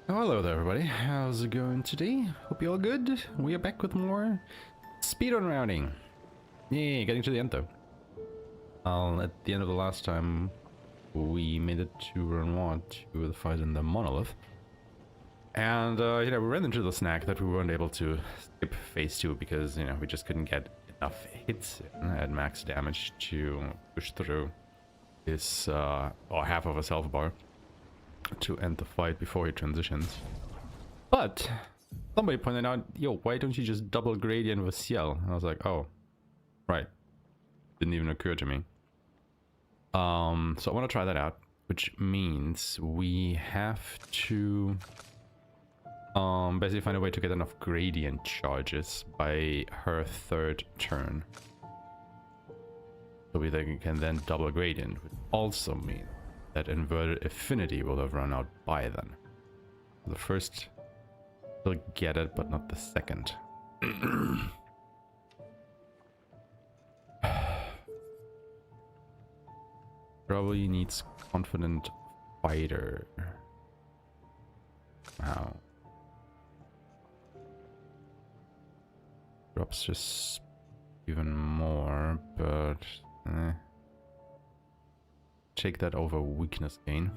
Hello there everybody, how's it going today? Hope you're all good. We are back with more speedrun rounding. Yay, getting to the end though. At the end of the last time, we made it to run 1 to the fight in the monolith. And, we ran into the snag that we weren't able to skip phase 2 because, we just couldn't get enough hits at max damage to push through this, or half of a health bar to end the fight before he transitions. But somebody pointed out, yo, why don't you just double gradient with Ciel? And I was like, oh, right. Didn't even occur to me. So I want to try that out, which means we have to basically find a way to get enough gradient charges by her 3rd turn. So we can then double gradient, which also means that inverted affinity will have run out by then. The first will get it, but not the second. Probably needs confident fighter. Wow. Drops just even more, but take that over weakness gain.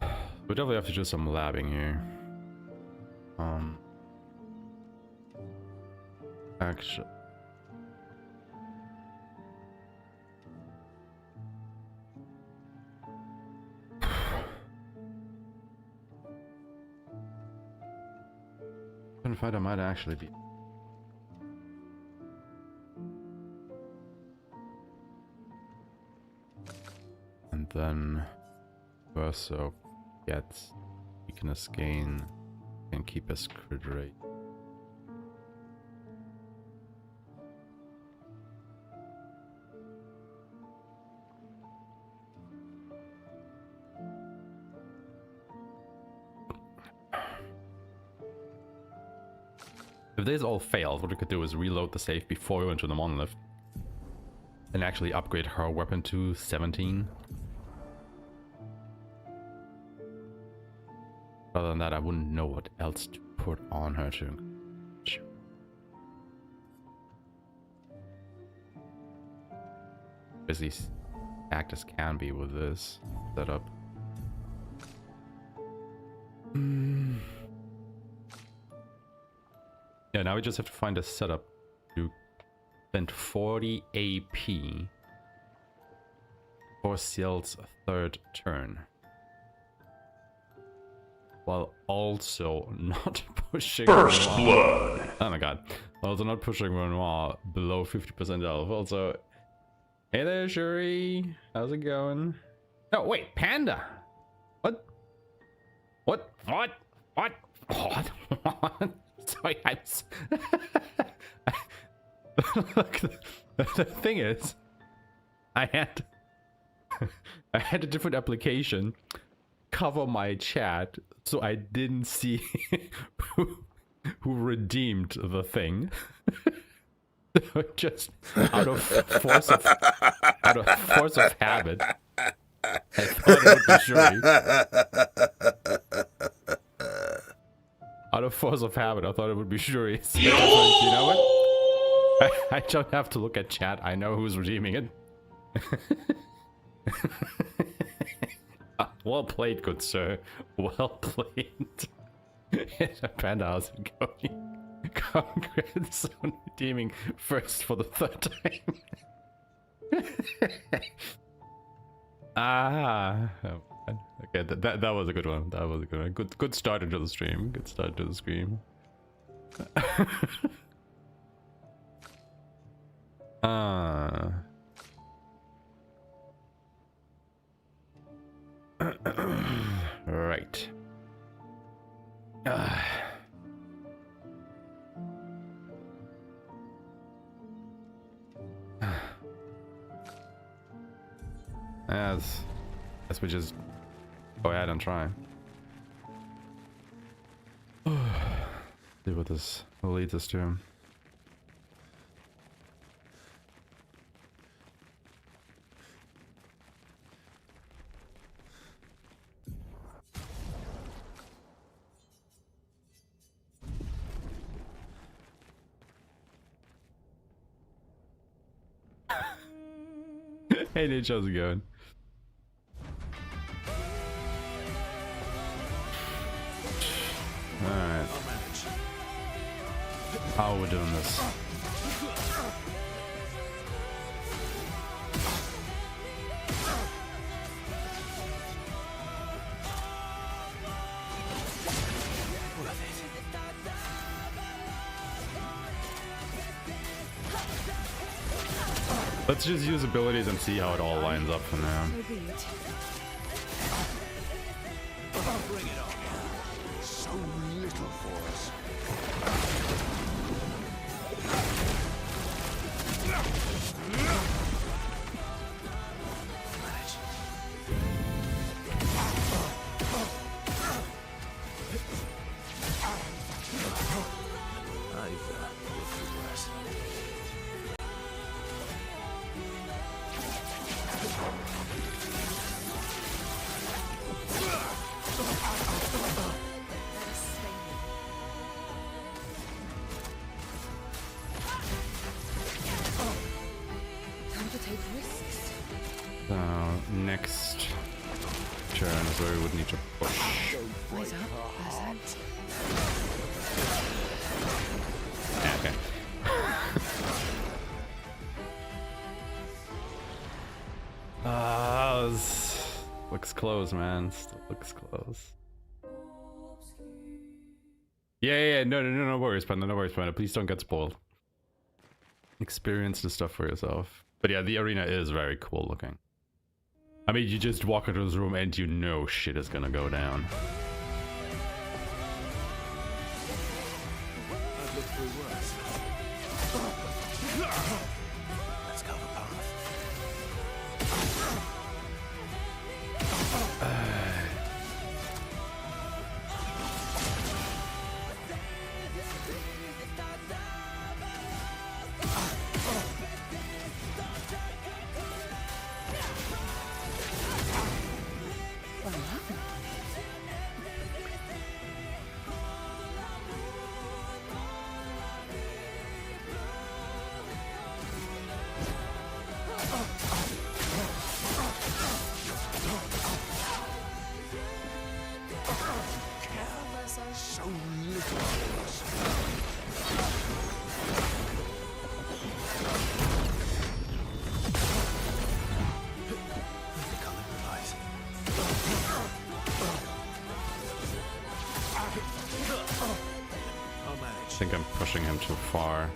We definitely have to do some labbing here. Actually, fighter might actually be. And then Verso gets weakness gain and keep his crit rate. If this all fails, what we could do is reload the save before we went to the monolith and actually upgrade her weapon to 17. Other than that, I wouldn't know what else to put on her to. Basically, act as can be with this setup. Yeah, now we just have to find a setup to spend 40 AP for Ciel's 3rd turn, while also not pushing First blood. Oh my god. Also not pushing Renoir below 50% health. Also, hey there, Shuri. How's it going? No, wait, Panda. What? What? What? What? What? Sorry, Look, the thing is, I had a different application cover my chat, so I didn't see who redeemed the thing. Just out of force of habit, I thought it would be Shuri. Out of force of habit, I thought it would be Shuri. So you know what? I don't have to look at chat. I know who's redeeming it. Well played, good sir. Well played. Panda, how's it going? Congrats on redeeming first for the 3rd time. Okay, that was a good one. That was a good one. Good start into the stream. Good start to the stream. Right. As we just go ahead and try. See what this leads us to. Hey Niche, how's it going? Alright. How are we doing this? Let's just use abilities and see how it all lines up for now. Bring it on. So little for us. Next turn is where we would need to push. Yeah, okay. Looks close, man. Still looks close. Yeah. No worries, Panda. No worries, Panda. Please don't get spoiled. Experience the stuff for yourself. But yeah, the arena is very cool looking. I mean, you just walk into this room and you know shit is gonna go down. I've looked through worse. Let's go the path. I think I'm pushing him too far.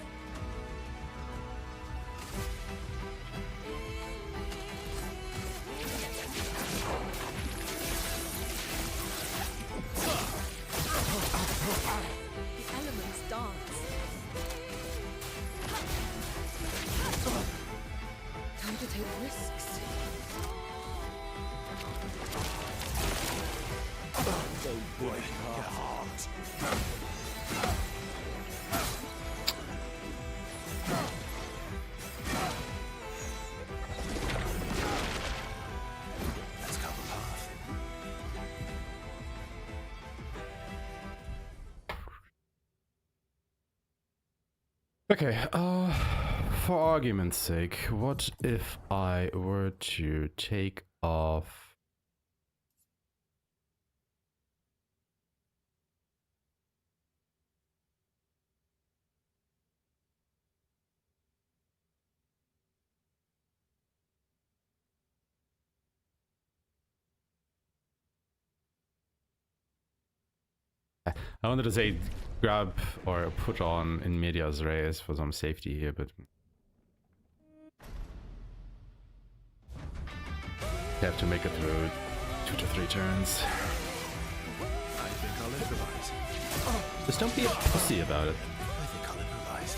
Okay, for argument's sake, what if I were to take off... I wanted to say grab or put on in medias res for some safety here, but you have to make it through 2 to 3 turns. I think I'll improvise. Just don't be a pussy about it. I think I'll improvise.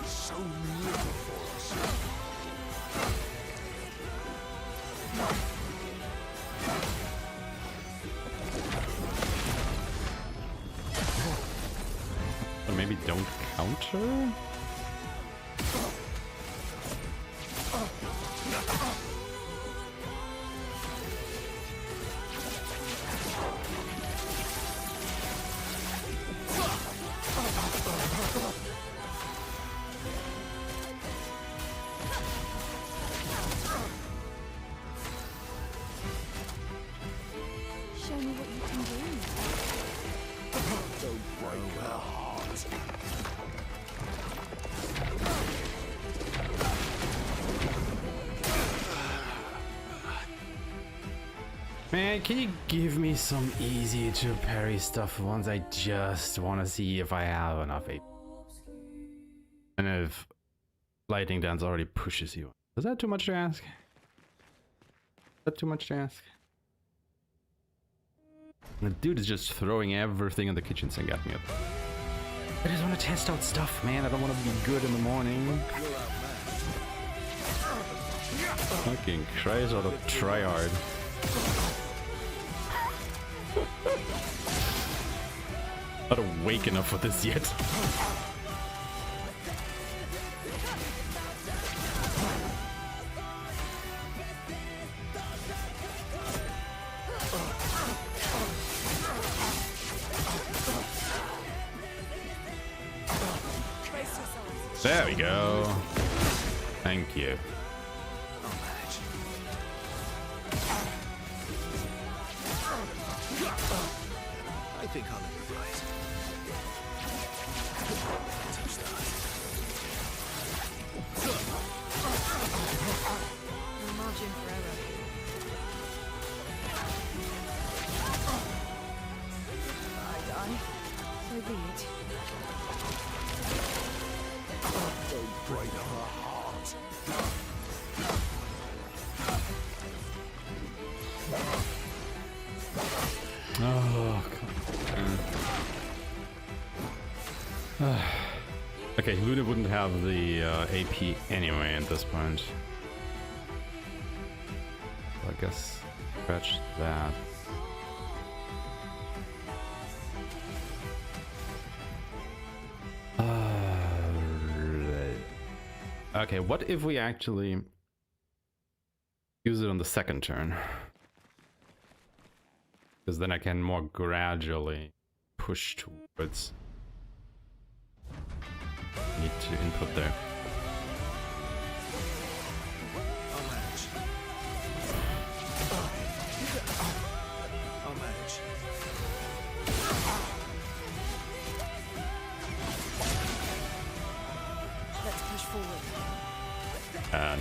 So little for us. counter? Show me what you can do. Don't break her heart. Man, can you give me some easy to parry stuff once? I just want to see if I have enough AP. And if lightning dance already pushes you. Is that too much to ask? Is that too much to ask? The dude is just throwing everything in the kitchen sink at me. I just want to test out stuff, man. I don't want to be good in the morning. Fucking Christ, out of try hard. Not awake enough for this yet. There we go. Thank you. I think I'll improvise. Touch that. No margin for error. I die. So be it. Don't break her heart. Oh, come on. Okay, Luna wouldn't have the AP anyway at this point. So I guess scratch that. Okay, what if we actually use it on the second turn? Because then I can more gradually push towards. Need to input there. I'll manage. I'll manage. Let's push forward.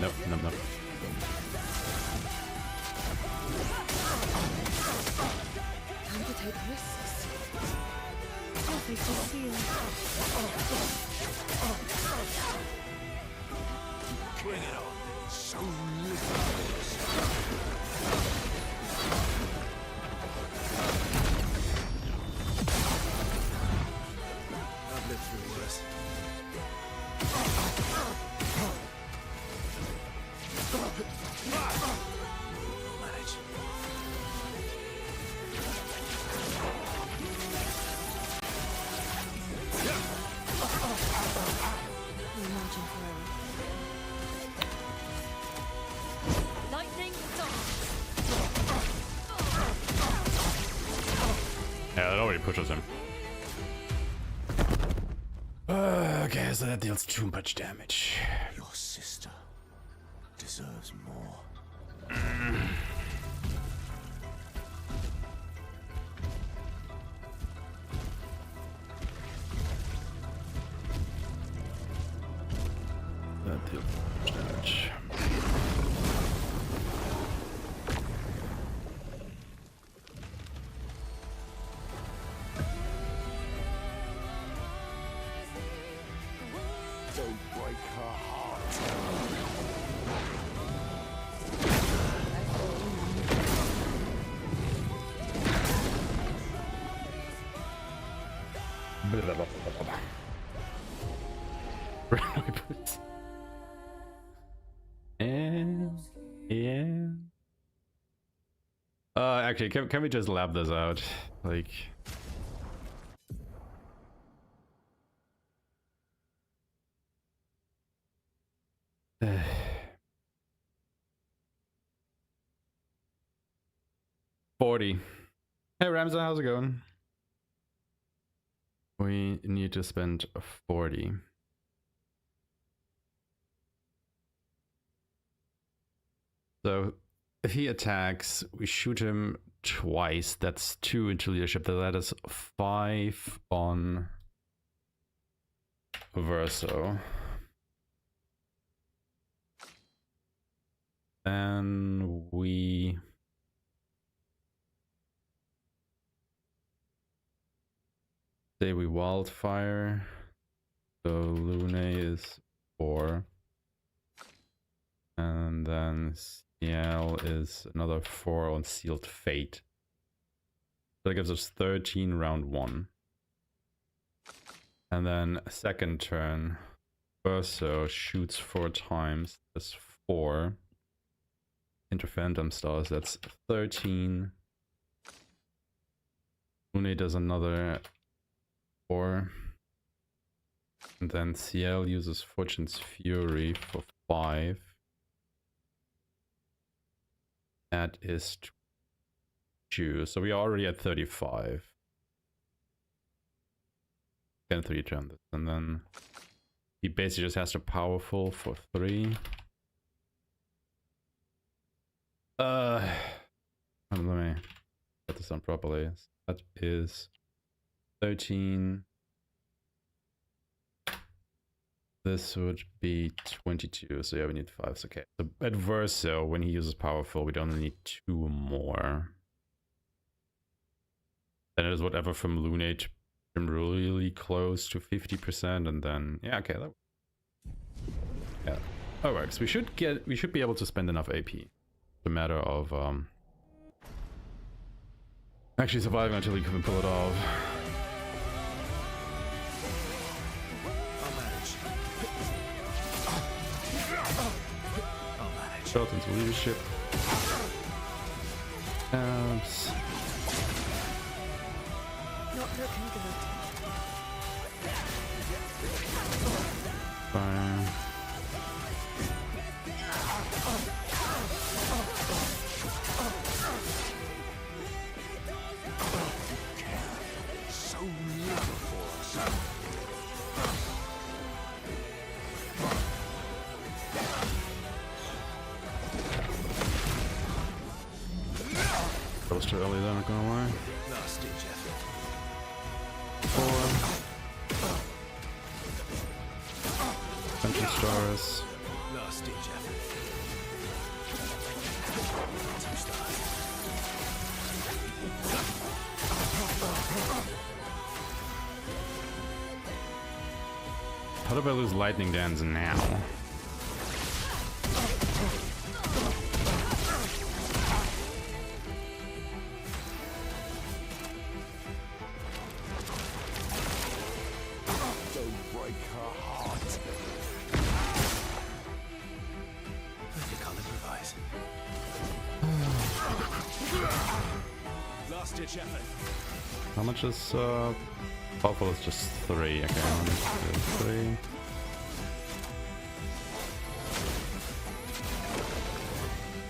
Nope. Time to take risks. I'll face the ceiling. Bring it on. So little. I've lived through worse. Manage. No margin for error. Lightning dance. Yeah, that already pushes him. Okay, so that deals too much damage. Your sister deserves more. That deals too much damage. Don't break her heart. And yeah. Actually, can we just lab this out? Like, $40. Hey Ramza, how's it going? We need to spend 40. So if he attacks, we shoot him twice. That's 2 into leadership. That is 5 on Verso. And we say we wildfire. So Lune is 4. And then Ciel is another 4 on Sealed Fate. So that gives us 13 round 1. And then second turn, Verso shoots 4 times. That's 4. Into Phantom Stars, that's 13. Lune does another 4. And then Ciel uses Fortune's Fury for 5. That is 2. So we are already at 35. Can 3 turn this. And then he basically just has to powerful for 3. Let me get this on properly. That is 13. This would be 22. So yeah, we need 5s. Okay. So at Verso, when he uses powerful, we'd only need 2 more. Then it is whatever from Lune to really close to 50%, and then yeah, okay, that works. We should be able to spend enough AP. It's a matter of actually surviving until we can pull it off. Shot into leadership. Abs. Not looking good. Fire. So little for us. That was too early though, not gonna lie. Last ditch effort. 4. Phantom Stars. Last ditch effort. Phantom Stars. How do I lose Lightning Dance now? Don't break her heart. Multicolored revise. Last ditch effort. How much is powerful? Is just 3. Okay, 1, 2, 3.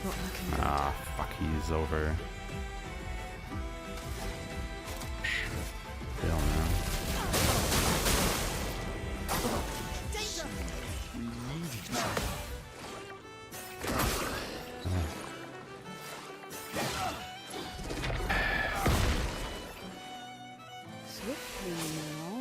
Not looking good. Ah, fuck, he's over. Shit. Hell no. Swiftly now.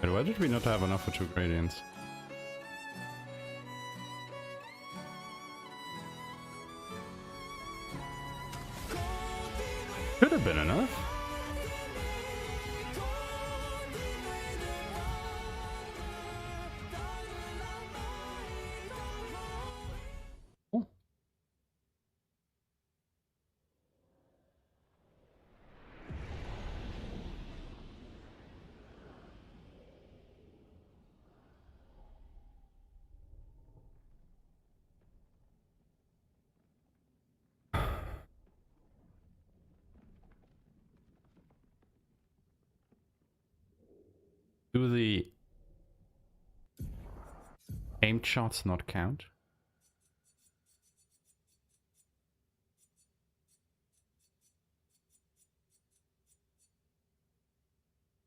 Wait, why did we not have enough for 2 gradients? Could have been enough. Cool. Do the aimed shots not count?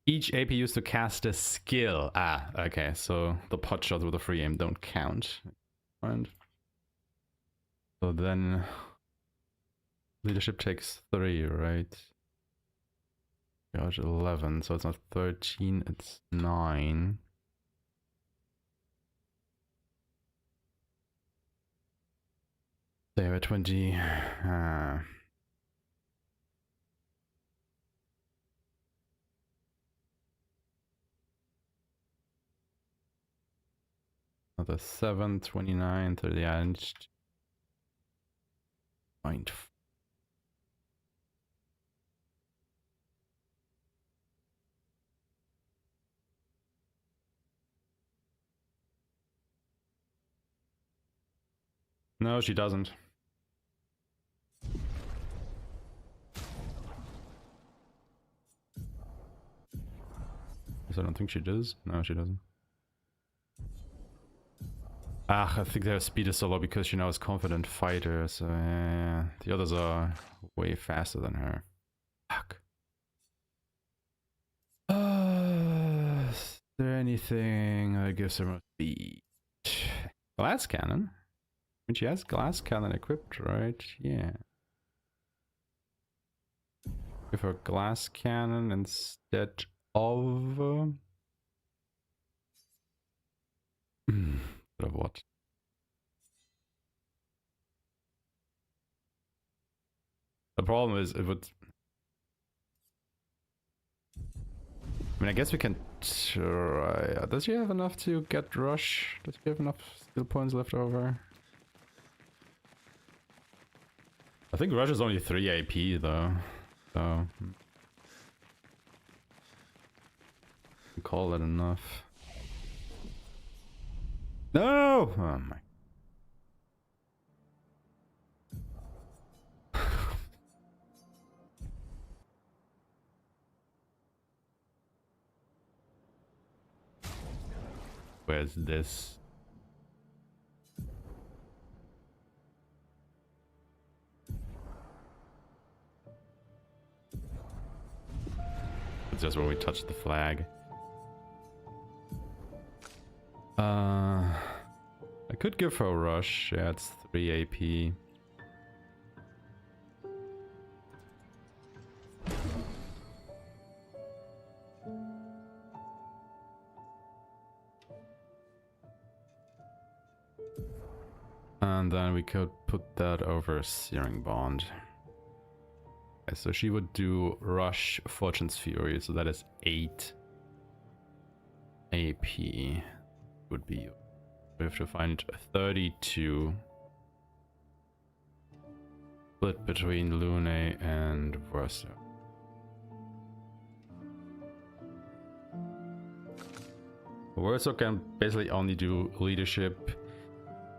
Each AP used to cast a skill. Ah, okay, so the pot shots with a free aim don't count. And so then leadership takes 3, right? Gosh, 11, so it's not 13, it's 9. They were 20. Another 7, 29, 30, and 0.4. No, she doesn't. I don't think she does. No, she doesn't. Ah, I think their speed is so low because she now is confident fighter, so yeah, the others are way faster than her. Fuck. Is there anything that gives her more speed? Glass cannon? I mean, she has glass cannon equipped, right? Yeah. Give her glass cannon instead of... of what? The problem is it would... I mean, I guess we can try... Does she have enough to get rush? Does she have enough skill points left over? I think rush is only 3 AP though, so... call that enough. No! Oh my... Where's this? It's just where we touch the flag. I could give her a rush. Yeah, it's 3 AP. And then we could put that over Searing Bond. Okay, so she would do Rush, Fortune's Fury, so that is 8 AP. Would be... We have to find 32. Split between Lune and Verso. Verso can basically only do leadership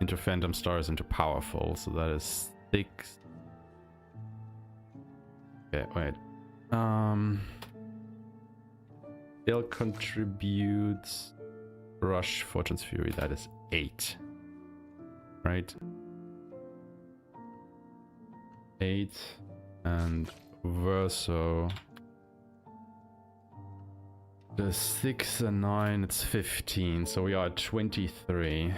into Phantom Stars into Powerful, so that is 6. Okay, wait. Still contributes Rush, Fortune's Fury, that is 8. Right? 8 and Verso. The 6 and 9, it's 15, so we are at 23.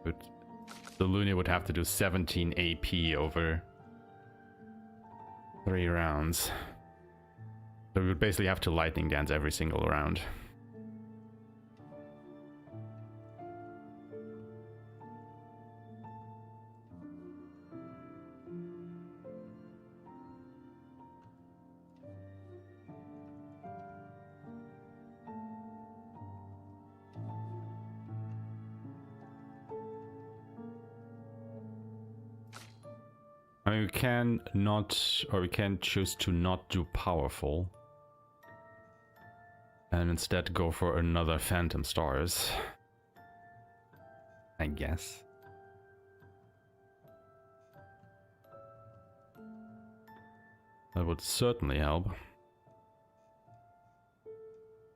But the Luna would have to do 17 AP over 3 rounds. So we would basically have to lightning dance every single round. I mean, we can not, or we can choose to not do Powerful. And instead go for another Phantom Stars. I guess. That would certainly help.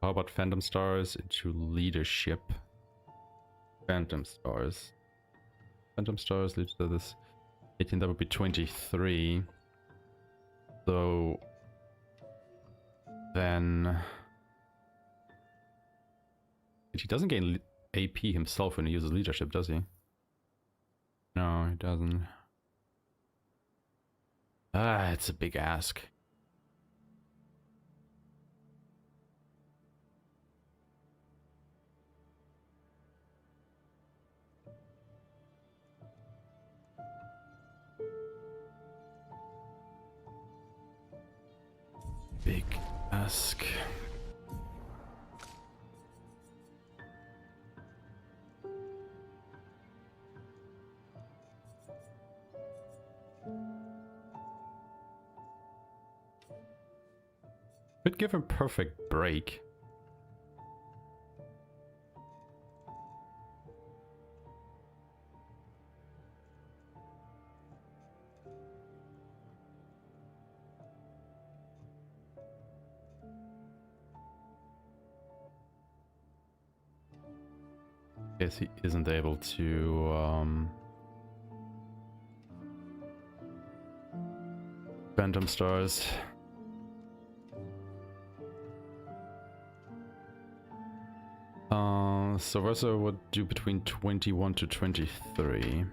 How about Phantom Stars into leadership? Phantom Stars. Phantom Stars leads to this 18, that would be 23. So then he doesn't gain AP himself when he uses leadership, does he? No, he doesn't. Ah, it's a big ask. Big ask. Could give him perfect break. Guess he isn't able to Phantom Stars. So Versa would do between 21 to 23.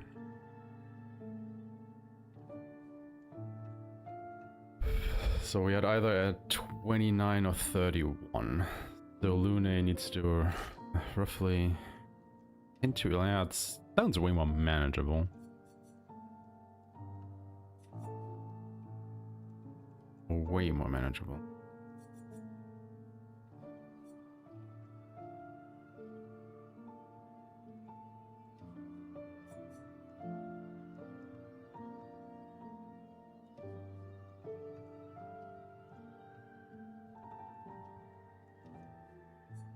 So we had either at 29 or 31. So Lune needs to roughly into, yeah, it sounds way more manageable. Way more manageable.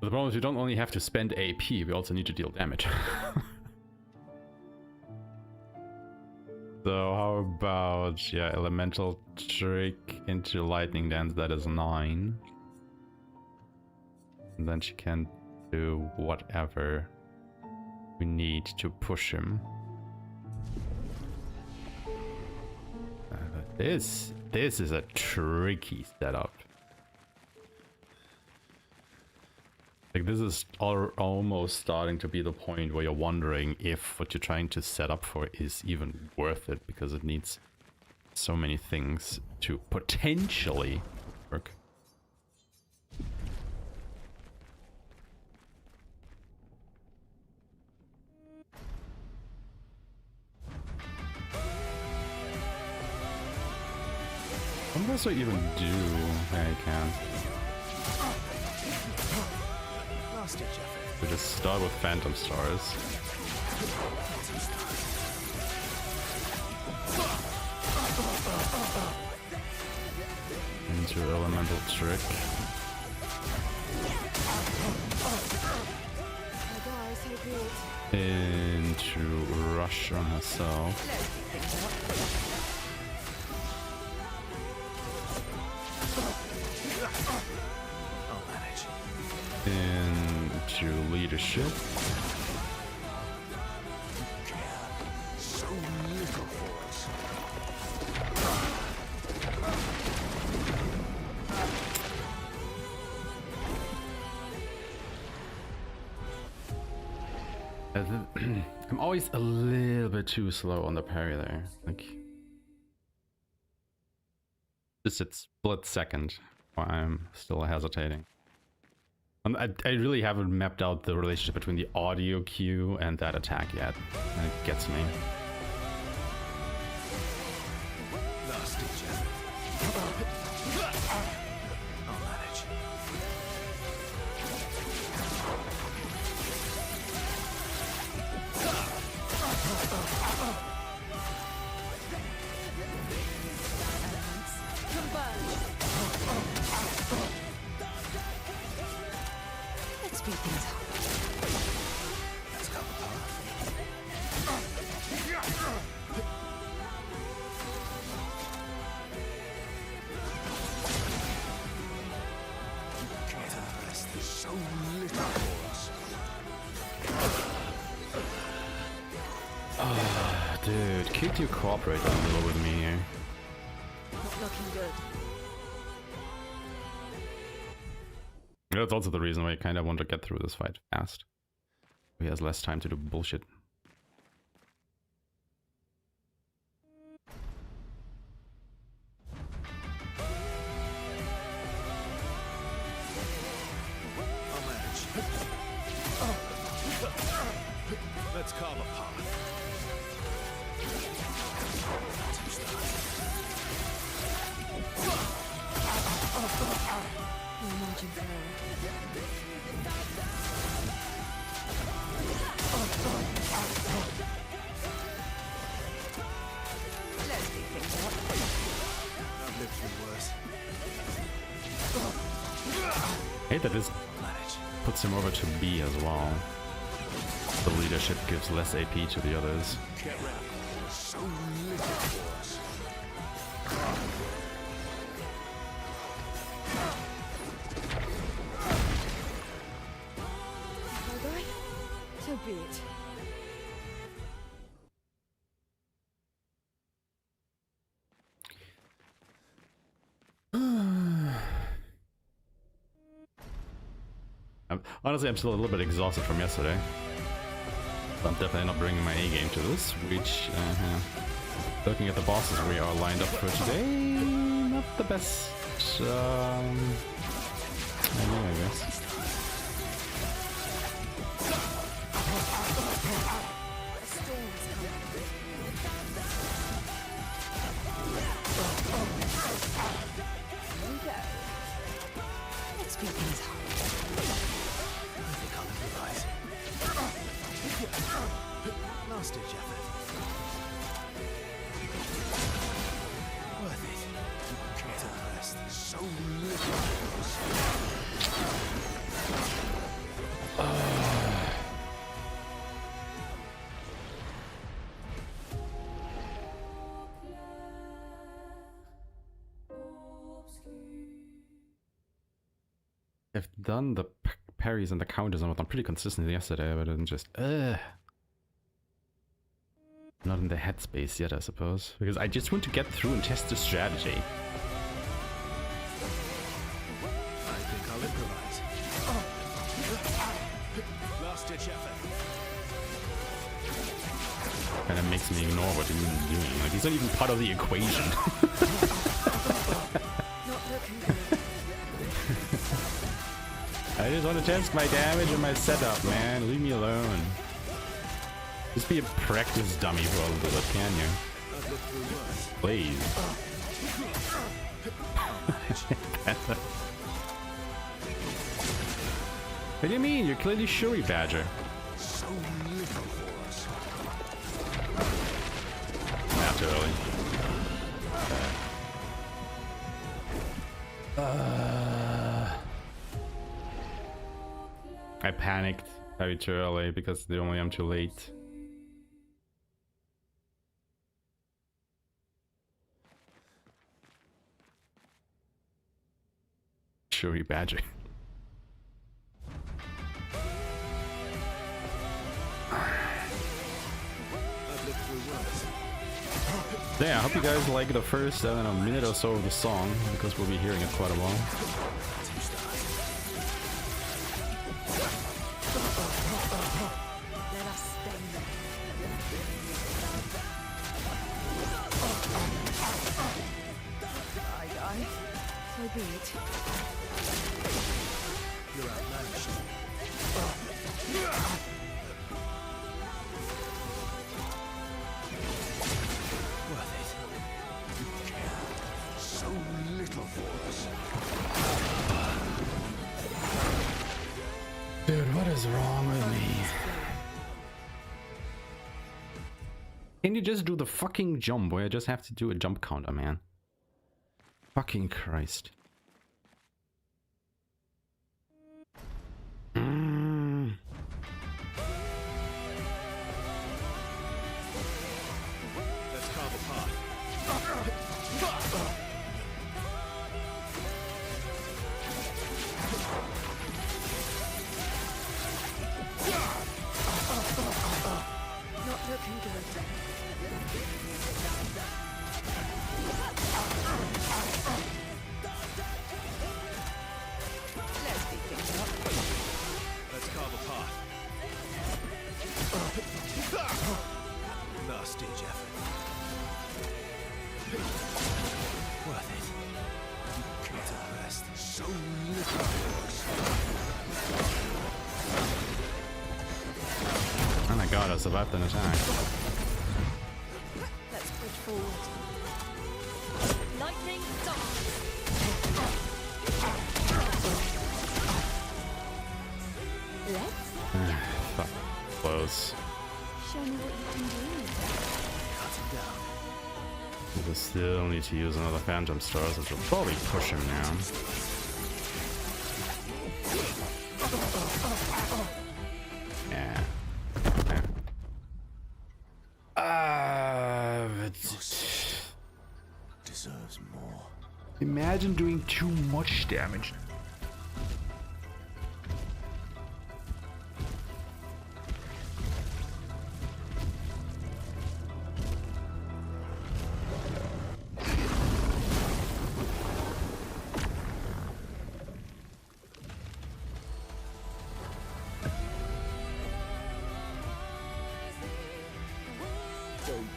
But the problem is we don't only have to spend AP, we also need to deal damage. So how about, yeah, Elemental Trick into Lightning Dance, that is 9. And then she can do whatever we need to push him. This is a tricky setup. Like, this is almost starting to be the point where you're wondering if what you're trying to set up for is even worth it, because it needs so many things to potentially work. What does I even do? Yeah, I can. We just start with Phantom Stars. Into Elemental Trick. Into Rush on herself. Into leadership. I'm always a little bit too slow on the parry there. Like, just a split second while I'm still hesitating. I really haven't mapped out the relationship between the audio cue and that attack yet, and it gets me. little for us. Dude, could you cooperate a little with me here? Not looking good. That's also the reason why I kind of want to get through this fight fast. He has less time to do bullshit. I'll manage. Let's carve a path. Two stars. Imagine Clair. Let's pick things up. I've lived through worse. I hate that this Manage. puts him over to B as well. The leadership gives less AP to the others. Get round. So little for us. Bye-bye. So be it. Honestly, I'm still a little bit exhausted from yesterday. So I'm definitely not bringing my A game to this, which, looking at the bosses we are lined up for today, not the best idea, I guess. A storm is coming. Here we go. Let's pick things up. I think I'll improvise. Last ditch effort. Worth it. Come to rest. So little for us. I've done the parries and the counters and whatnot pretty consistently yesterday, but I'm just, not in the headspace yet, I suppose. Because I just want to get through and test the strategy. I think I'll improvise. Last ditch effort. Kind of makes me ignore what he's even doing. Like, he's not even part of the equation. Not looking good. I just want to test my damage and my setup, man. Leave me alone. Just be a practice dummy for a little bit, can you? I've lived through worse. Please. What do you mean? You're clearly Shuri Badger. So little for us. Not too early. I panicked very too early because they only am too late. Shuri Badger. I've lived through worse. So yeah, I hope you guys like the first, I don't know, minute or so of the song, because we'll be hearing it quite a while. Two stars. Let us stay there. Aye. So be it. You're outmatched. Worth it. So little for us. Dude, what is wrong with me? Can you just do the fucking jump where I just have to do a jump counter, man? Fucking Christ. Let's carve a path. last-ditch effort. Worth it. Cut to the rest. So little. Oh my god, I survived an attack. Let's push forward. Lightning dart. Let's Fuck. Close. show me what you can do. Cut him down. We still need to use another Phantom Stars, which will probably push him down. Yeah. Deserves more. Imagine doing too much damage.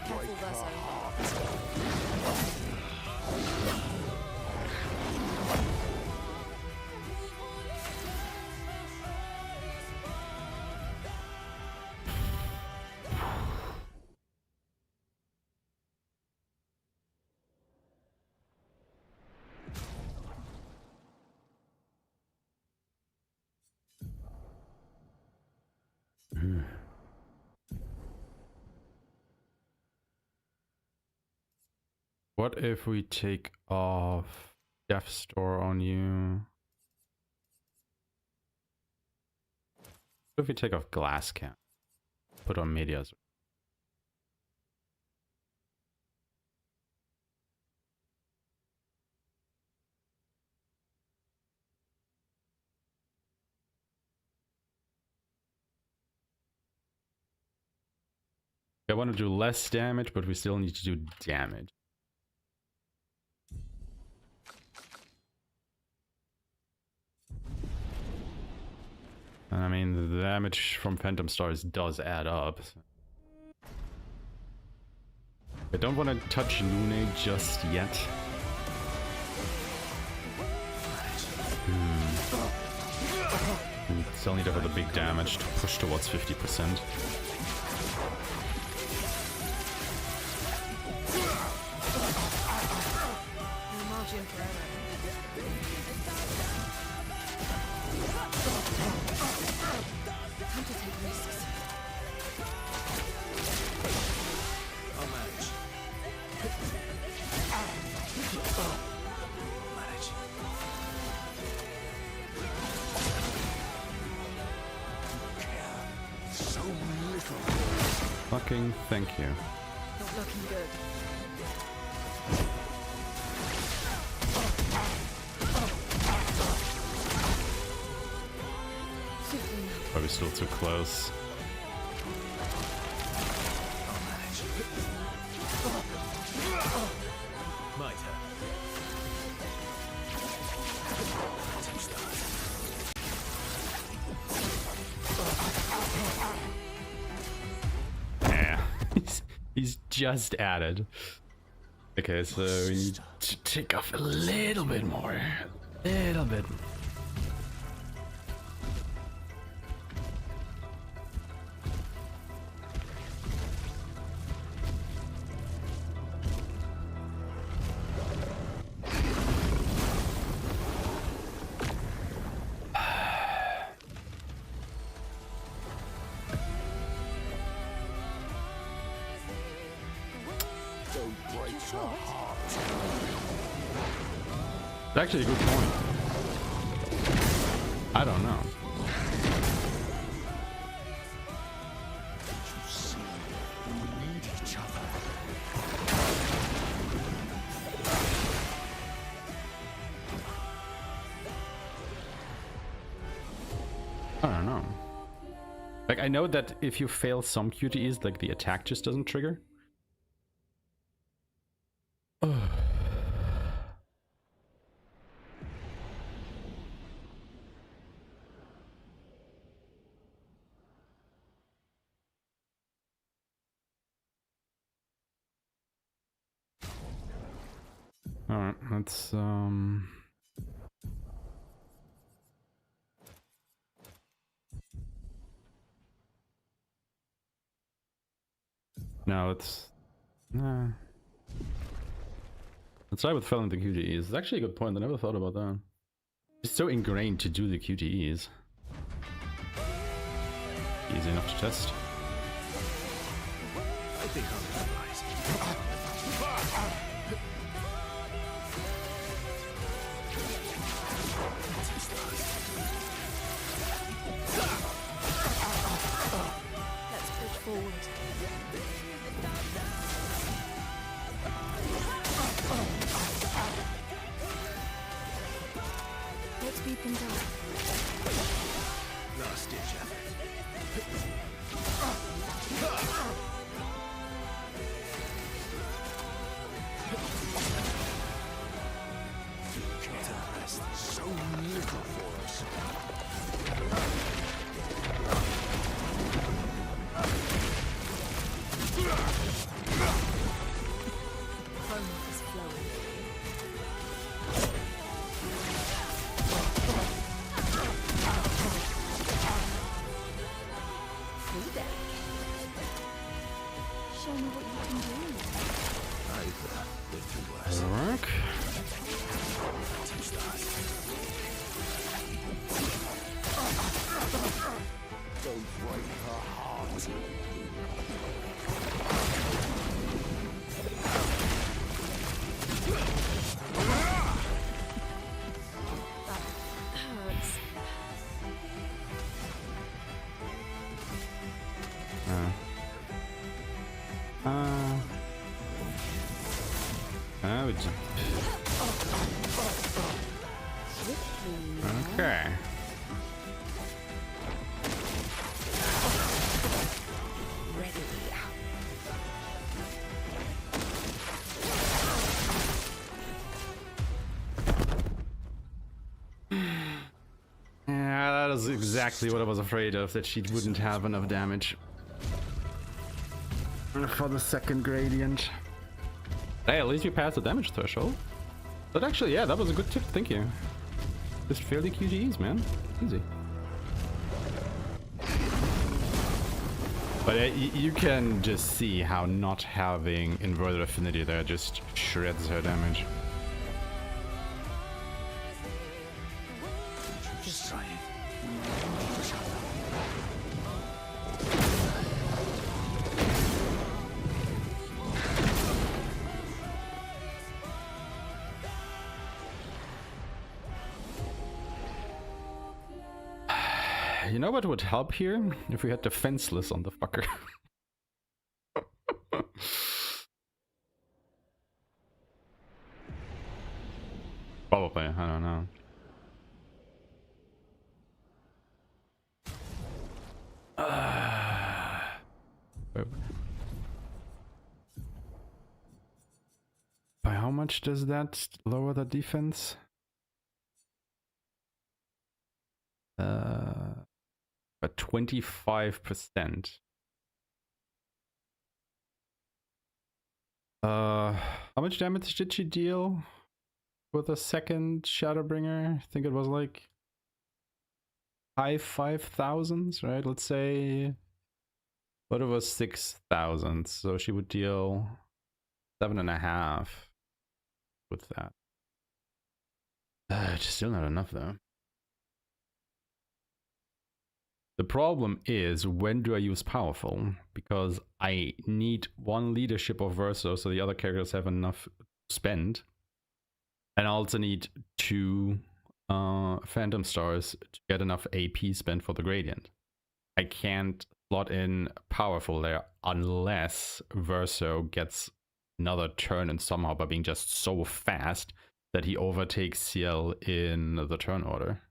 Careful, Verso. What if we take off Death Store on you? What if we take off Glass Can? Put on Media's. I want to do less damage, but we still need to do damage. And I mean, the damage from Phantom Stars does add up. I don't want to touch Lune just yet. We still need to have the big damage to push towards 50%. No margin for error. Time to take risks. I'll manage. Manage. So little. Fucking thank you. Not looking good. Probably still too close. I'll manage. My turn. Phantom Stars. Yeah, he's just added. Okay, so we need to take off a little bit more. A little bit. It's actually a good point. I don't know. We need each other. I don't know. Like, I know that if you fail some QTEs, like the attack just doesn't trigger. Alright, let's now let's try with failing the QTEs. It's actually a good point, I never thought about that. It's so ingrained to do the QTEs. Easy enough to test. I think I'll improvise. Let's push forward. Let's beat them down. Last ditch effort. Paintress, so little for us. Chrome is flowing. Feedback. Show me what you can do. Either lived through worse. Doesn't work. Touch that. Don't break her heart. Hurts. We just... Swiftly. Okay. Ready. Yeah, that is exactly what I was afraid of, that she wouldn't have enough damage for the second gradient. Hey, at least you passed the damage threshold. But actually, yeah, that was a good tip, thank you. Just fail the QGEs, man. Easy. But you can just see how not having inverted affinity there just shreds her damage. Just trying. You know what would help here? If we had defenseless on the fucker. Probably, I don't know. By how much does that lower the defense? By 25%. How much damage did she deal with a second Shadowbringer? I think it was like high 5,000s, right? Let's say what it was 6,000, so she would deal 7.5 with that. It's still not enough though. The problem is, when do I use powerful? Because I need one leadership of Verso so the other characters have enough to spend. And I also need 2 Phantom Stars to get enough AP spent for the Gradient. I can't slot in powerful there unless Verso gets another turn and somehow by being just so fast that he overtakes CL in the turn order.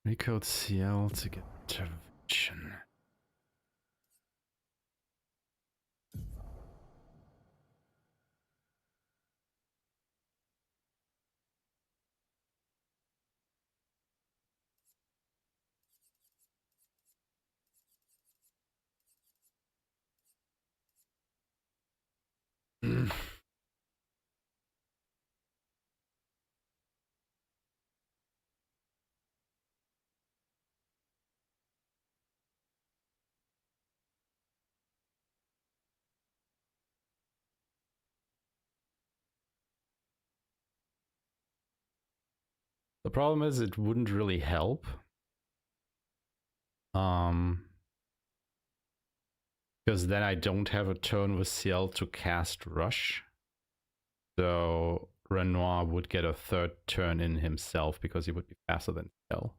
Recode CL to get intervention. The problem is it wouldn't really help. Because then I don't have a turn with CL to cast Rush. So Renoir would get a third turn in himself because he would be faster than CL.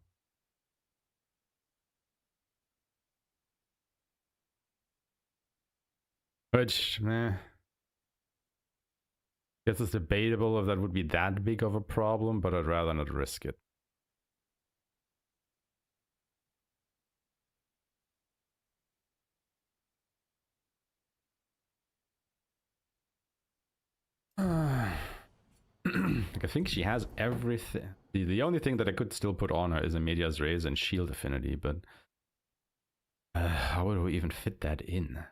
Which, meh. Guess it's debatable if that would be that big of a problem, but I'd rather not risk it. Like, I think she has everything. The only thing that I could still put on her is a Media's Raise and Shield Affinity, but how would we even fit that in?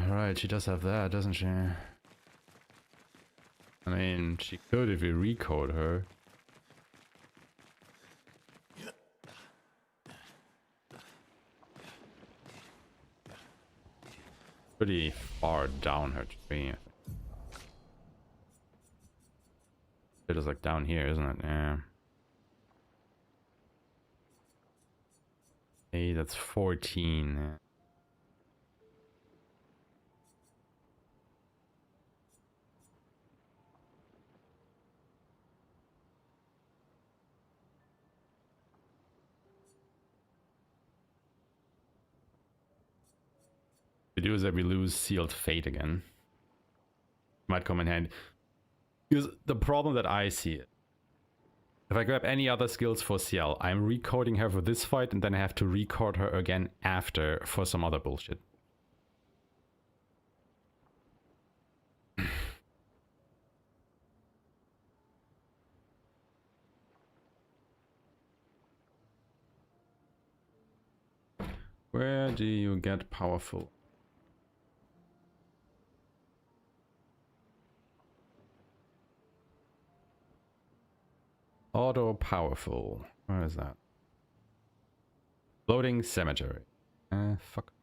Right, she does have that, doesn't she? I mean, she could if we recode her. Pretty far down her tree. It is like down here, isn't it? Yeah. Hey, that's 14. Yeah. To do is that we lose Sealed Fate again. Might come in handy. Because the problem that I see, if I grab any other skills for CL, I'm recoding her for this fight and then I have to record her again after for some other bullshit. Where do you get powerful? Auto powerful. Where is that? Floating cemetery. Fuck.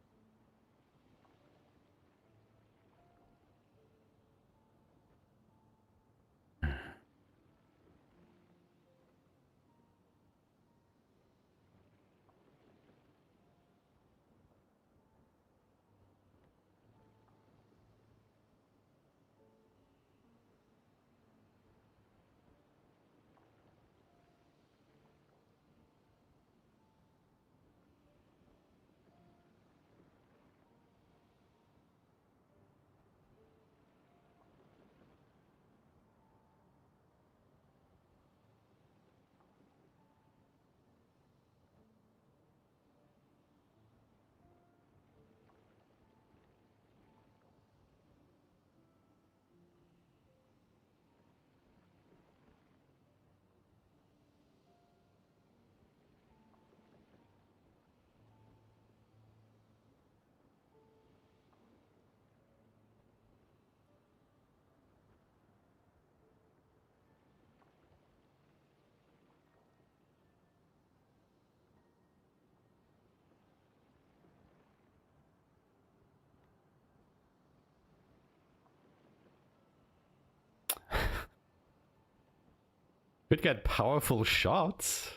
Could get powerful shots.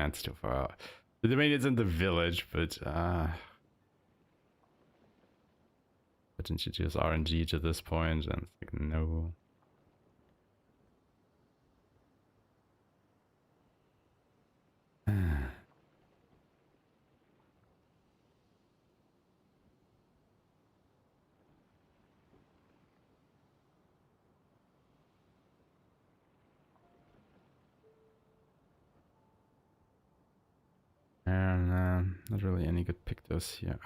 it's too far out. I mean, it's in the village, but didn't you just RNG to this point? And it's like, no. And not really any good pictures here.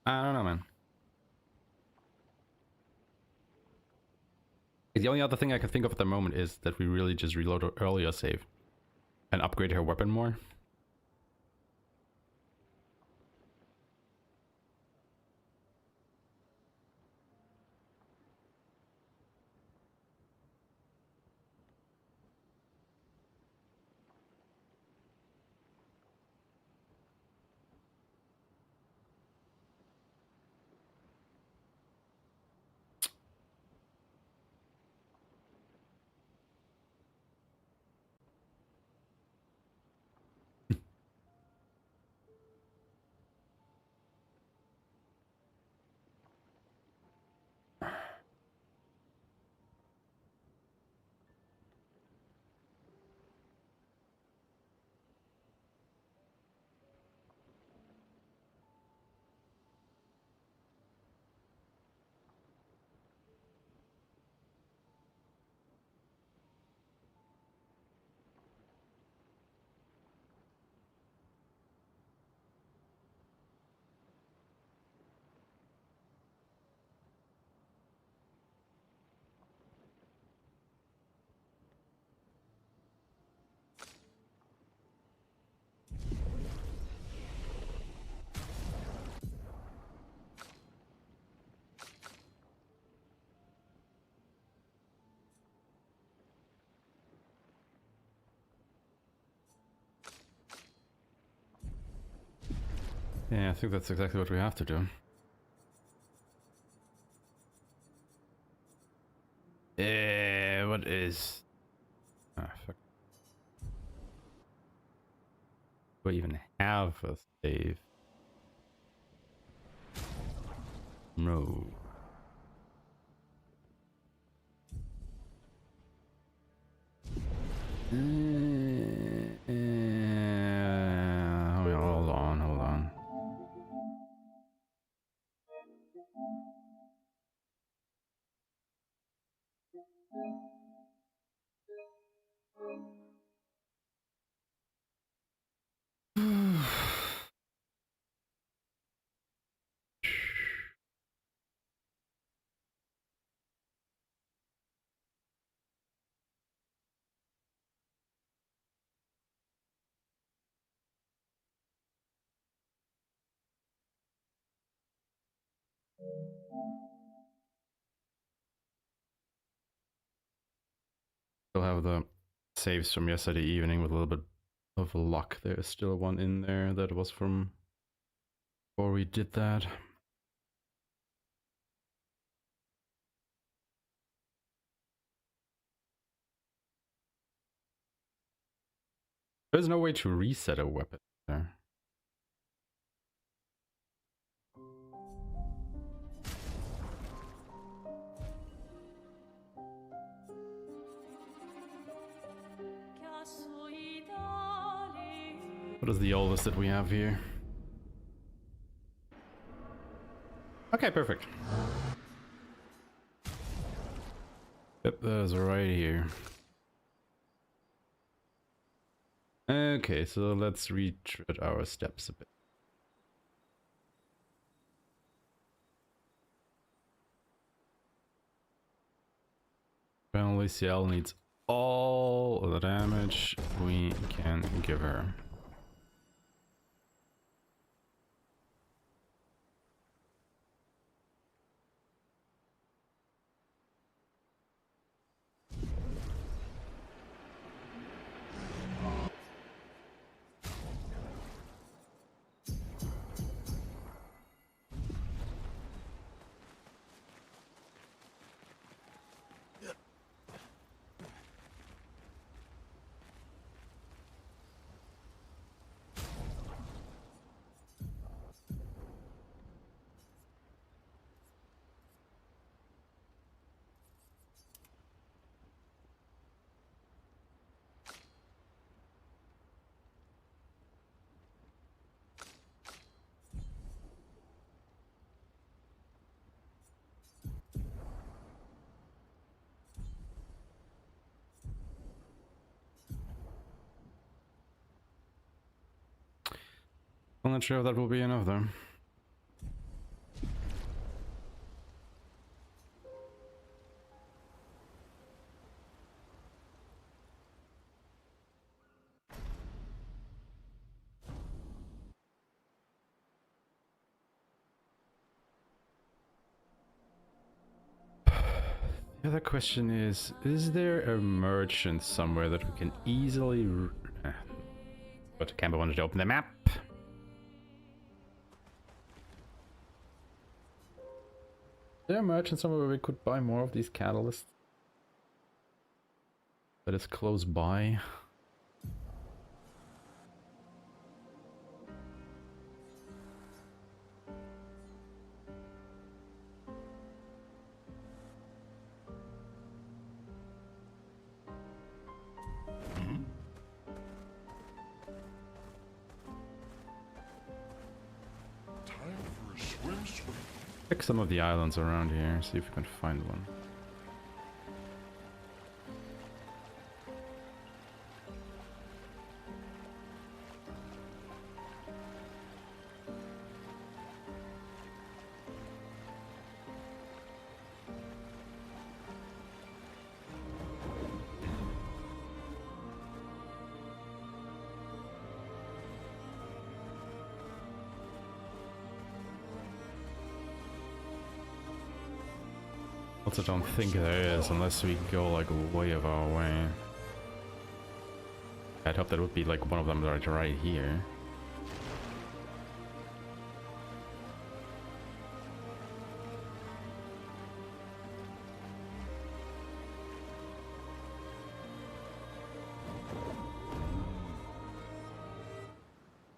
I don't know, man. The only other thing I can think of at the moment is that we really just reload our earlier save and upgrade her weapon more. Yeah, I think that's exactly what we have to do. What is... Ah, fuck. Do I even have a save? No. Still have the saves from yesterday evening with a little bit of luck. There's still one in there that was from before we did that. There's no way to reset a weapon there. What is the oldest that we have here? Okay, perfect. Yep, that's right here. Okay, so let's retread our steps a bit. Apparently Ciel needs all the damage we can give her. I'm not sure if that will be enough though. The other question is there a merchant somewhere that we can easily... But Camber wanted to open the map. Is there a merchant somewhere where we could buy more of these catalysts? That is close by. Check some of the islands around here, see if we can find one. Also don't think there is, unless we go like way of our way. I'd hope that would be like one of them right here.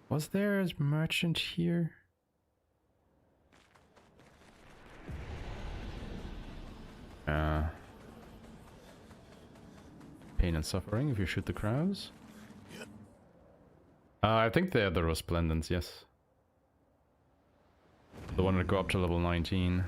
Was there a merchant here? Pain and suffering if you shoot the crowds. I think there were resplendents, yes. The one that go up to level 19.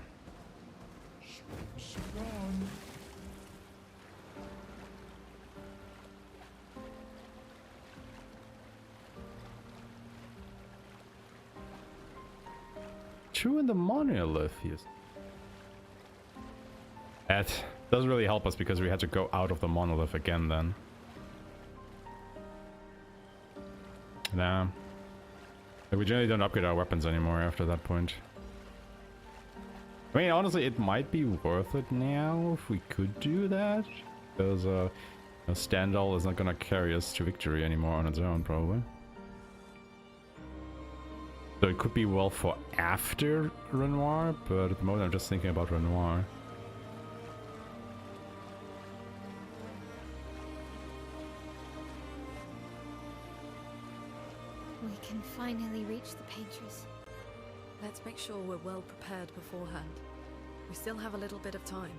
True in the monolith, yes. That doesn't really help us because we had to go out of the monolith again then. Nah. We generally don't upgrade our weapons anymore after that point. I mean, honestly, it might be worth it now if we could do that. Because, Standal is not gonna carry us to victory anymore on its own, probably. So it could be well for after Renoir, but at the moment I'm just thinking about Renoir. We can finally reach the Paintress. Let's make sure we're well prepared beforehand. We still have a little bit of time.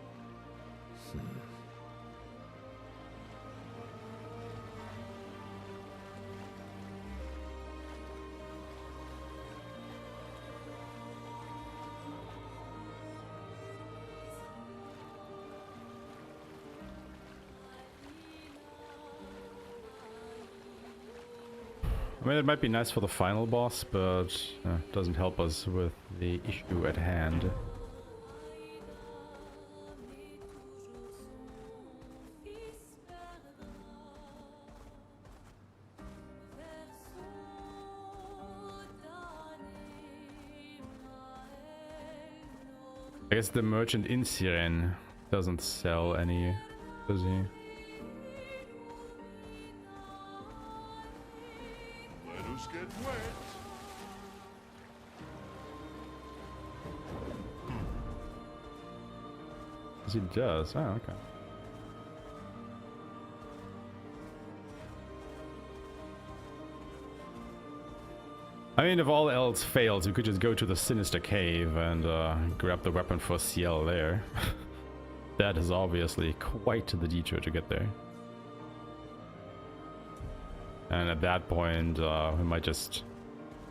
I mean, it might be nice for the final boss, but it doesn't help us with the issue at hand. I guess the merchant in Siren doesn't sell any, does he? Get wet. Yes, he does. Oh, okay. I mean, if all else fails, we could just go to the Sinister Cave and grab the weapon for Ciel there. That is obviously quite the detour to get there. And at that point, we might just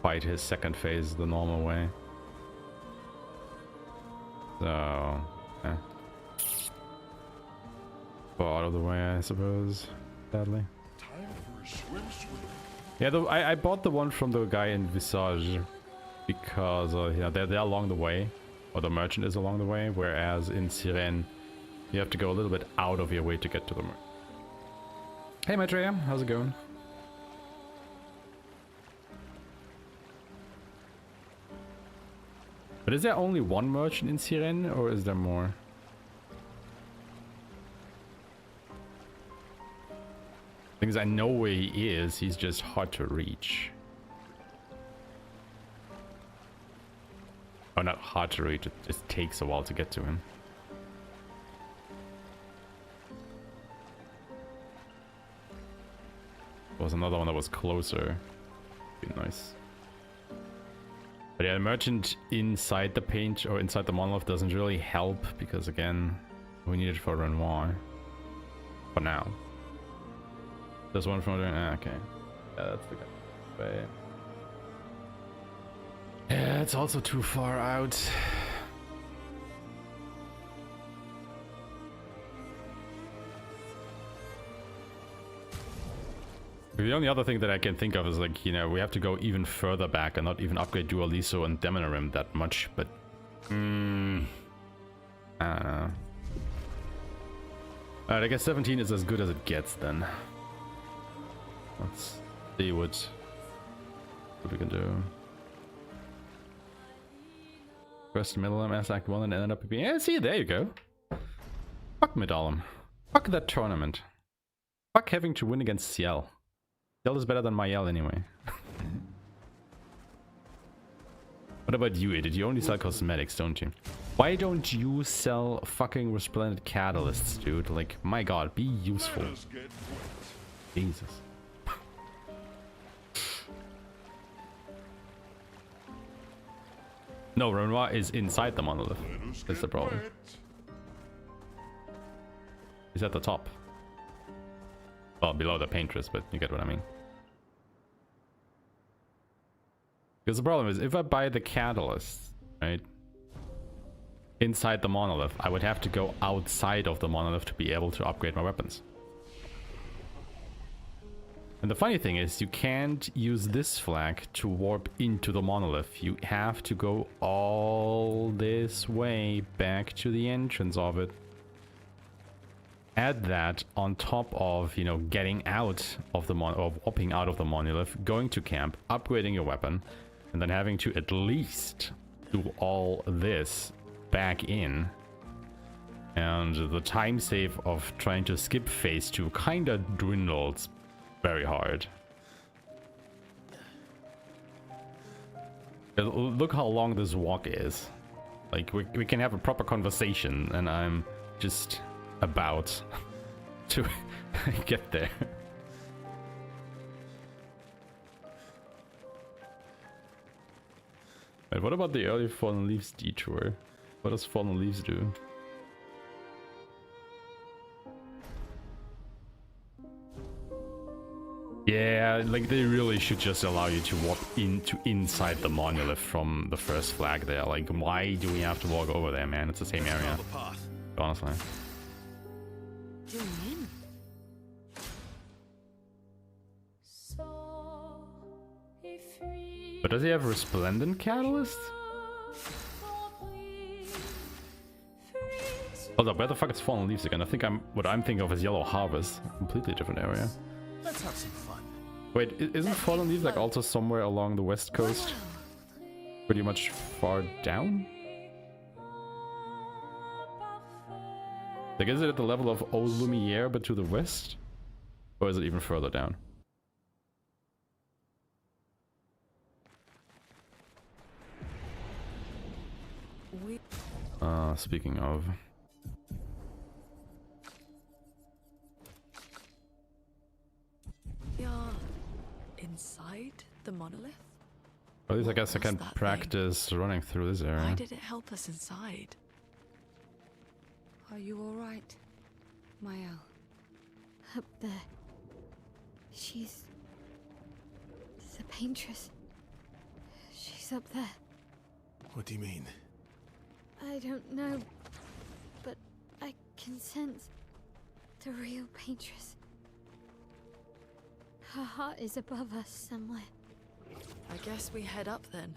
fight his second phase the normal way. So, yeah. Go out of the way, I suppose, sadly. Time for a swim. Yeah, I bought the one from the guy in Visage because you know, they're along the way, or the merchant is along the way, whereas in Siren, you have to go a little bit out of your way to get to the merchant. Hey Maitreya, how's it going? But is there only one merchant in Siren, or is there more? Because I know where he is, he's just hard to reach. Oh, not hard to reach, it just takes a while to get to him. There was another one that was closer. Be nice. But yeah, the merchant inside the paint or inside the monolith doesn't really help because again, we need it for Renoir. For now. There's one from okay. Yeah, that's the guy. But yeah, it's also too far out. The only other thing that I can think of is like, you know, we have to go even further back and not even upgrade Dualiso and Demonarim that much, but I don't know. Alright, I guess 17 is as good as it gets then. Let's see what we can do. First middle Mass Act 1 and ended up being... Yeah, see, there you go. Fuck Medallum. Fuck that tournament. Fuck having to win against Ciel. Ciel is better than Mael anyway. What about you, Edith? You only sell cosmetics, don't you? Why don't you sell fucking resplendent catalysts, dude? Like, my god, be useful. Jesus. No, Renoir is inside the monolith. That's the problem. He's at the top. Well, below the Paintress, but you get what I mean. Because the problem is, if I buy the catalyst, right, inside the monolith, I would have to go outside of the monolith to be able to upgrade my weapons. And the funny thing is, you can't use this flag to warp into the monolith. You have to go all this way back to the entrance of it. Add that on top of, you know, getting out of the or warping out of the monolith, going to camp, upgrading your weapon, and then having to at least do all this back in. And the time save of trying to skip phase 2 kinda dwindles very hard. Look how long this walk is. Like, we can have a proper conversation, and I'm just about to get there. Wait, what about the early Fallen Leaves detour? What does Fallen Leaves do? Yeah, like they really should just allow you to walk inside the monolith from the first flag there. Like, why do we have to walk over there, man? It's the same area. Honestly. Zoom in. But does he have Resplendent Catalyst? Hold up, where the fuck is Fallen Leaves again? I think what I'm thinking of is Yellow Harvest. Completely different area. Let's have some fun. Wait, isn't Fallen Leaves like also somewhere along the west coast? Pretty much far down? Like, is it at the level of Old Lumiere but to the west? Or is it even further down? Speaking of... We are inside the monolith? At least I What guess I was can that practice running through this Why area. did it help us inside? Are you alright, Mael? Up there. She's... the Paintress. She's up there. What do you mean? I don't know, but I can sense the real Paintress. Her heart is above us somewhere. I guess we head up then.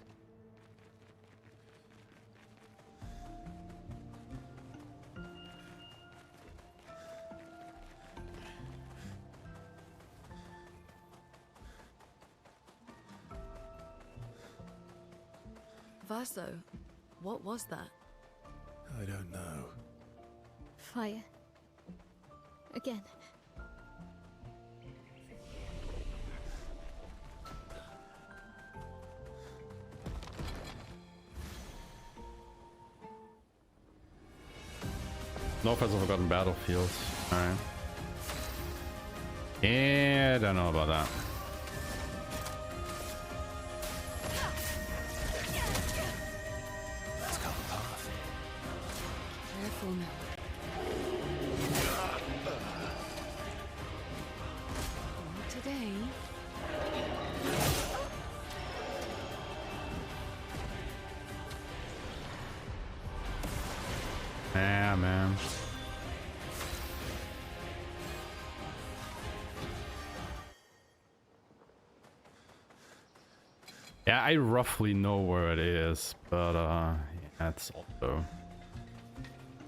Vaso, what was that? I don't know. Fire. Again. No offense, I've forgotten battlefields. Alright. Yeah, don't know about that. Let's go the path. Careful now. Not today. Yeah, man. Yeah, I roughly know where it is, but yeah, it's also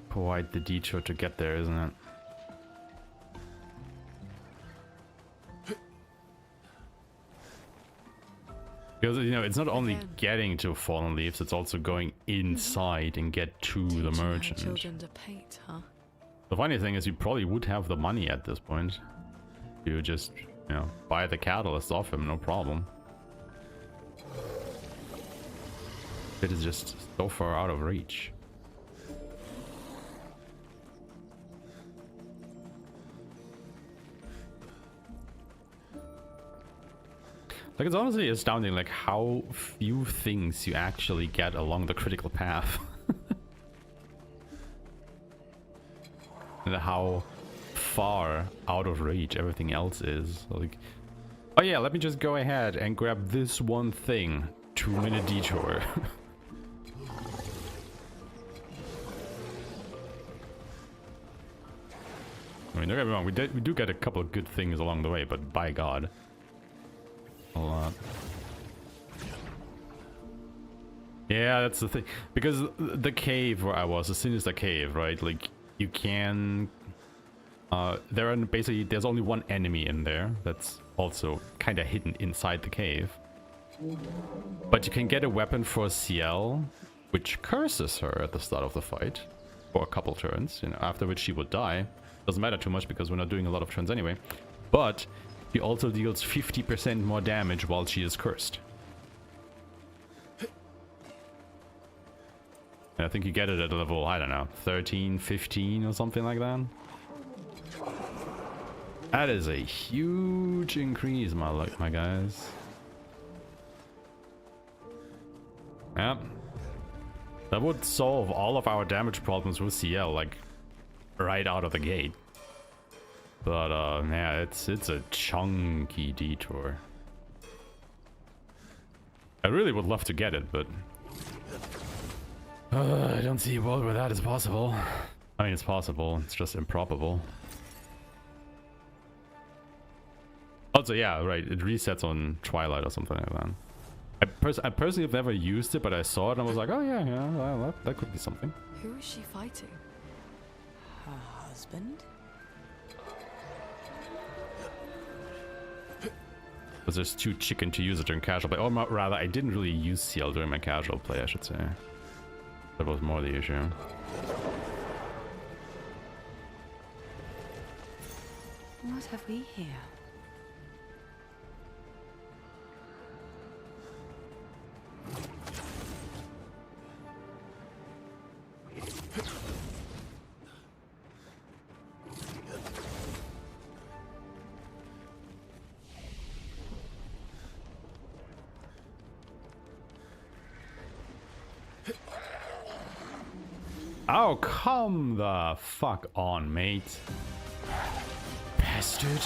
quite the detour to get there, isn't it? Because, you know, it's not only getting to Fallen Leaves, it's also going inside and get to the Teaching our merchant. children to paint, huh? The funny thing is you probably would have the money at this point. You just, you know, buy the catalyst off him, no problem. It is just so far out of reach. Like, it's honestly astounding, like, how few things you actually get along the critical path. And how far out of reach everything else is. Like, oh yeah, let me just go ahead and grab this one thing. 2-minute detour. I mean, don't get me wrong, we do get a couple of good things along the way, but by God. A lot. Yeah, that's the thing. Because the cave where I was, the Sinister Cave, right? Like, you can... there are basically... There's only one enemy in there that's also kind of hidden inside the cave. But you can get a weapon for CL, which curses her at the start of the fight for a couple turns, you know, after which she would die. Doesn't matter too much because we're not doing a lot of turns anyway. But she also deals 50% more damage while she is cursed. And I think you get it at a level, I don't know, 13, 15 or something like that. That is a huge increase, my guys. Yep. That would solve all of our damage problems with CL, like, right out of the gate. But, yeah, it's a chunky detour. I really would love to get it, but... I don't see a world where that is possible. I mean, it's possible, it's just improbable. Also, yeah, right, it resets on Twilight or something like that. I personally have never used it, but I saw it and I was like, oh yeah, well, that could be something. Who is she fighting? Her husband? Because there's too chicken to use it during casual play. Or rather, I didn't really use CL during my casual play, I should say. That was more the issue. What have we here? Oh, come the fuck on, mate. Bastard.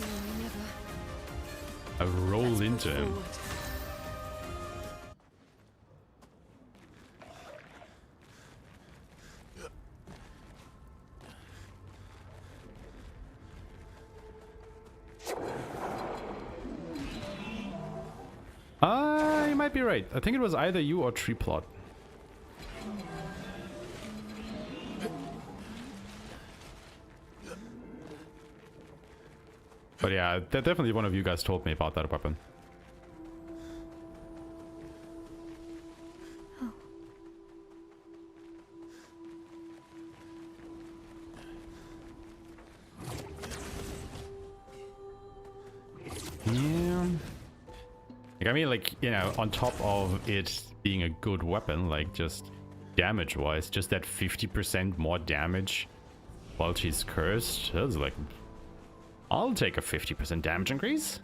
No, never. I rolled into him. Forward. You might be right. I think it was either you or Tree Plot. But yeah, definitely one of you guys told me about that weapon. Oh. Yeah. Like, I mean, like, you know, on top of it being a good weapon, like, just damage-wise, just that 50% more damage while she's cursed, that's like... I'll take a 50% damage increase.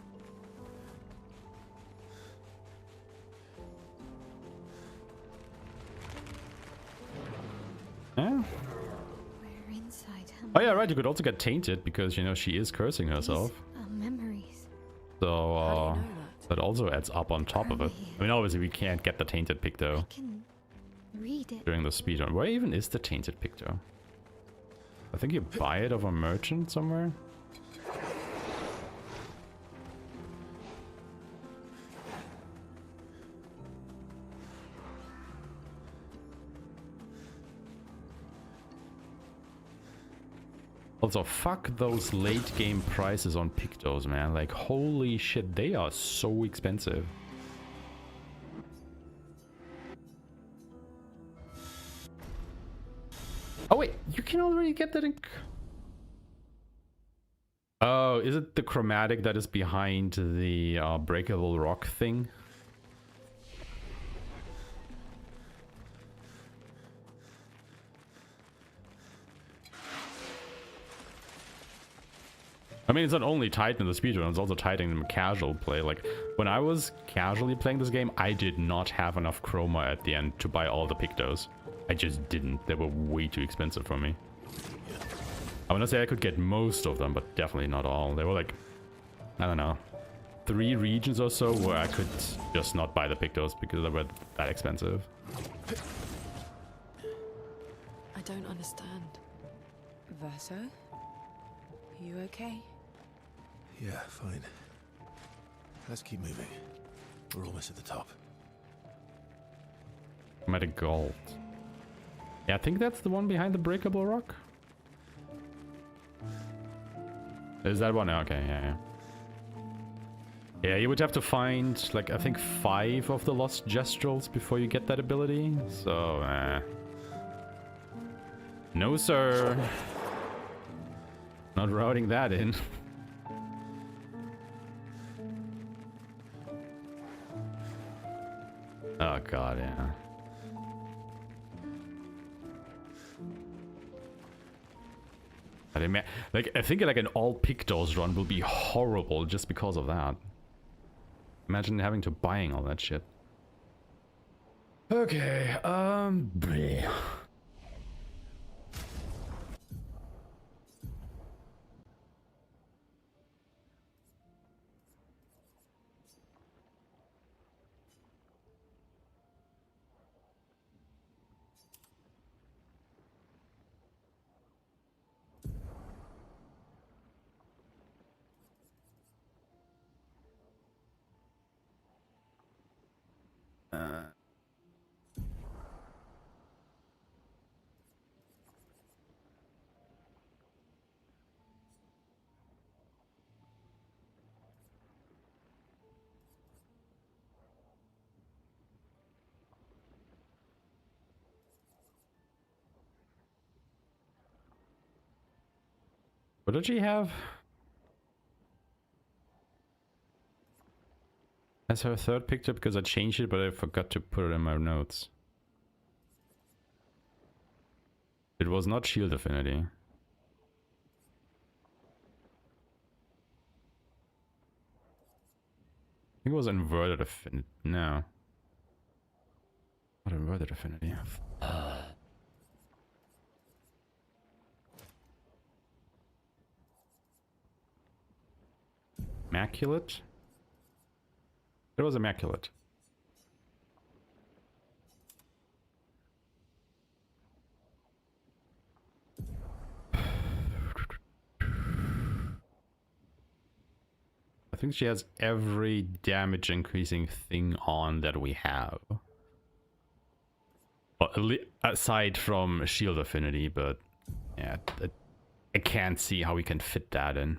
Yeah. We're inside her. Oh yeah, right, you could also get tainted because, you know, she is cursing herself. These are memories. So, How do you know that? that also adds up on top of it. I mean, obviously we can't get the tainted picto I can read it. during the speedrun. Where even is the tainted picto? I think you buy it of a merchant somewhere. Also, fuck those late game prices on pictos, man. Like, holy shit, they are so expensive. Oh wait, you can already get that in... Oh, is it the chromatic that is behind the breakable rock thing? I mean, it's not only tight in the speedrun, it's also tight in casual play. Like, when I was casually playing this game, I did not have enough chroma at the end to buy all the pictos. I just didn't. They were way too expensive for me. I want to say I could get most of them, but definitely not all. They were like, I don't know, 3 regions or so where I could just not buy the pictos because they were that expensive. I don't understand. Verso? You okay? Yeah, fine. Let's keep moving. We're almost at the top. Chromatic gold. Yeah, I think that's the one behind the breakable rock. Is that one? Okay, yeah, yeah. Yeah, you would have to find, like, I think 5 of the lost gestrels before you get that ability. So, no, sir. Not routing that in. Oh, God, yeah. But I think like an all Pictos run will be horrible just because of that. Imagine having to buying all that shit. Okay, bleh. What did she have? As her third picture because I changed it, but I forgot to put it in my notes. It was not shield affinity. I think it was inverted affinity. No. Not inverted affinity. Immaculate? It was immaculate. I think she has every damage increasing thing on that we have. But aside from shield affinity, but yeah, I can't see how we can fit that in.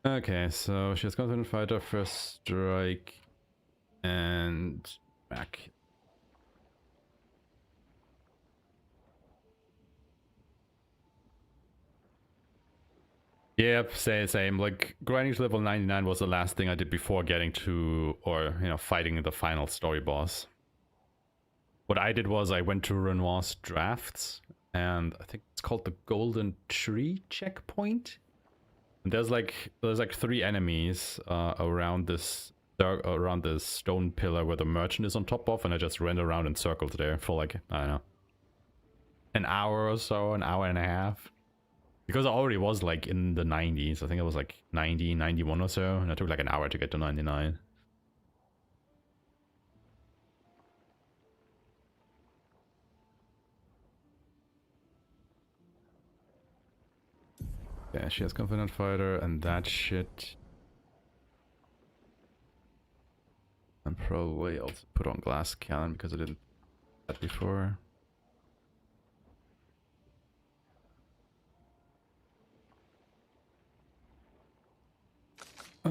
Okay, so she has confident fighter, first strike, and back. Yep, same. Like, grinding to level 99 was the last thing I did before getting to, or, you know, fighting the final story boss. What I did was I went to Renoir's drafts, and I think it's called the Golden Tree checkpoint. And there's like 3 enemies around this stone pillar where the merchant is on top of, and I just ran around in circles there for like, I don't know, an hour or so, an hour and a half. Because I already was like in the 90s. I think it was like 90, 91 or so, and it took like an hour to get to 99. Yeah, she has Confident Fighter and that shit. And probably also put on Glass Cannon because I didn't do that before. I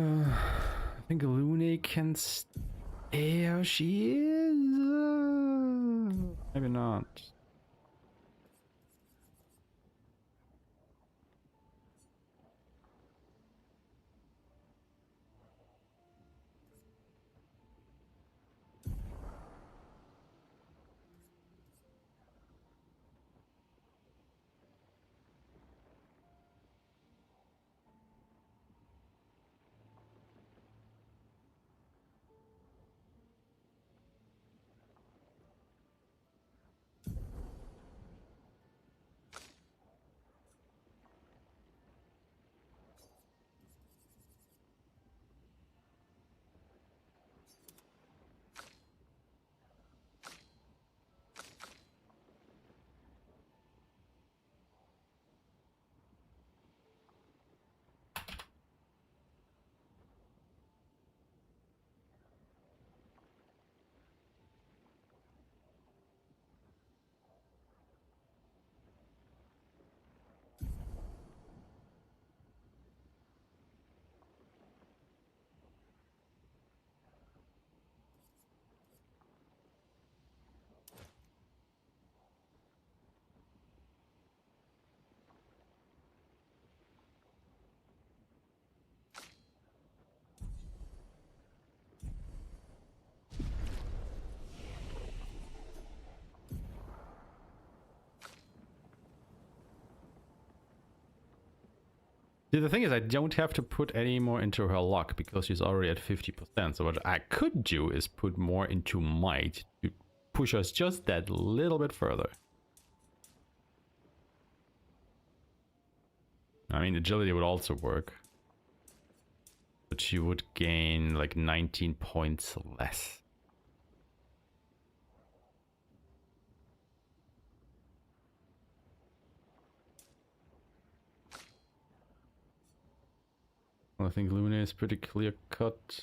think Lune can stay how she is. Maybe not. See, the thing is, I don't have to put any more into her luck because she's already at 50%. So what I could do is put more into might to push us just that little bit further. I mean, agility would also work. But she would gain like 19 points less. Well, I think Luna is pretty clear cut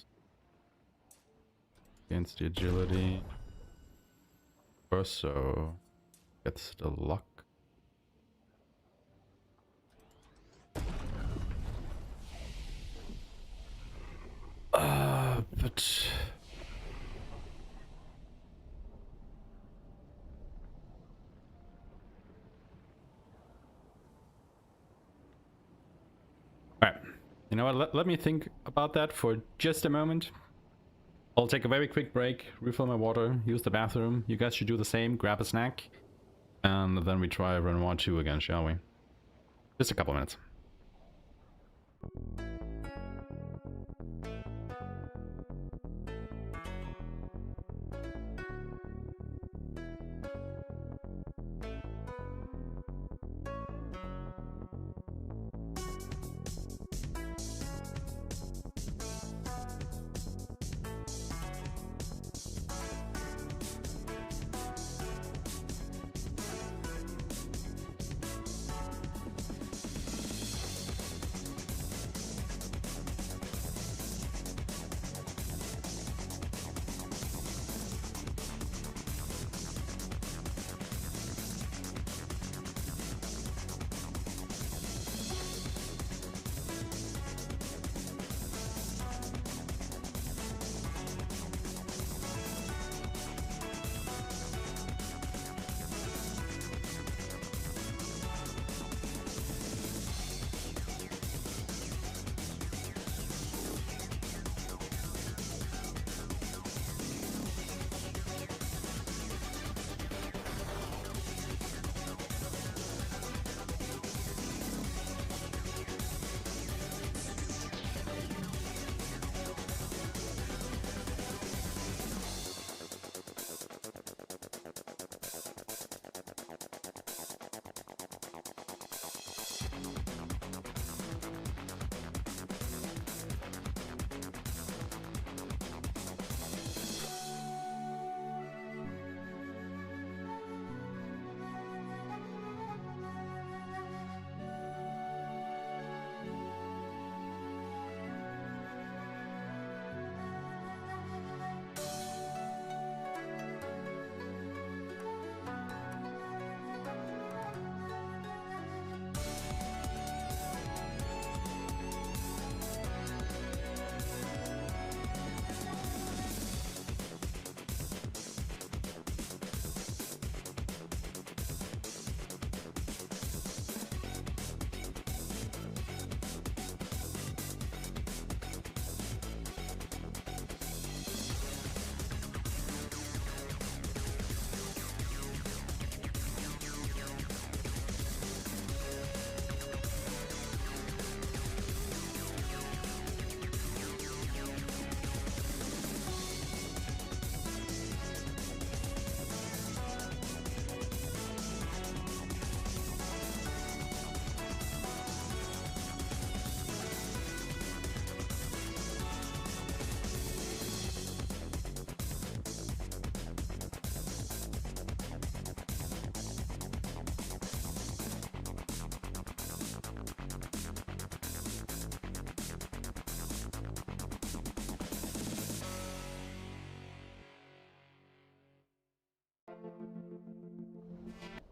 against the agility. Urso gets the luck. But alright, you know what, let me think about that for just a moment. I'll take a very quick break, refill my water, use the bathroom. You guys should do the same, grab a snack, and then we try run 1-2 again, shall we? Just a couple minutes.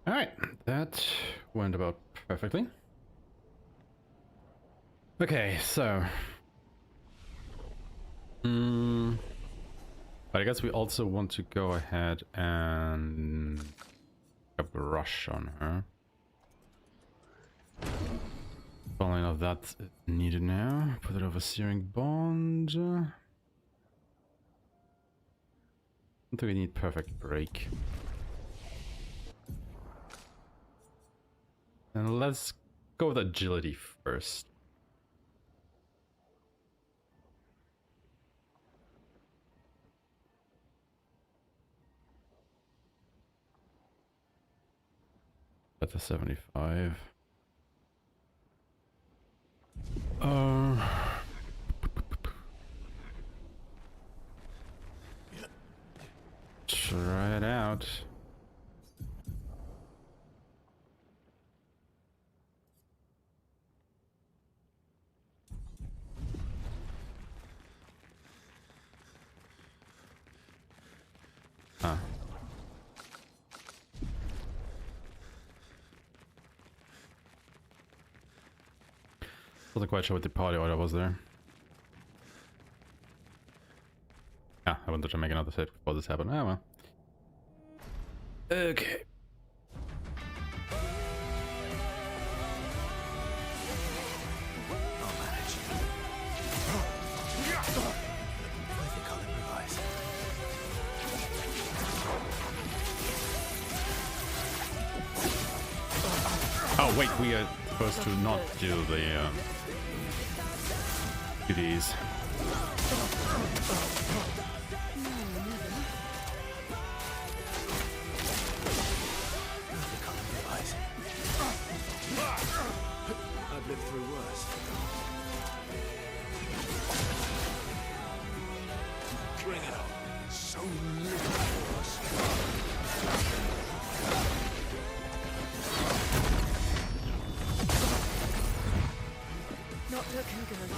Alright, that went about perfectly. Okay, so... but I guess we also want to go ahead and... a brush on her. Following enough, that's needed now. Put it over Searing Bond. I don't think we need Perfect Break. And let's go with Agility first. That's a 75. Try it out. Huh. Wasn't quite sure what the party order was there. Ah, I wanted to make another set before this happened. Ah, well. Okay. I'll manage. I think I'll improvise. Oh wait, we are supposed to not do the goodies. I've lived through worse. Bring it on. So little for us. Not looking good.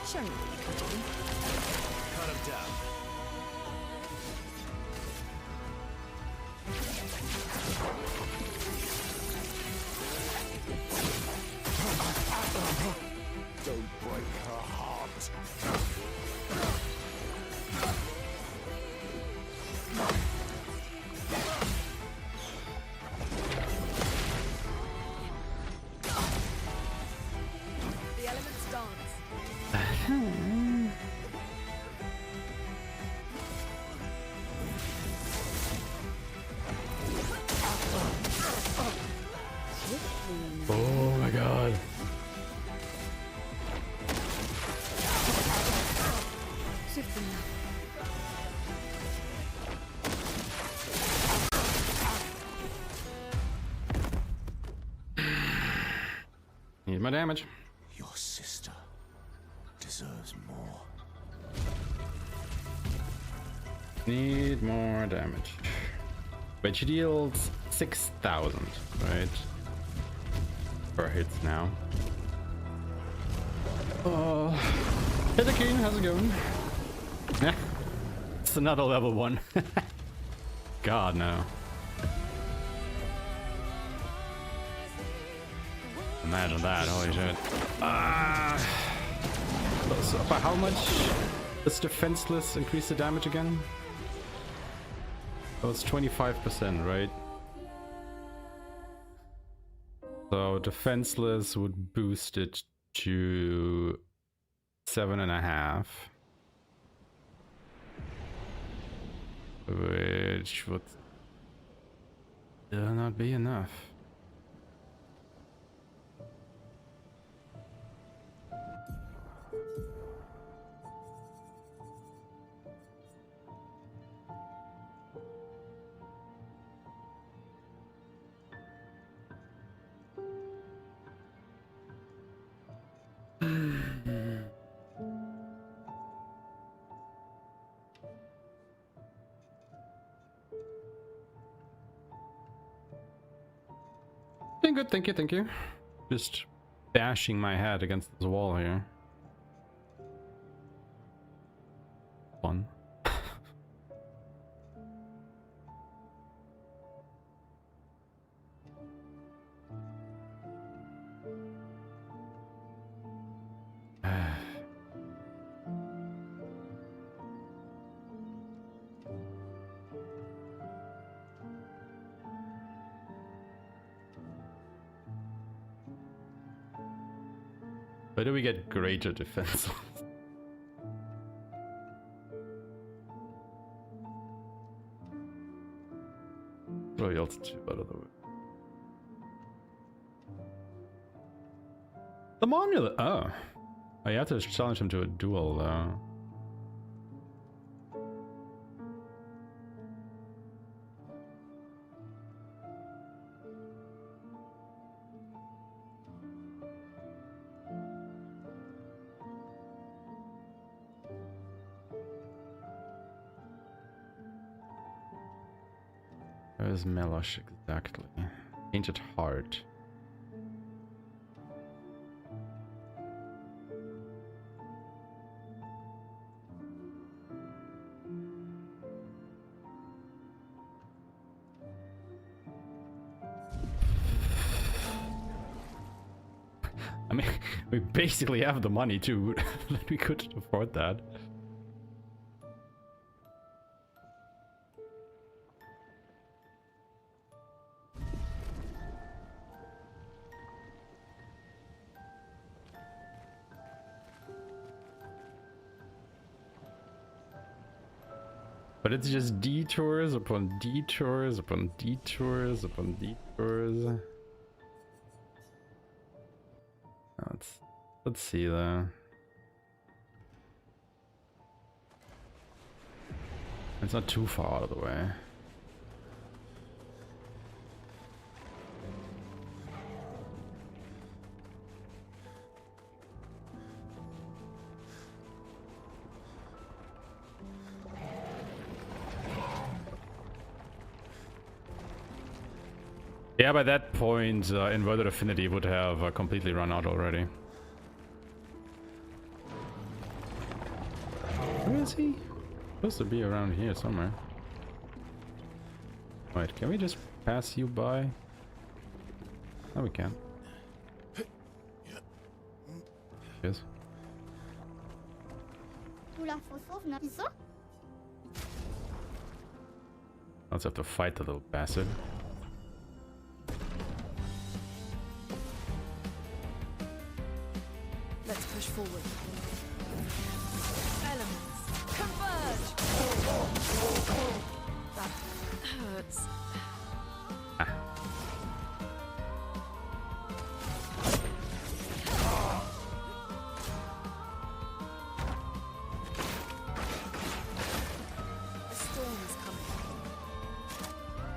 Show me what you can do. Cut him down. Don't break her heart. The elements dance. Oh my god. Swiftly now. Need my damage. Your sister deserves more. Need more damage. But she deals 6,000, right? Per hits now. Oh, hey the king, how's it going? Yeah, it's another level 1. God no. Imagine that, holy shit. So by how much does defenseless increase the damage again? Oh, it's 25%, right? So defenseless would boost it to 7.5. Which would still not be enough. Doing good, thank you, thank you. Just bashing my head against this wall here. Fun. Why do we get greater defense? Throw the altitude out of the way. The monument. Oh, Oh, you have to challenge him to a duel, though. Where's Melosh exactly? Painted Heart. I mean, we basically have the money too. We could afford that. But it's just detours upon detours upon detours upon detours. Let's see though. It's not too far out of the way. Yeah, by that point, Inverted Affinity would have completely run out already. Where is he? Supposed to be around here somewhere. Wait, can we just pass you by? Oh, we can. Yes. Let's have to fight the little bastard. Let's push forward. Elements, converge! That hurts. The storm is coming.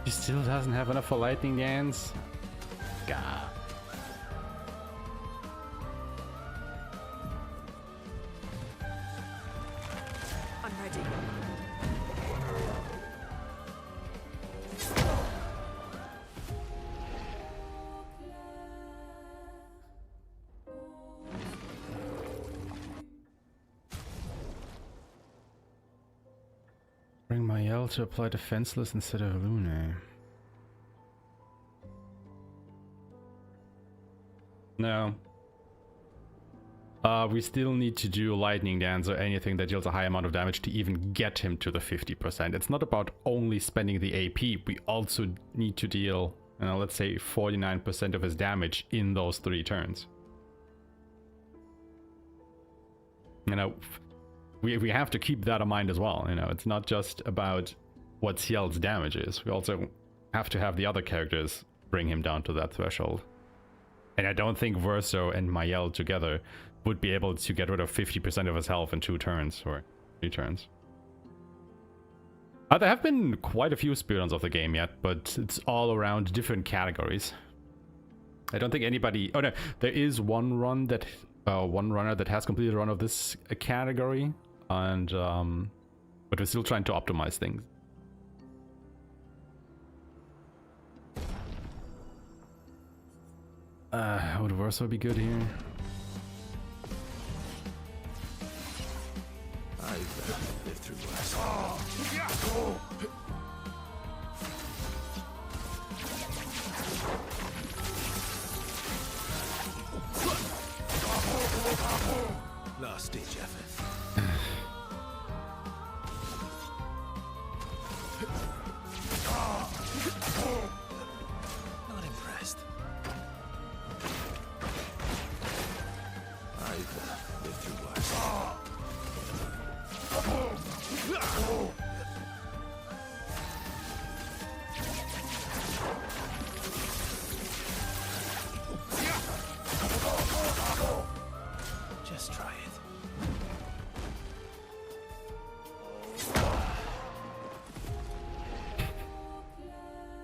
He still doesn't have enough for lightning dance. God. Bring my yell to apply defenseless instead of Lune. No. We still need to do lightning dance or anything that deals a high amount of damage to even get him to the 50%. It's not about only spending the AP. We also need to deal, let's say 49% of his damage in those 3 turns. We have to keep that in mind as well. It's not just about what Ciel's damage is. We also have to have the other characters bring him down to that threshold. And I don't think Verso and Mayel together would be able to get rid of 50% of his health in 2 turns or 3 turns. There have been quite a few speedruns of the game yet, but it's all around different categories. I don't think anybody... Oh no, there is one runner that has completed a run of this category. And but we're still trying to optimize things. Would Verso be good here? I've lived through worse. Last ditch effort. Not impressed. I've lived through worse.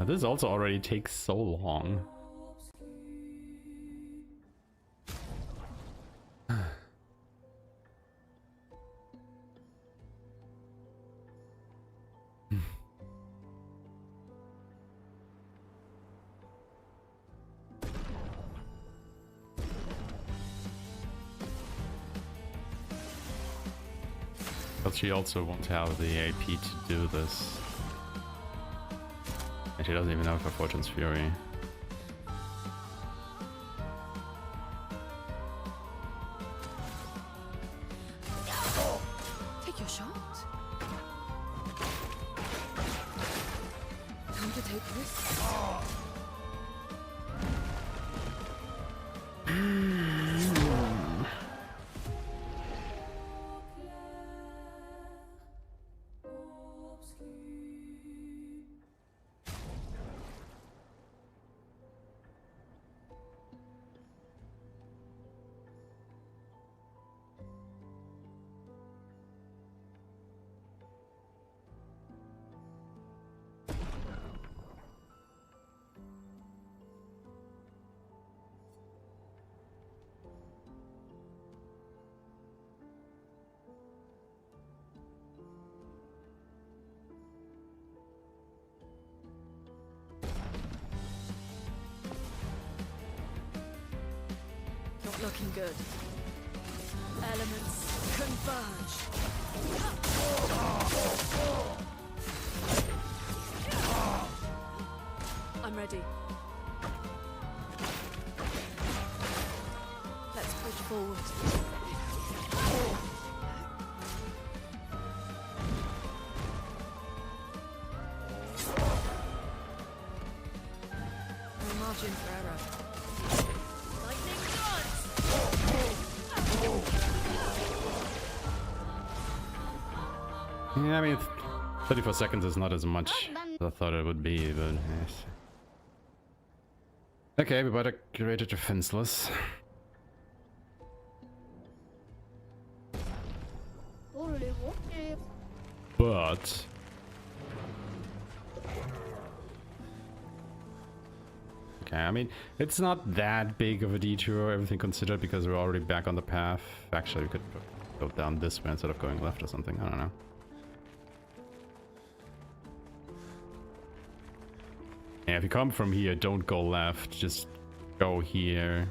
But this also already takes so long. But she also won't have the AP to do this. And she doesn't even have her Fortune's Fury. Take your shot. Time to take risks. Not looking good. Elements converge. I'm ready. Let's push forward. No margin for error. Lightning dance! Yeah, I mean, 34 seconds is not as much as I thought it would be, but yes. Okay, we better create a defenseless. But okay, I mean, it's not that big of a detour, everything considered, because we're already back on the path. Actually, we could go down this way instead of going left or something. I don't know. Yeah, if you come from here, don't go left. Just go here.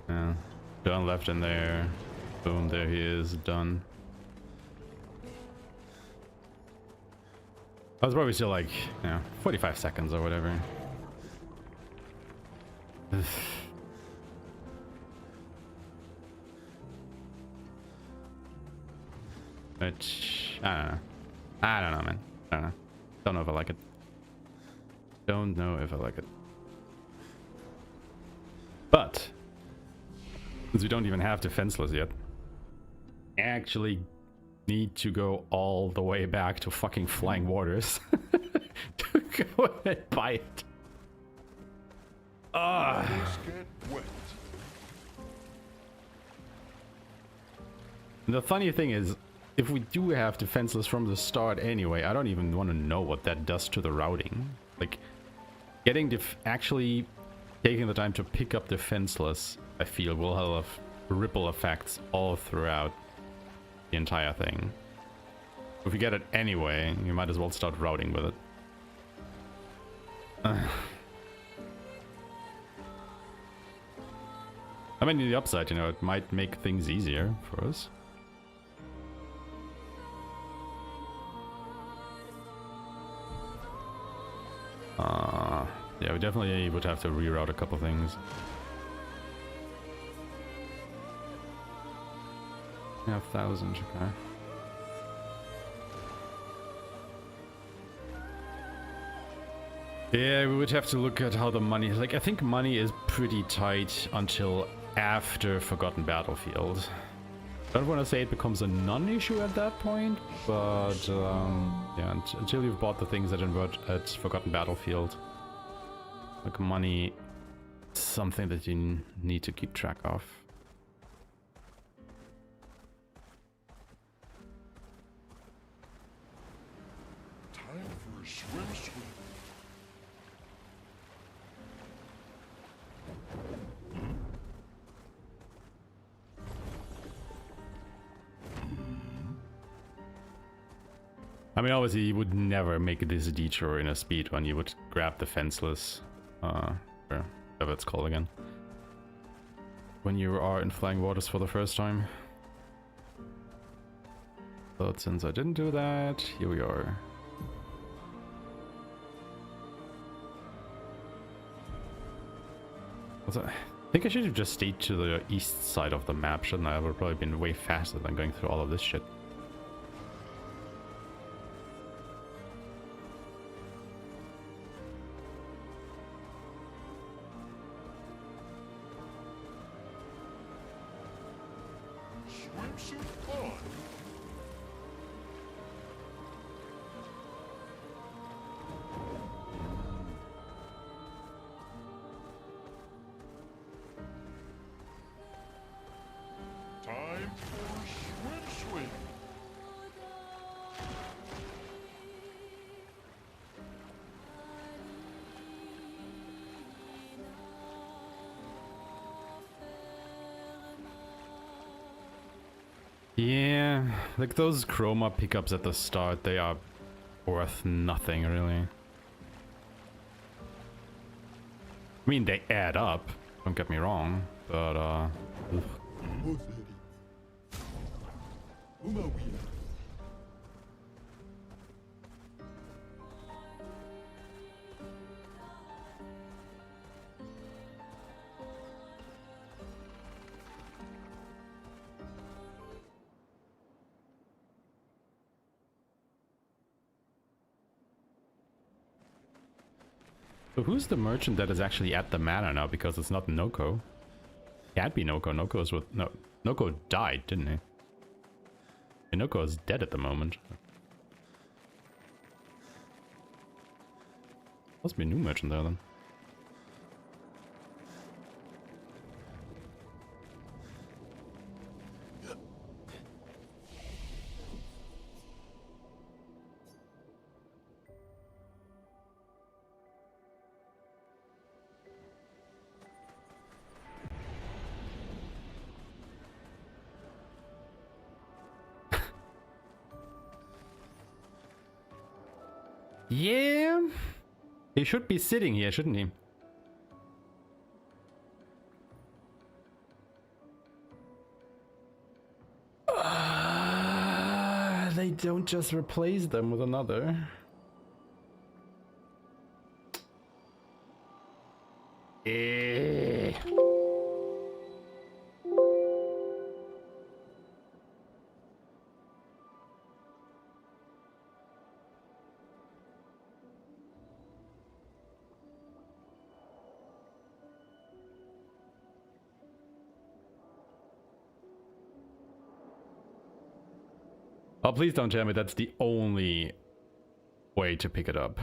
Turn left in there. Boom, there he is. Done. I was probably still like, 45 seconds or whatever. Which, I don't know. I don't know, man. I don't know. Don't know if I like it. Don't know if I like it. But, since we don't even have defenseless yet, I actually need to go all the way back to fucking Flying Waters to go and buy it. The funny thing is, if we do have defenseless from the start anyway, I don't even want to know what that does to the routing. Like, getting actually taking the time to pick up defenseless, I feel, will have ripple effects all throughout the entire thing. If you get it anyway, you might as well start routing with it. I mean, the upside, it might make things easier for us. Yeah, we definitely would have to reroute a couple things. Yeah, 1,000, okay. Yeah, we would have to look at how the money is. Like, I think money is pretty tight until after Forgotten Battlefield. I don't want to say it becomes a non-issue at that point, but yeah, until you've bought the things that invert at Forgotten Battlefield, like, money is something that you need to keep track of. Time for a swimsuit. I mean, obviously, you would never make this detour in a speedrun. You would grab the fenceless, or whatever it's called again, when you are in flying waters for the first time. But since I didn't do that, here we are. Also, I think I should have just stayed to the east side of the map, shouldn't I? I would have probably been way faster than going through all of this shit. Swimsuit on. Time for swim. Yeah, like those chroma pickups at the start, they are worth nothing, really. I mean, they add up, don't get me wrong, but ugh. So who's the merchant that is actually at the manor now? Because it's not Noko. Can't be Noko. Noko is with... No, Noko died, didn't he? And Noko is dead at the moment. Must be a new merchant there then. Yeah, he should be sitting here, shouldn't he? They don't just replace them with another. Eh. Oh, please don't tell me that's the only way to pick it up.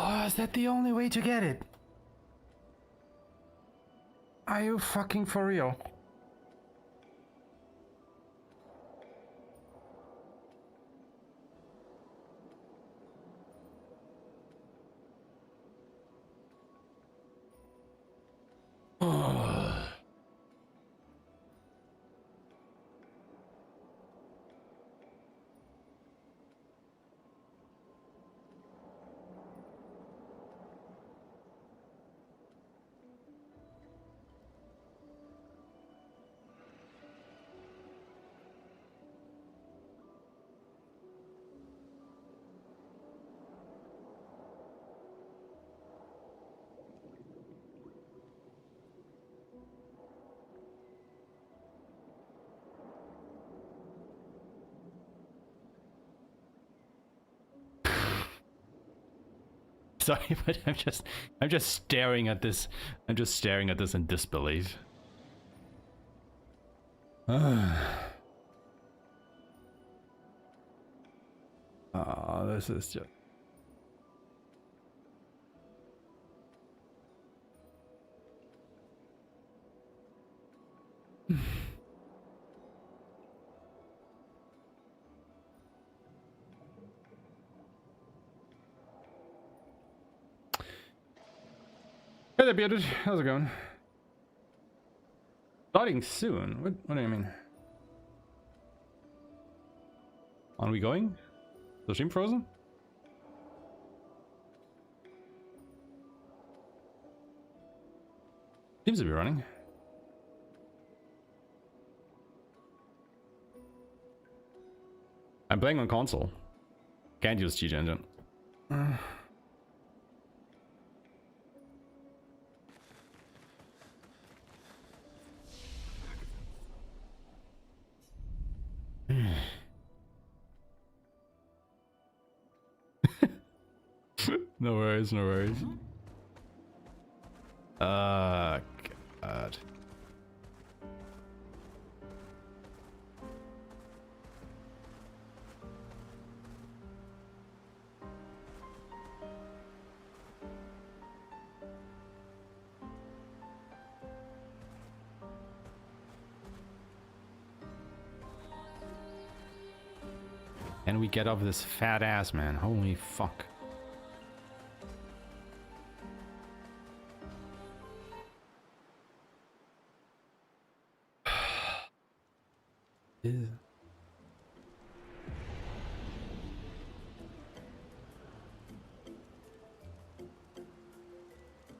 Oh, is that the only way to get it? Are you fucking for real? sorry, but I'm just staring at this. I'm just staring at this in disbelief. Oh, this is just. Hey there, Bearded. How's it going? Starting soon? What do you mean? Are we going? Is the stream frozen? Seems to be running. I'm playing on console. Can't use cheat engine. No worries, no worries. God. And we get off this fat ass, man. Holy fuck.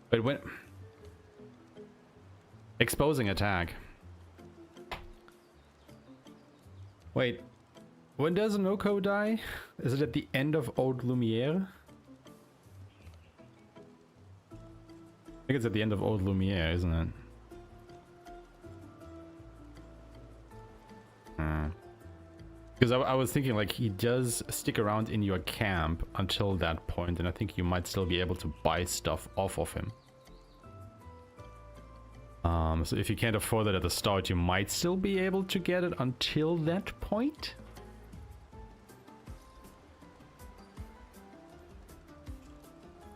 But when exposing attack. Wait, when does an Oko die? Is it at the end of Old Lumiere? I think it's at the end of Old Lumiere, isn't it? Because I was thinking, like, he does stick around in your camp until that point, and I think you might still be able to buy stuff off of him. So if you can't afford it at the start, you might still be able to get it until that point.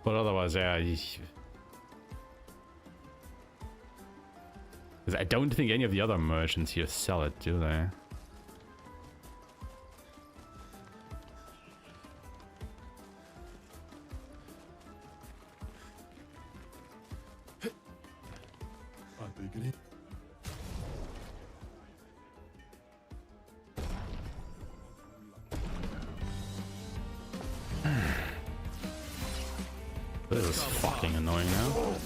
But otherwise, yeah. Because I don't think any of the other merchants here sell it, do they? This is fucking annoying now.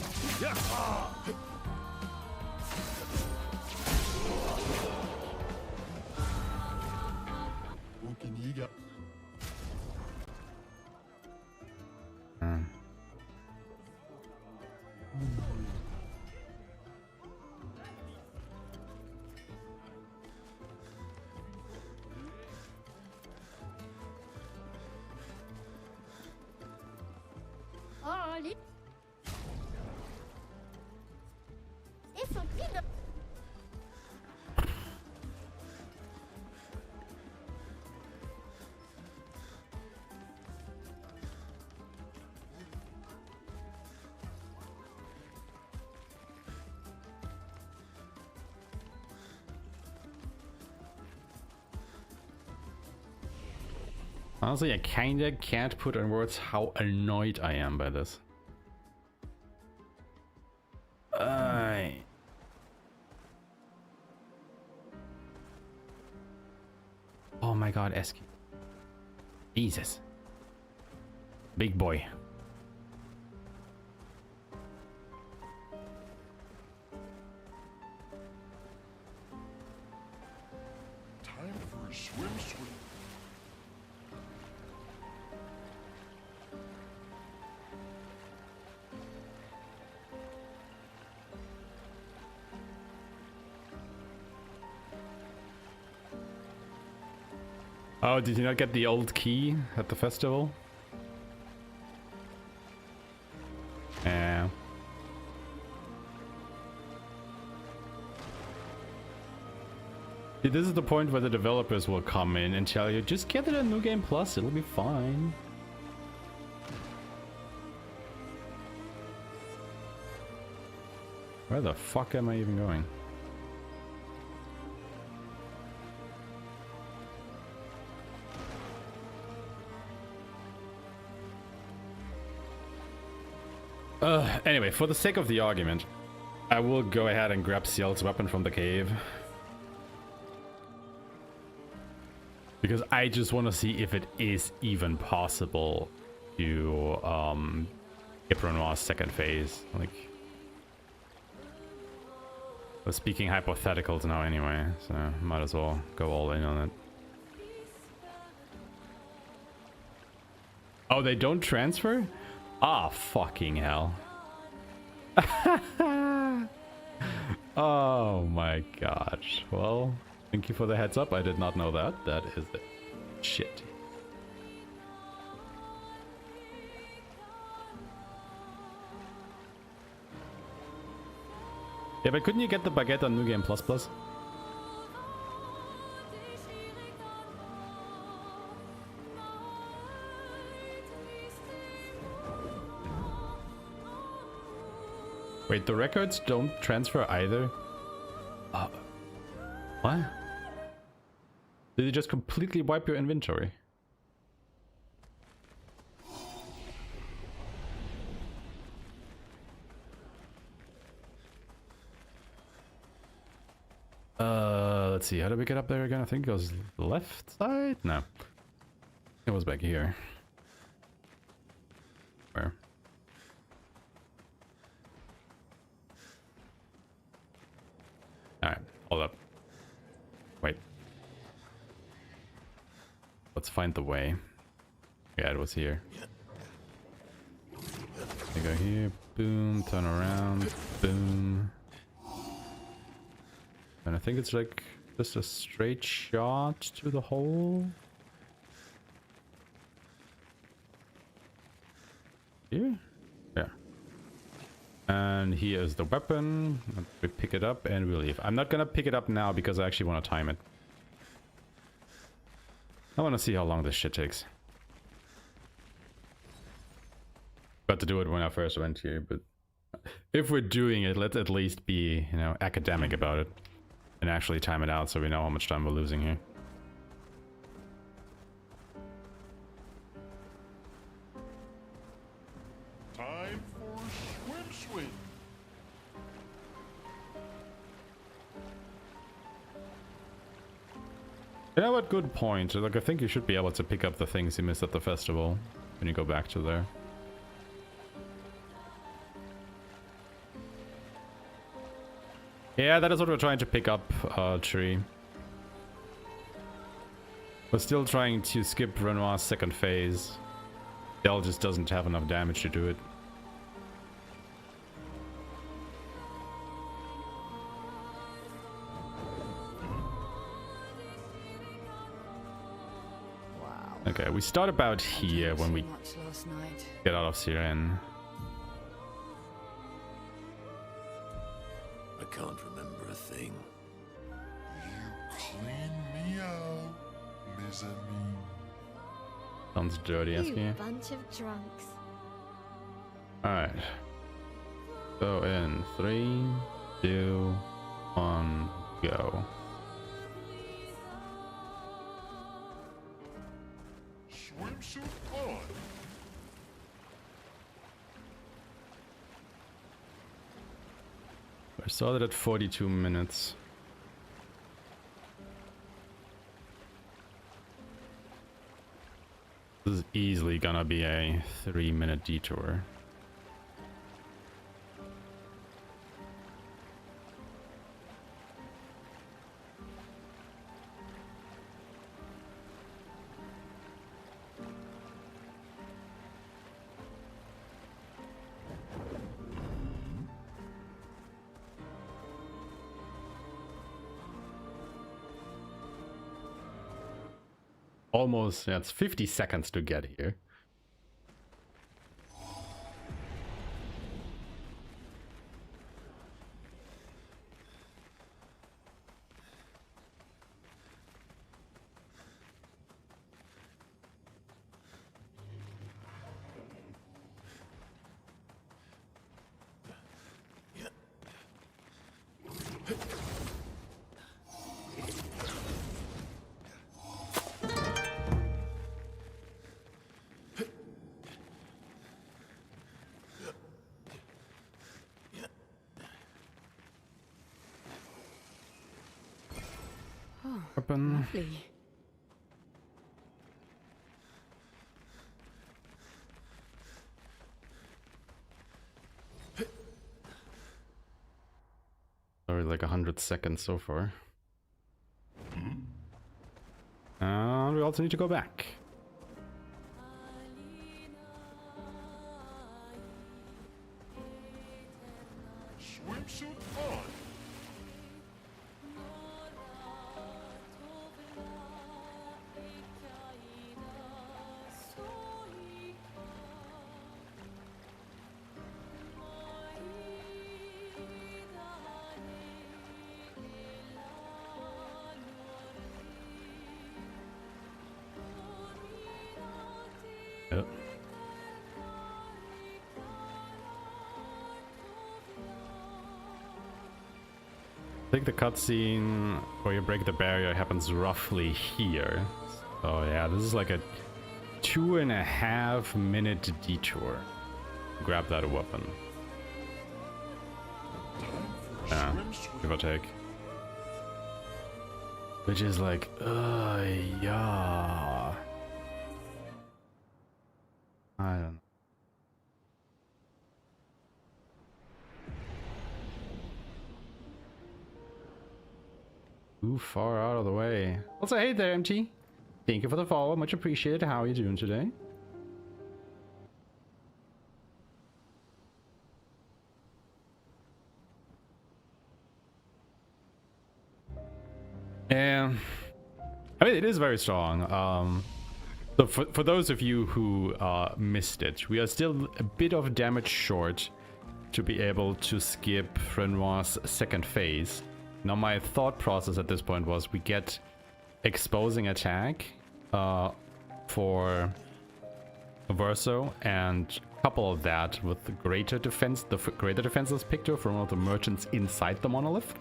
Honestly, I kinda can't put in words how annoyed I am by this. Oh my god, Eski. Jesus. Big boy. Time for a swim. Oh, did you not get the old key at the festival? See, this is the point where the developers will come in and tell you, just get it on New Game Plus, it'll be fine. Where the fuck am I even going? Anyway, for the sake of the argument, I will go ahead and grab Ciel's weapon from the cave. Because I just want to see if it is even possible to get Renoir's second phase. Like, we're speaking hypotheticals now anyway, so might as well go all in on it. Oh, they don't transfer? Ah, fucking hell. Oh my gosh. Well, thank you for the heads up. I did not know that. That is it. Shit. Yeah, but couldn't you get the baguette on New Game Plus Plus? Wait, the records don't transfer either? What? Did you just completely wipe your inventory? Let's see, how do we get up there again? I think it was left side? No. It was back here. Where? Alright, hold up. Wait. Let's find the way. Yeah, it was here. You go here, boom, turn around, boom. And I think it's like just a straight shot to the hole. Here? Yeah. And here is the weapon. We pick it up and we leave. I'm not gonna pick it up now because I actually want to time it. I want to see how long this shit takes. Got to do it when I first went here, but if we're doing it, let's at least be, you know, academic about it and actually time it out so we know how much time we're losing here. Time for swim. You know what? Good point. Like, I think you should be able to pick up the things you missed at the festival when you go back to there. Yeah, that is what we're trying to pick up, Tree. We're still trying to skip Renoir's second phase. Dell just doesn't have enough damage to do it. Wow. Okay, we start about here when we Much last night. get out of Siren. I can't remember a thing. You clean me out, mezzanine. Sounds dirty, You Aeshmah. bunch of drunks. Alright. So in 3, 2, 1, go. Swimsuit on. I started at 42 minutes. This is easily gonna be a 3-minute detour. Almost, yeah, it's 50 seconds to get here. weapon. Lovely. Sorry, like 100 seconds so far. And we also need to go back. Swimsuit on. Yep. I think the cutscene where you break the barrier happens roughly here. Oh yeah, this is like a 2.5 minute detour. Grab that weapon. Yeah, give or take. Which is like, yeah. I don't know. Too far out of the way. Also, hey there, MT. Thank you for the follow. Much appreciated. How are you doing today? And I mean, it is very strong. So for those of you who missed it, we are still a bit of damage short to be able to skip Renoir's second phase. Now my thought process at this point was we get exposing attack for Verso and couple that with the greater defense, the greater defenseless picture from one of the merchants inside the monolith.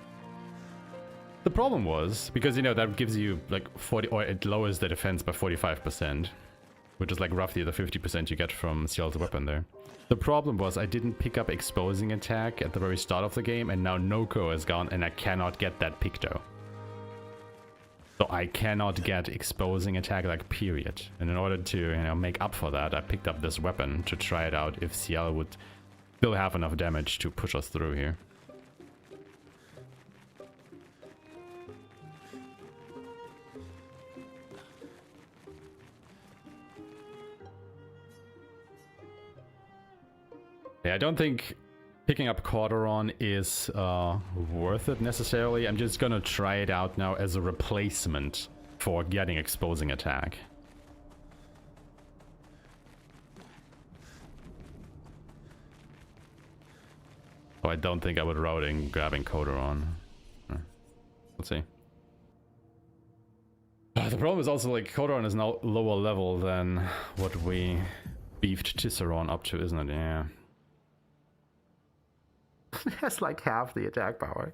The problem was, because, you know, that gives you like 40, or it lowers the defense by 45%, which is like roughly the 50% you get from Ciel's weapon there. The problem was I didn't pick up exposing attack at the very start of the game, and now Noko is gone and I cannot get that picto. So I cannot get exposing attack, like, period. And in order to, you know, make up for that, I picked up this weapon to try it out if Ciel would still have enough damage to push us through here. Yeah, I don't think picking up Corderon is worth it necessarily. I'm just gonna try it out now as a replacement for getting exposing attack. So I don't think I would routing grabbing Corderon. Let's see. The problem is also, like, Corderon is now lower level than what we beefed Tisserand up to, isn't it? Yeah. That's like half the attack power.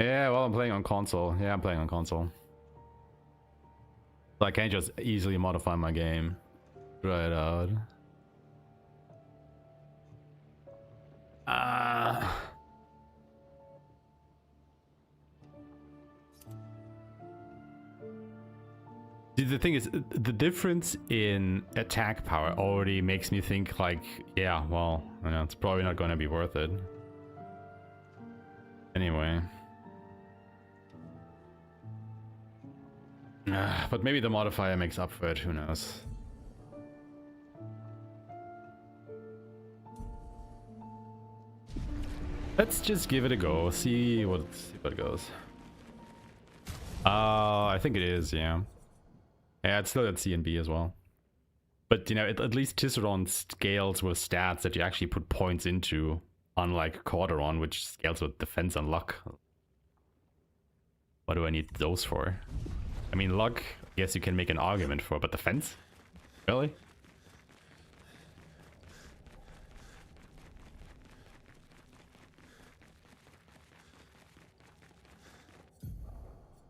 Yeah, well, I'm playing on console. Yeah, I'm playing on console. So I can't just easily modify my game. Try it out. See, the thing is, the difference in attack power already makes me think, like, yeah, well, you know, it's probably not going to be worth it. Anyway. But maybe the modifier makes up for it, who knows. Let's just give it a go, see what goes. I think it is, yeah. Yeah, it's still at C and B as well. But, you know, at least Tisserand scales with stats that you actually put points into, unlike Corderon, which scales with defense and luck. What do I need those for? I mean, luck Guess you can make an argument for, but the fence? Really?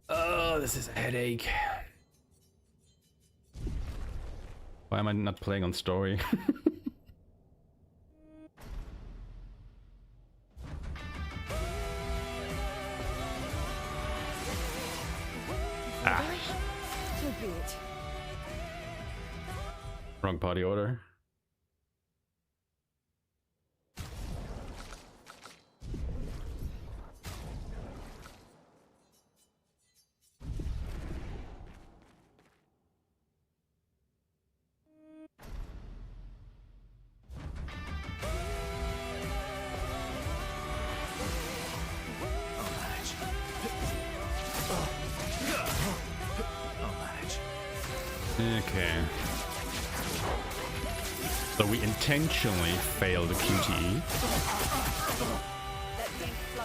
Oh, this is a headache. Why am I not playing on story? Ah. So be it. Wrong party order. Okay. So we intentionally failed the QTE. Let things flow.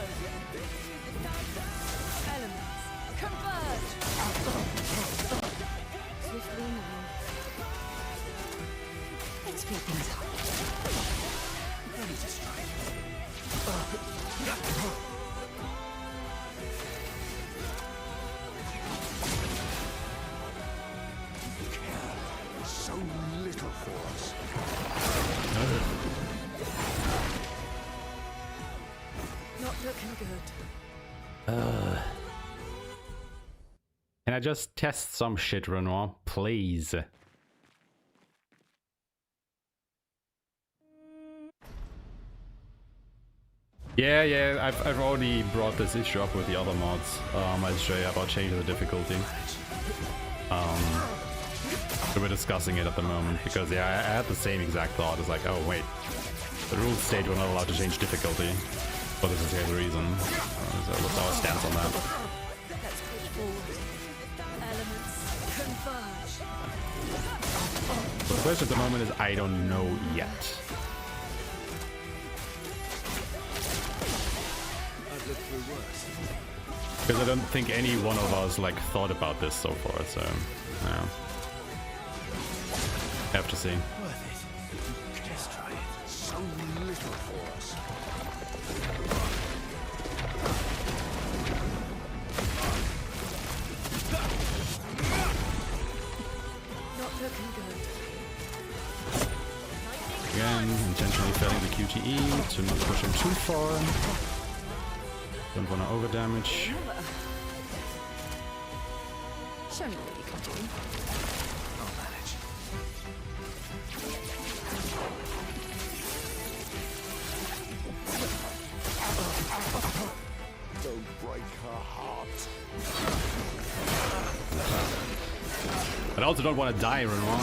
Elements, converge. Swiftly now. Let's speed things up. Ready to strike. So little for us. Not looking good. Can I just test some shit, Renoir? Please. Yeah, I've already brought this issue up with the other mods. I'll show you about changing the difficulty. So we're discussing it at the moment because yeah, I had the same exact thought. It's like, oh wait, the rules state we're not allowed to change difficulty, but this is here the reason. So what's our stance on that? Let's push forward. Elements converge. So the question at the moment is I don't know yet. Because I don't think any one of us like thought about this so far, so yeah. Have to see. Worth it. Just try it. So little for us. Not looking good. Again, intentionally failing the QTE to not push him too far. Don't want to overdamage. Show me what you can do. I'll manage. Don't break her heart. But I also don't want to die, Renoir.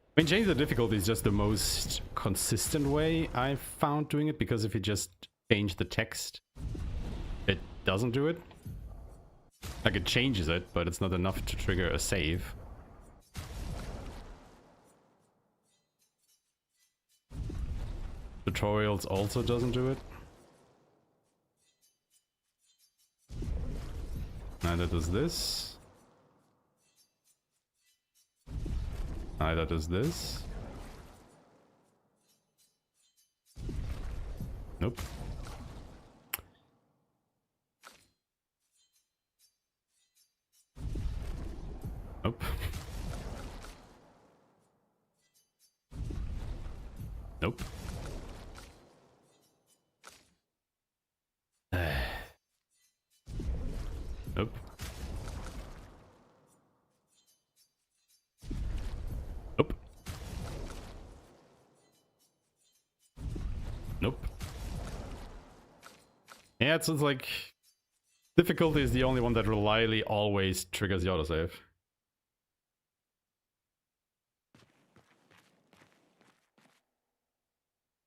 I mean, changing the difficulty is just the most consistent way I've found doing it, because if you just change the text, it doesn't do it. Like, it changes it, but it's not enough to trigger a save. Tutorials also doesn't do it. Neither does this. Neither does this. Nope. Nope. Nope. Nope. Nope. Nope. Yeah, it's like difficulty is the only one that reliably always triggers the autosave.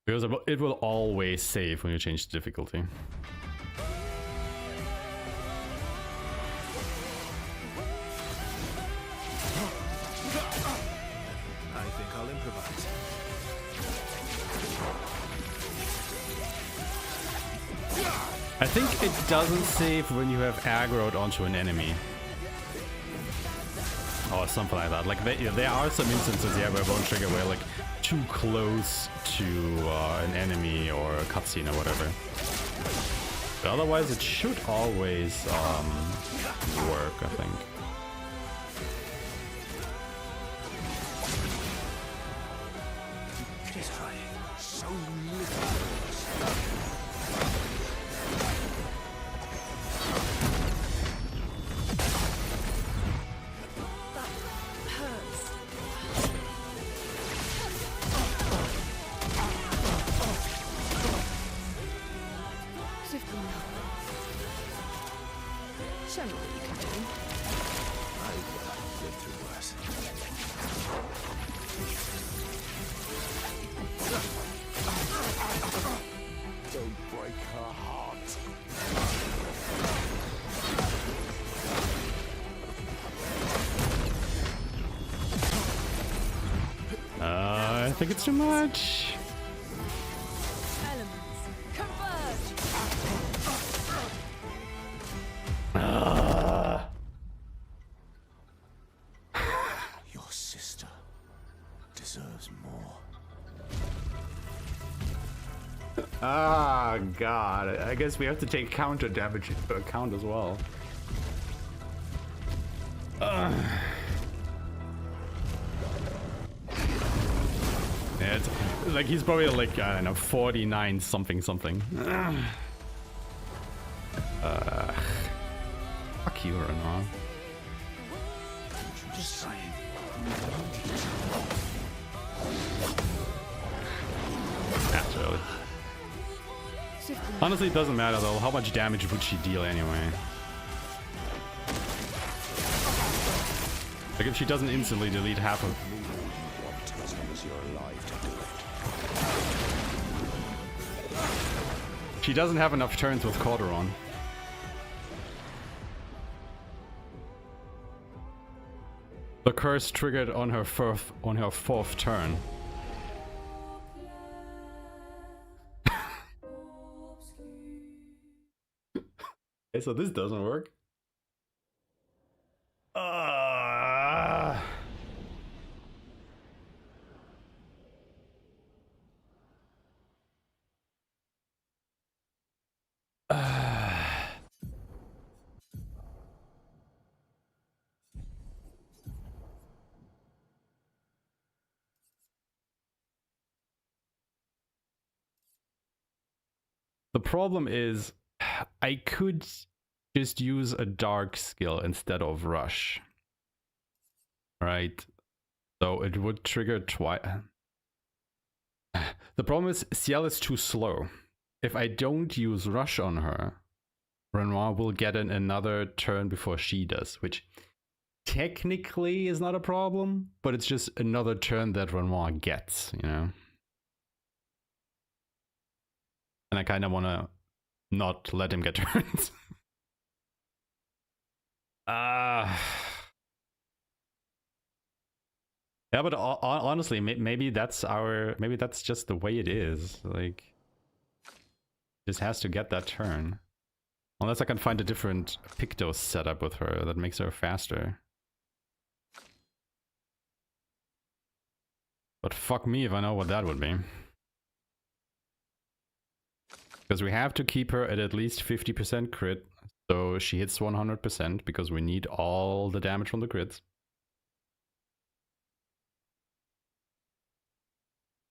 Because it will always save when you change the difficulty. I think it doesn't save when you have aggroed onto an enemy. Or something like that. Like, there are some instances, yeah, where it won't trigger where, like, too close to an enemy or a cutscene or whatever. But otherwise, it should always work, I think. Show me what you can do. I've lived through worse. Don't break her heart. I think it's too much. Elements, converge! Your sister deserves more. Ah, God. I guess we have to take counter damage into account as well. Yeah, it's like he's probably like, I don't know, 49 something something. Fuck you, Renard. Just saying. Actually. Honestly, it doesn't matter though. How much damage would she deal anyway? Like if she doesn't instantly delete half of... As long as you're alive to do it. She doesn't have enough turns with Corderon. The curse triggered on her fourth turn. Okay, so this doesn't work. The problem is, I could just use a dark skill instead of rush. Right? So it would trigger twice. The problem is, Ciel is too slow. If I don't use rush on her, Renoir will get in another turn before she does, which technically is not a problem, but it's just another turn that Renoir gets, you know? And I kind of want to not let him get turns. Yeah, but honestly, maybe that's just the way it is. Like, just has to get that turn. Unless I can find a different Picto setup with her that makes her faster. But fuck me if I know what that would be. Because we have to keep her at least 50% crit, so she hits 100% because we need all the damage from the crits.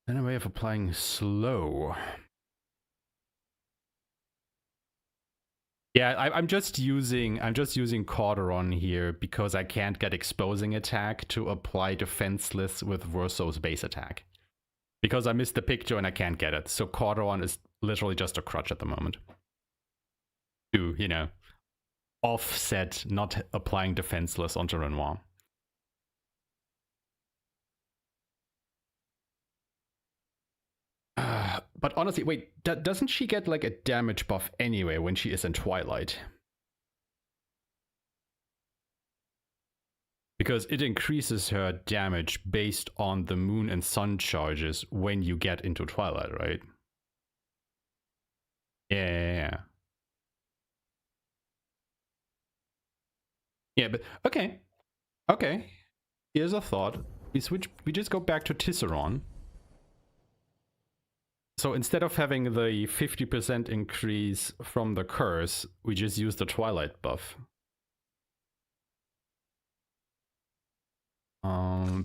And a way of applying slow. Yeah, I'm just using Corderon here because I can't get exposing attack to apply defenseless with Verso's base attack. Because I missed the picture and I can't get it. So Corderon is literally just a crutch at the moment. To, you know, offset not applying defenseless onto Renoir. But honestly, wait, doesn't she get like a damage buff anyway when she is in Twilight? Because it increases her damage based on the moon and sun charges when you get into Twilight, right? Yeah. Yeah, but okay. Okay. Here's a thought. We just go back to Tisserand. So instead of having the 50% increase from the curse, we just use the Twilight buff.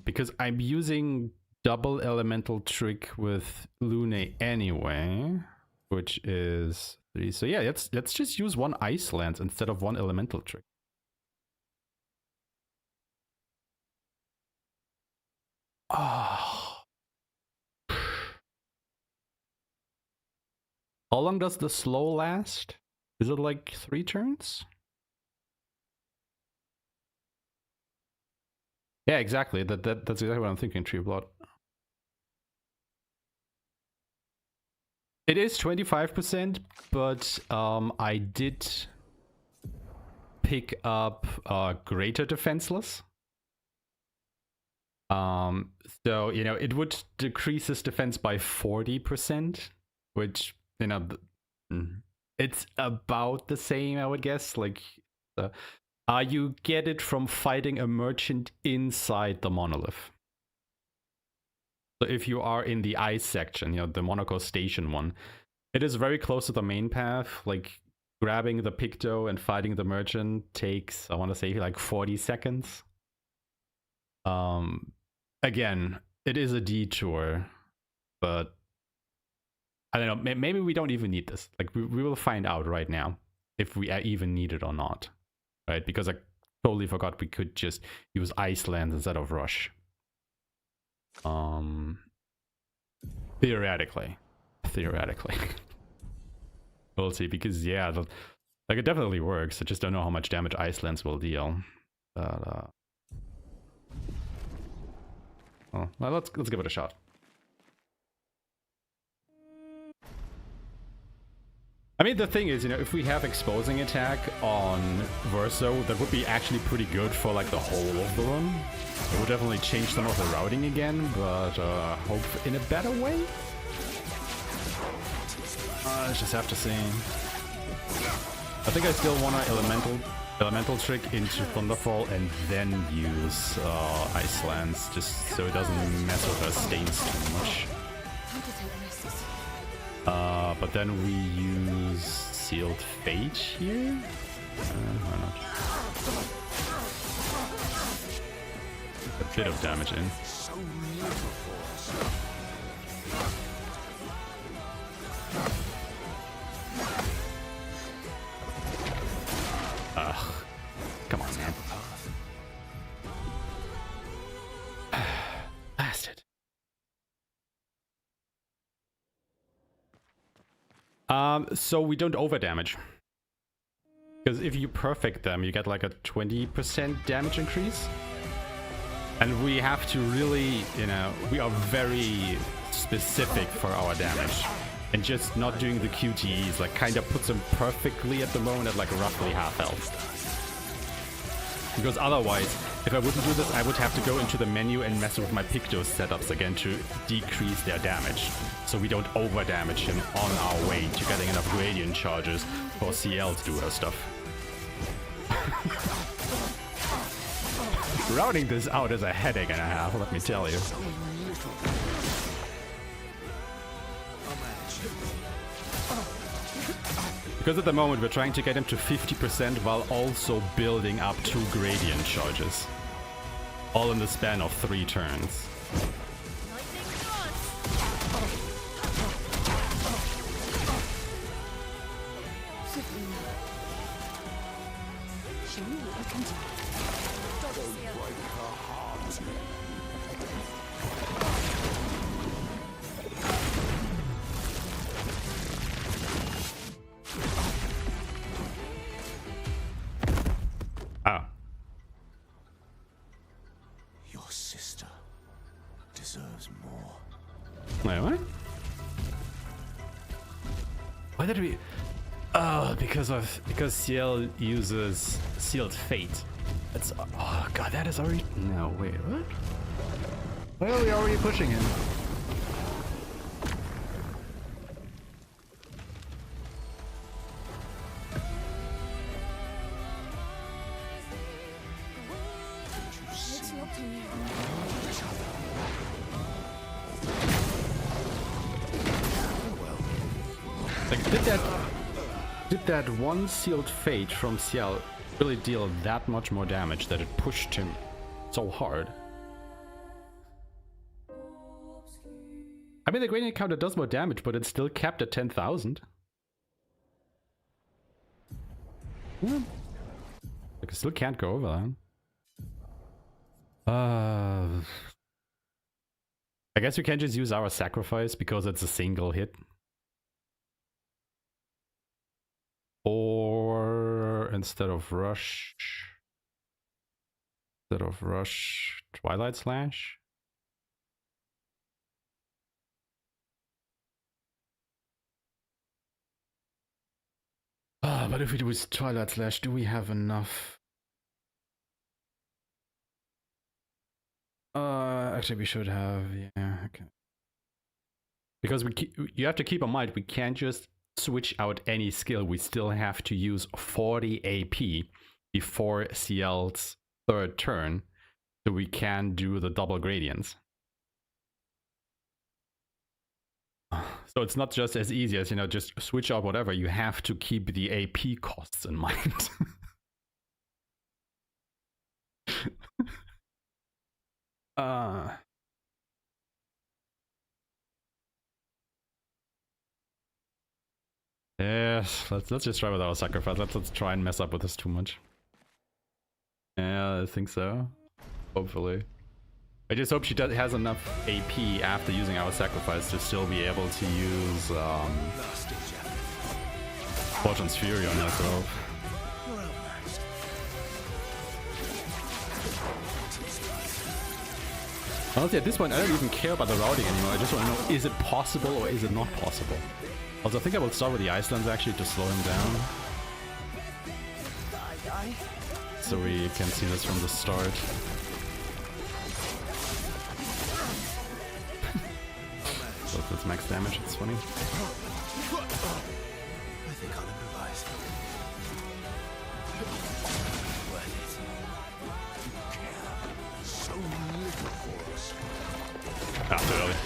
Because I'm using double elemental trick with Lune anyway, which is 3. So yeah, let's just use one ice lance instead of one elemental trick. Oh. How long does the slow last? Is it like 3 turns? Yeah, exactly. That's exactly what I'm thinking, Tree of Blood. It is 25%, but I did pick up Greater Defenseless. So, you know, it would decrease his defense by 40%, which, you know, it's about the same, I would guess. Like, you get it from fighting a merchant inside the monolith. So if you are in the ice section, you know, the Monaco Station one, it is very close to the main path. Like, grabbing the Picto and fighting the merchant takes, I want to say, like 40 seconds. Again, it is a detour, but I don't know, maybe we don't even need this. Like, we will find out right now if we even need it or not, right? Because I totally forgot we could just use Iceland instead of Rush. Theoretically. We'll see, because yeah, like, it definitely works. I just don't know how much damage Icelands will deal. But well, let's give it a shot. I mean, the thing is, you know, if we have exposing attack on Verso, that would be actually pretty good for like the whole of the run. It would definitely change some of the routing again, but hope in a better way. Let's just have to see. I think I still want to elemental trick into Thunderfall and then use Ice Lance, just so it doesn't mess with our stains too much. But then we use Sealed Fate here? Why not? A bit of damage in. Ugh. Come on, man. Bastard. So we don't overdamage. Because if you perfect them, you get like a 20% damage increase. And we have to really, you know, we are very specific for our damage. And just not doing the QTEs, like, kind of puts them perfectly at the moment at like roughly half health. Because otherwise, if I wouldn't do this, I would have to go into the menu and mess with my Picto setups again to decrease their damage. So we don't over-damage him on our way to getting enough gradient charges for CL to do her stuff. Routing this out is a headache and a half, let me tell you. Because at the moment we're trying to get him to 50% while also building up 2 gradient charges. All in the span of 3 turns. Wait, what? Why did we... Oh, because CL uses Sealed Fate. That's... Oh god, that is already... No, wait, what? Why are we already pushing him? Like, did that one sealed fate from Ciel really deal that much more damage that it pushed him so hard? I mean, the gradient counter does more damage, but it's still capped at 10,000. Like, I still can't go over that. I guess we can just use our sacrifice because it's a single hit. Or instead of rush, Twilight Slash. But if we do with Twilight Slash, do we have enough? Actually, we should have. Yeah, okay. Because you have to keep in mind, we can't just switch out any skill. We still have to use 40 AP before Ciel's third turn, so we can do the double gradients. So it's not just as easy as, you know, just switch out whatever. You have to keep the AP costs in mind. Yes, let's just try with our sacrifice. Let's try and mess up with this too much. Yeah, I think so. Hopefully. I just hope she has enough AP after using our sacrifice to still be able to use Fortune's Fury on herself. Honestly, at this point, I don't even care about the routing anymore. I just want to know, is it possible or is it not possible? Also, I think I will start with the Icelands actually to slow him down. So we can see this from the start. So if it's max damage, it's funny. I think I'll improvise. So little for us. Ah, too early.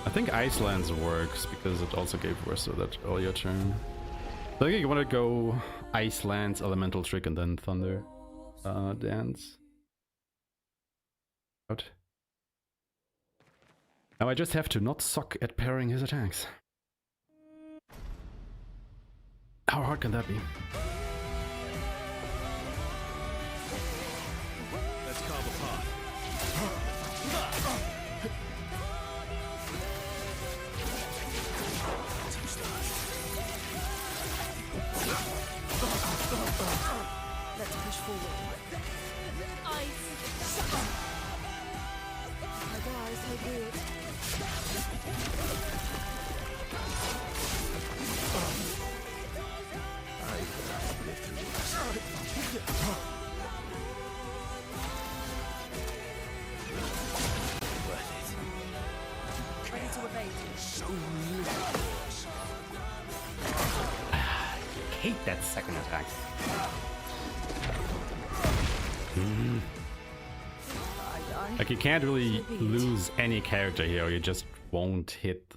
I think Iceland's works because it also gave Verso that earlier turn. I think you want to go Iceland's Elemental Trick and then Thunder Dance. Out. Now I just have to not suck at parrying his attacks. How hard can that be? Let's carve apart. Let's push forward. Ice. My God, so good. Ready to evade. So little. I hate that second attack. Like, you can't really lose any character here, or you just won't hit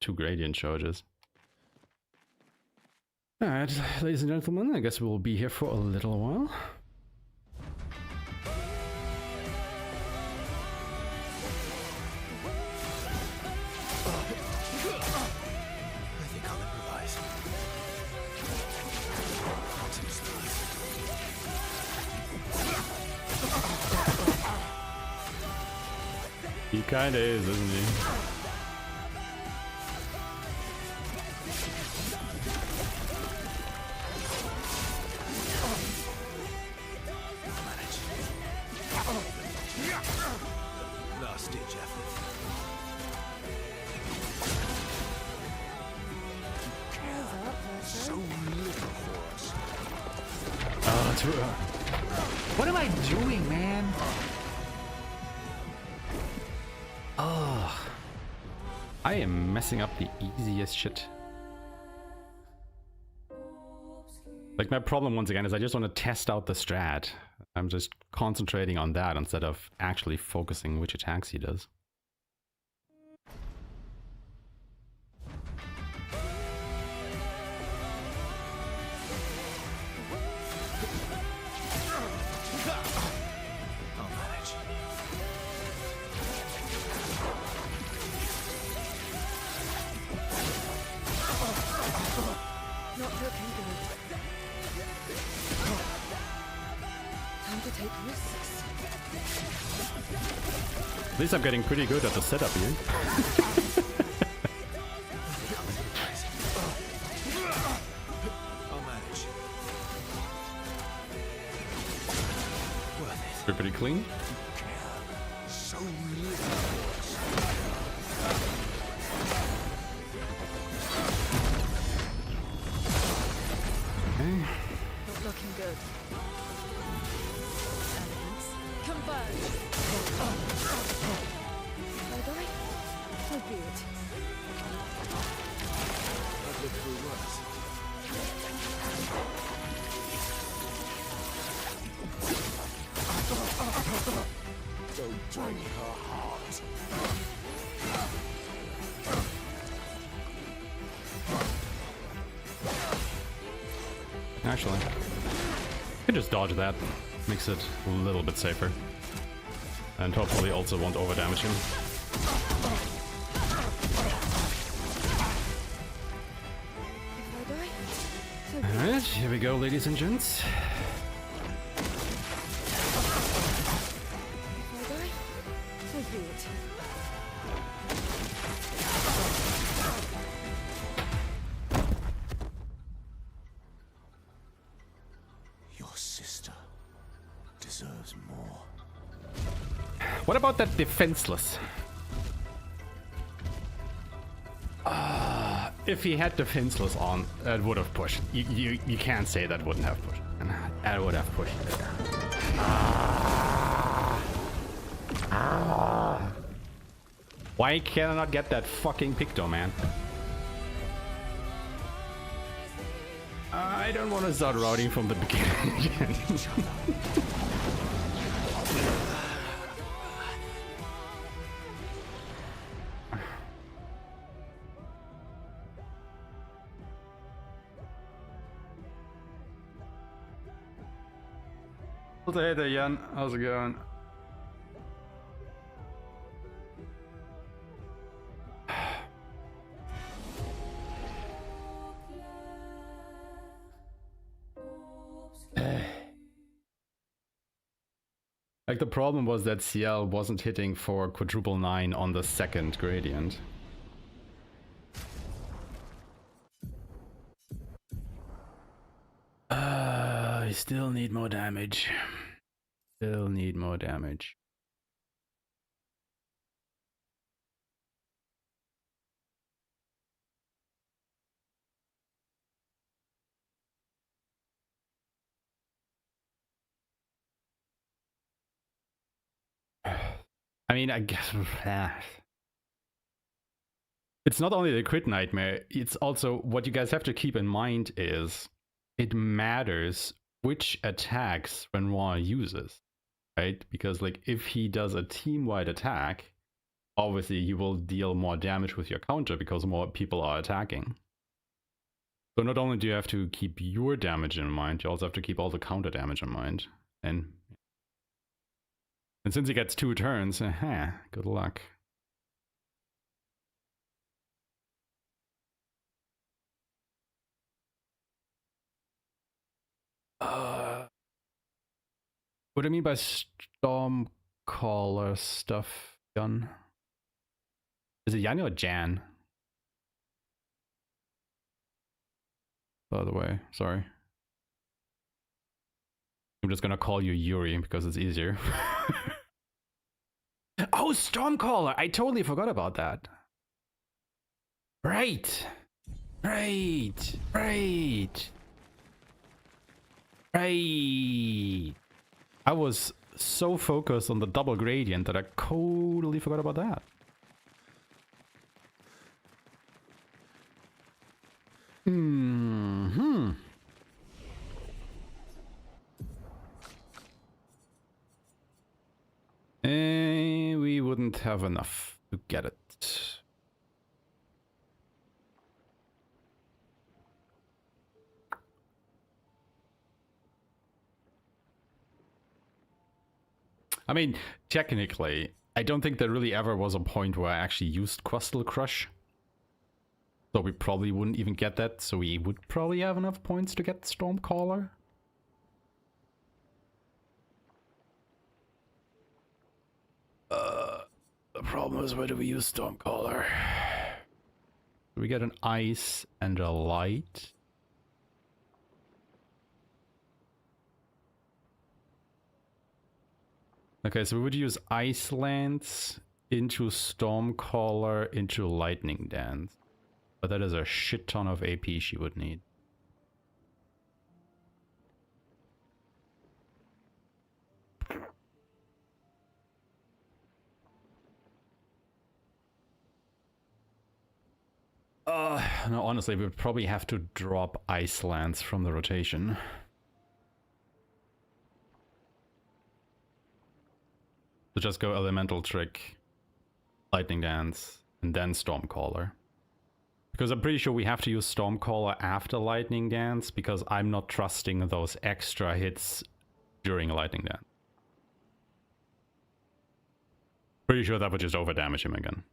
2 gradient charges. Alright, ladies and gentlemen, I guess we'll be here for a little while. I think I'll improvise. He kinda is, isn't he? Last ditch effort. So little for us. Oh, too. What am I doing, man? Oh, I am messing up the easiest shit. Like, my problem once again is I just want to test out the strat. I'm just concentrating on that instead of actually focusing which attacks he does. At least I'm getting pretty good at the setup here. I'll manage. Worth it. You're pretty clean. So little. Okay. Not looking good. Elegance. Converge. Bye-bye. So be it. I've lived through worse. Don't break her heart. Actually, I can just dodge that. Makes it a little bit safer. And hopefully also won't overdamage him. Bye-bye. So be it. Alright, here we go, ladies and gents. Bye-bye. So be it. Your sister deserves more. What about that defenseless? If he had defenseless on, it would have pushed. You can't say that wouldn't have pushed. That would have pushed. Why can I not get that fucking Picto, man? I don't want to start routing from the beginning again. Hey there, Jan. How's it going? Like, the problem was that CL wasn't hitting for quadruple 9 on the second gradient. I still need more damage. Still need more damage. I mean, I guess it's not only the crit nightmare, it's also what you guys have to keep in mind is it matters which attacks Renoir uses, right? Because like if he does a team-wide attack, obviously you will deal more damage with your counter because more people are attacking. So not only do you have to keep your damage in mind, you also have to keep all the counter damage in mind. And since he gets 2 turns, good luck. What do I mean by Stormcaller stuff, Jan? Is it Jan or Jan? By the way, sorry. I'm just gonna call you Yuri because it's easier. Oh, Stormcaller! I totally forgot about that. Right! Right! Right! Right! I was so focused on the double gradient that I totally forgot about that. Hmm. We wouldn't have enough to get it. I mean, technically, I don't think there really ever was a point where I actually used Crustal Crush. So we probably wouldn't even get that, so we would probably have enough points to get Stormcaller. problem is, where do we use Stormcaller? We get an ice and a light. Okay, so we would use Ice Lance into Stormcaller into Lightning Dance. But that is a shit ton of AP she would need. No, honestly, we would probably have to drop Ice Lance from the rotation. So just go Elemental Trick, Lightning Dance, and then Stormcaller. Because I'm pretty sure we have to use Stormcaller after Lightning Dance, because I'm not trusting those extra hits during Lightning Dance. Pretty sure that would just overdamage him again.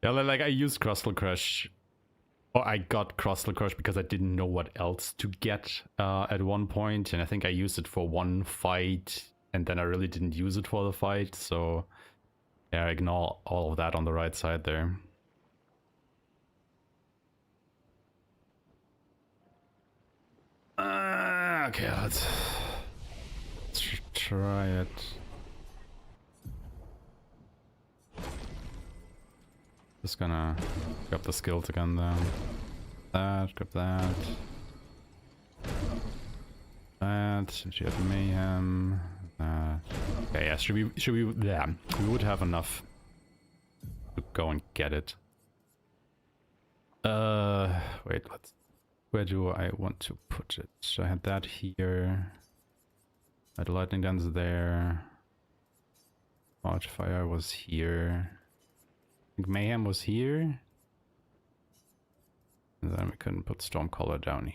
Yeah, like I used Crustle Crush. Or I got Crustle Crush because I didn't know what else to get at one point, and I think I used it for one fight, and then I really didn't use it for the fight, so yeah, ignore all of that on the right side there. Okay, let's try it. Just gonna grab the skills again then. Grab that. That, she had mayhem. That. Okay, yeah, should we yeah, we would have enough to go and get it. Wait, where do I want to put it? So I had that here. I had Lightning Dance there. Archfire was here. I think Mayhem was here. And then we couldn't put Stormcaller down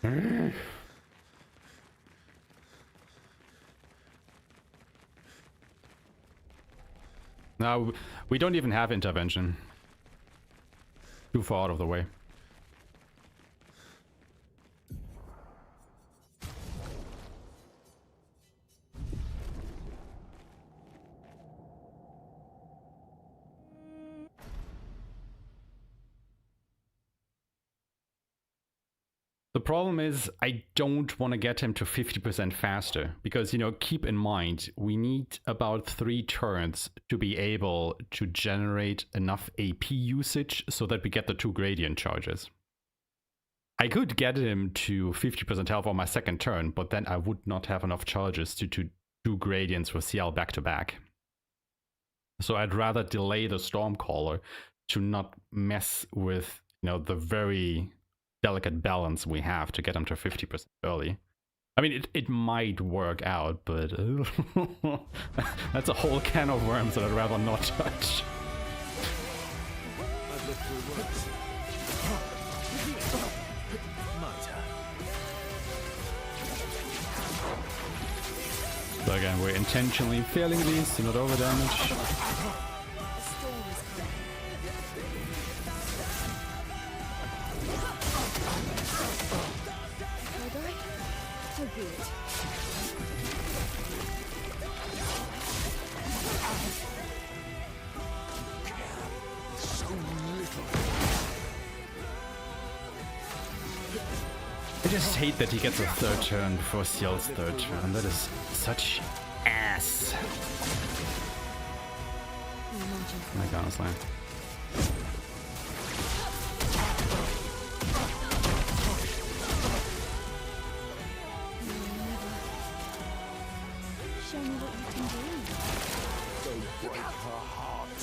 here. No, we don't even have intervention. Too far out of the way. The problem is I don't want to get him to 50% faster because, you know, keep in mind, we need about 3 turns to be able to generate enough AP usage so that we get the 2 gradient charges. I could get him to 50% health on my second turn, but then I would not have enough charges to do 2 gradients with CL back to back. So I'd rather delay the Stormcaller to not mess with, you know, the very delicate balance we have to get them to 50% early. I mean, it might work out, but that's a whole can of worms that I'd rather not touch. I've lived through worse. My turn. So again, we're intentionally failing these to not overdamage. I just hate that he gets a 3rd turn before CL's 3rd turn. That is such ass. Like, honestly. Show me what you can do. Don't break her heart.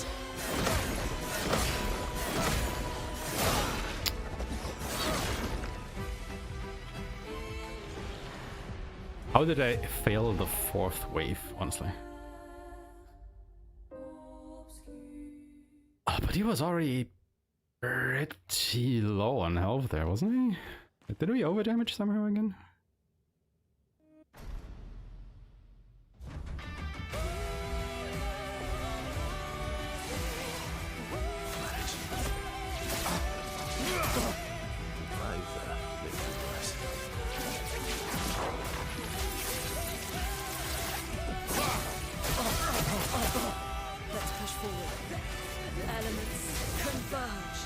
How did I fail the 4th wave, honestly? Oh, but he was already pretty low on health there, wasn't he? Did we overdamage somehow again? forward. Elements converge.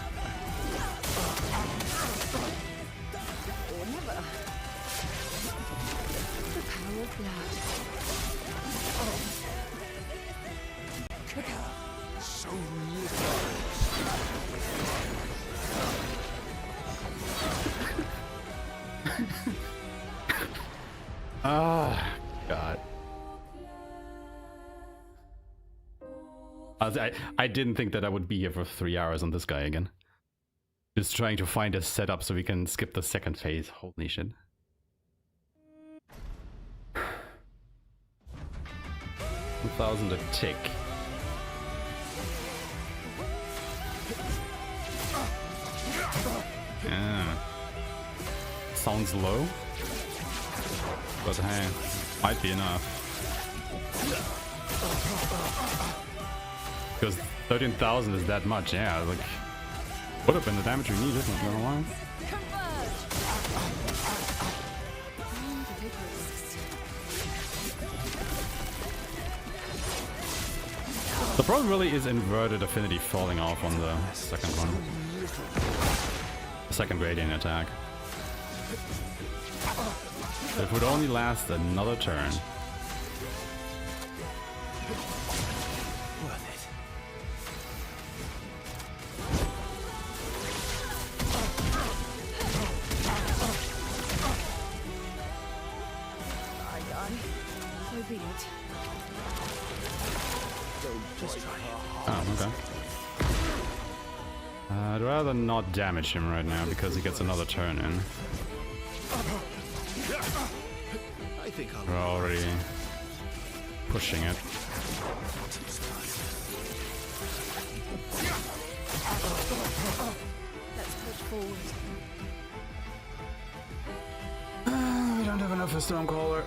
Or never. The power of blood. So little. Ah, God. I didn't think that I would be here for 3 hours on this guy again. Just trying to find a setup so we can skip the second phase. Holy shit. 1,000 a tick. Yeah. Sounds low, but hey, might be enough. Because 13,000 is that much, yeah. Like, would have been the damage we needed, not gonna lie. The problem really is inverted affinity falling off on the second one. The second gradient attack. It would only last another turn. So be it. Oh, okay. I'd rather not damage him right now because he gets another turn in. I think I'll We're already pushing it. Let's push forward. We don't have enough for Stonecaller.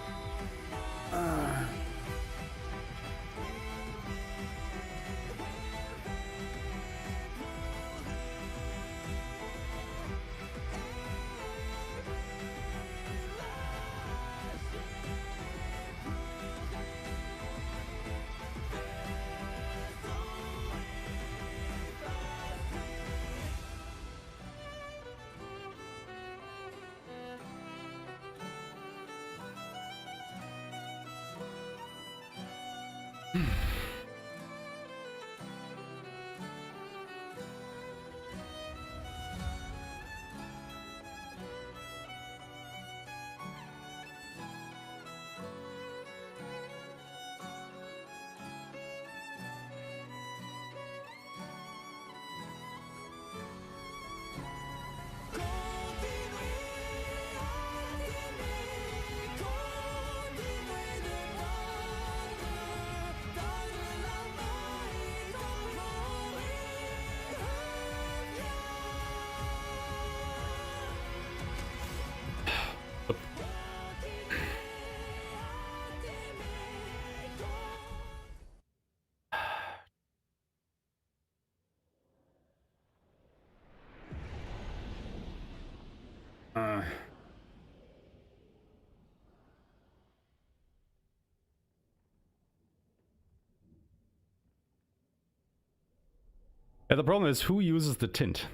Yeah, the problem is who uses the tint?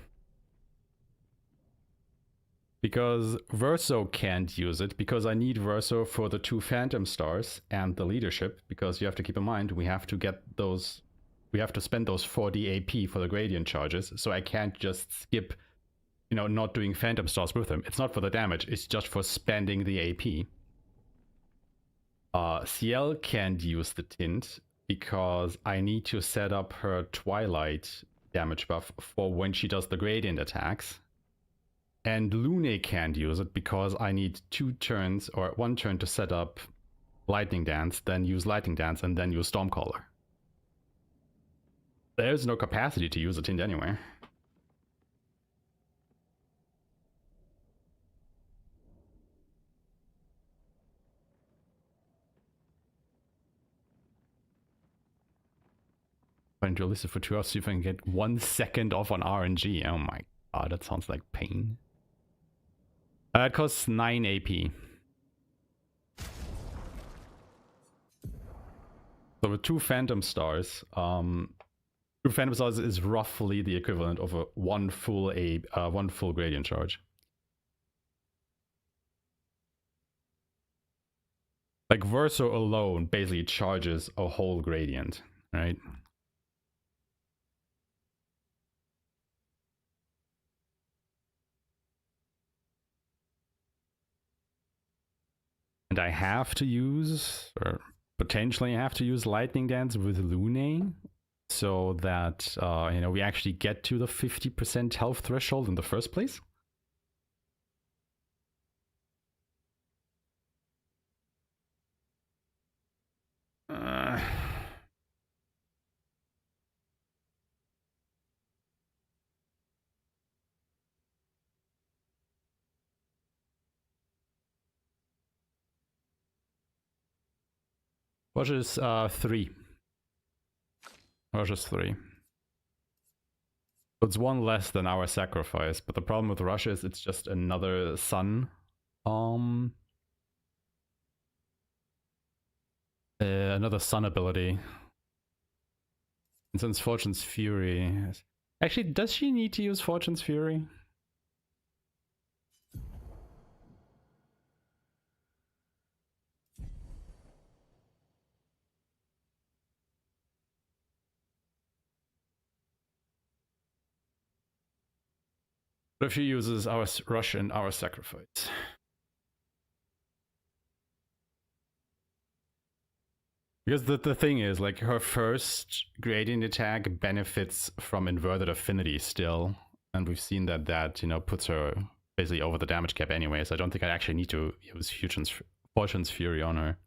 Because Verso can't use it, because I need Verso for the 2 Phantom Stars and the leadership, because you have to keep in mind, we have to get those, we have to spend those 40 AP for the gradient charges, so I can't just skip, you know, not doing Phantom Stars with them. It's not for the damage, it's just for spending the AP. CL can't use the tint, because I need to set up her Twilight damage buff for when she does the gradient attacks. And Lune can't use it because I need 2 turns or 1 turn to set up Lightning Dance, then use Lightning Dance, and then use Stormcaller. There's no capacity to use a tint anyway. Trying to listen for 2 hours, see if I can get 1 second off on RNG. Oh my god, that sounds like pain. It costs 9 AP. So with 2 Phantom Stars, True Phantom Size is roughly the equivalent of a one full gradient charge. Like Verso alone basically charges a whole gradient, right? And I have to use, or potentially have to use Lightning Dance with Lune, so that you know, we actually get to the 50% health threshold in the first place. Rush is 3. Rush is 3. So it's one less than our sacrifice, but the problem with Rush is it's just another sun. Another sun ability. And since Fortune's Fury... Actually, does she need to use Fortune's Fury? What if she uses our Rush and our Sacrifice? Because the thing is, like, her first gradient attack benefits from inverted affinity still, and we've seen that you know, puts her basically over the damage cap anyway, so I don't think I actually need to use Fortune's Fury on her.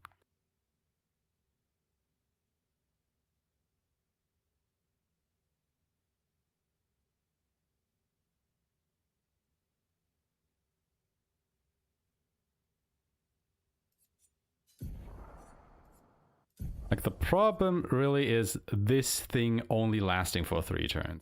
Like, the problem really is this thing only lasting for 3 turns.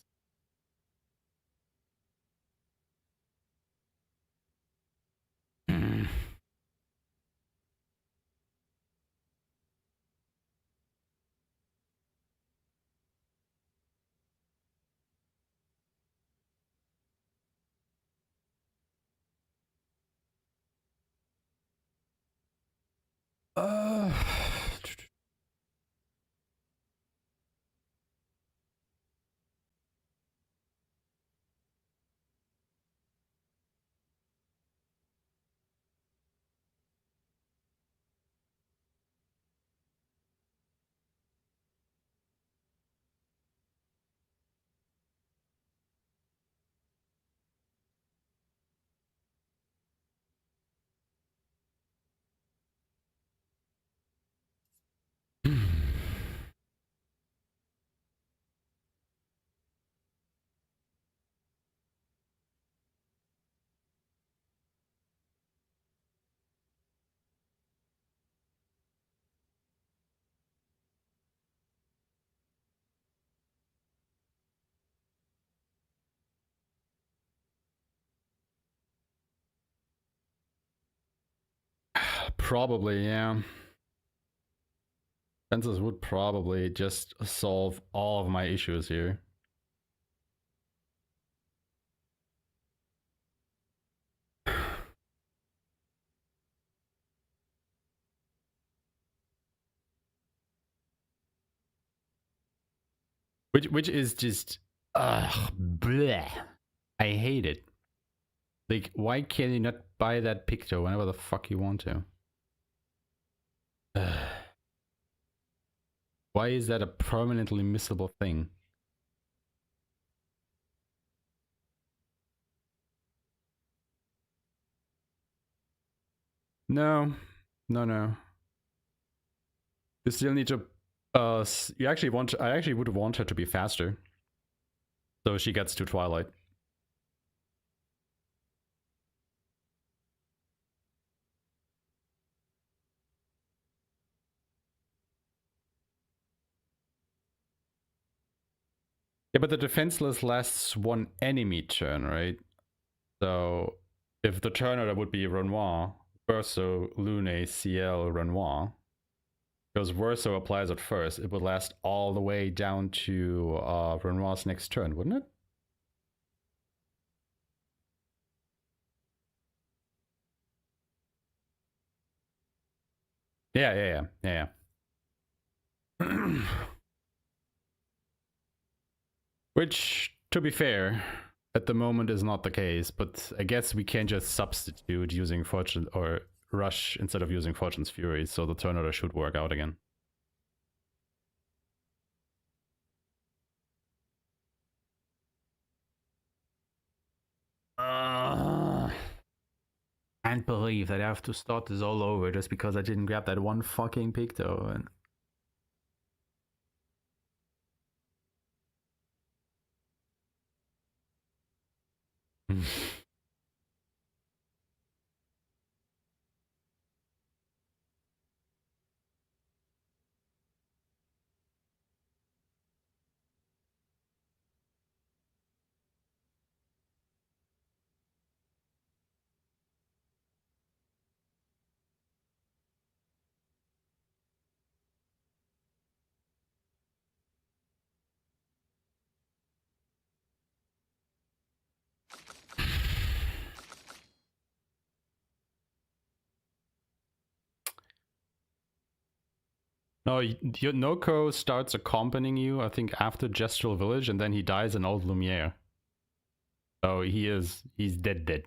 Probably, yeah. Fences would probably just solve all of my issues here. Which is just bleh. I hate it. Like, why can you not buy that Picto whenever the fuck you want to? Why is that a permanently missable thing? No. No. You still need to you actually want I actually would want her to be faster. So she gets to Twilight. Yeah, but the defenseless lasts 1 enemy turn, right? So if the turn order would be Renoir, Verso, Lune, CL, Renoir. Because Verso applies it first, it would last all the way down to Renoir's next turn, wouldn't it? Yeah. Which, to be fair, at the moment is not the case, but I guess we can just substitute using Fortune or Rush instead of using Fortune's Fury, so the turn order should work out again. Can't believe that I have to start this all over just because I didn't grab that one fucking Picto. And no, your Noko starts accompanying you, I think, after Gestural Village, and then he dies in Old Lumiere. So he's dead.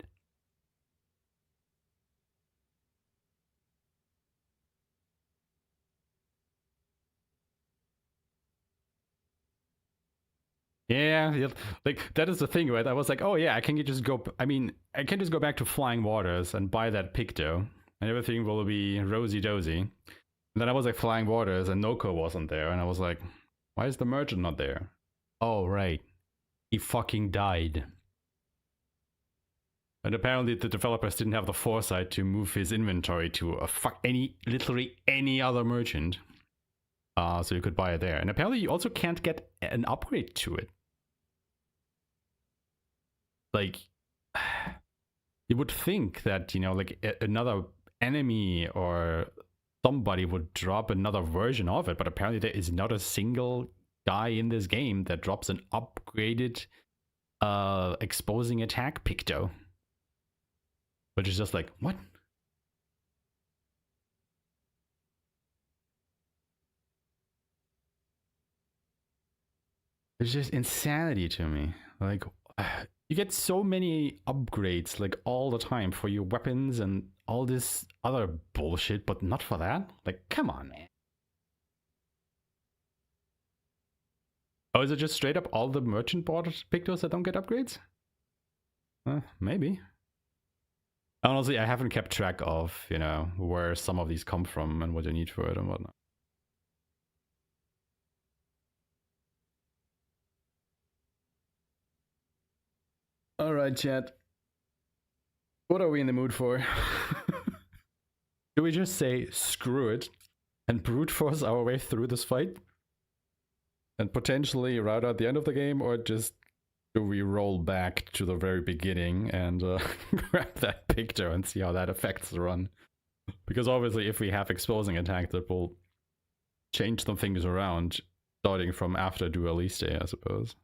Yeah, like that is the thing, right? I was like, oh yeah, I can just go. I mean, I can just go back to Flying Waters and buy that Picto, and everything will be rosy dozy. And then I was like Flying Waters, and Noko wasn't there, and I was like, why is the merchant not there? Oh right, he fucking died. And apparently the developers didn't have the foresight to move his inventory to literally any other merchant. So you could buy it there. And apparently you also can't get an upgrade to it. Like, you would think that, you know, like another enemy or somebody would drop another version of it, but apparently there is not a single guy in this game that drops an upgraded exposing attack Picto. Which is just like, what? It's just insanity to me. Like, you get so many upgrades, like, all the time for your weapons and all this other bullshit, but not for that? Like, come on, man. Oh, is it just straight up all the merchant bought Pictos that don't get upgrades? Maybe. Honestly, I haven't kept track of, you know, where some of these come from and what you need for it and whatnot. Alright, chat. What are we in the mood for? Do we just say screw it and brute force our way through this fight? And potentially route out the end of the game, or just do we roll back to the very beginning and grab that Picto and see how that affects the run? Because obviously if we have exposing attack, that will change some things around, starting from after Dualiste, I suppose.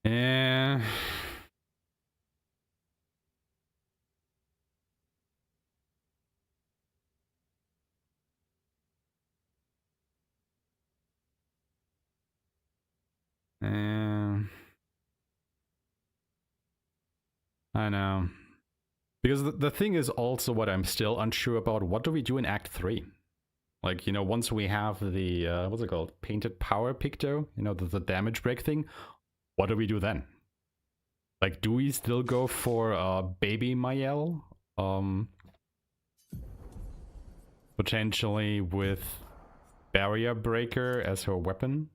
Yeah. I know. Because the thing is also what I'm still unsure about, what do we do in Act 3? Like, you know, once we have the, what's it called? Painted Power Picto? You know, the damage break thing? What do we do then? Like, do we still go for Baby Mayel? Potentially with Barrier Breaker as her weapon?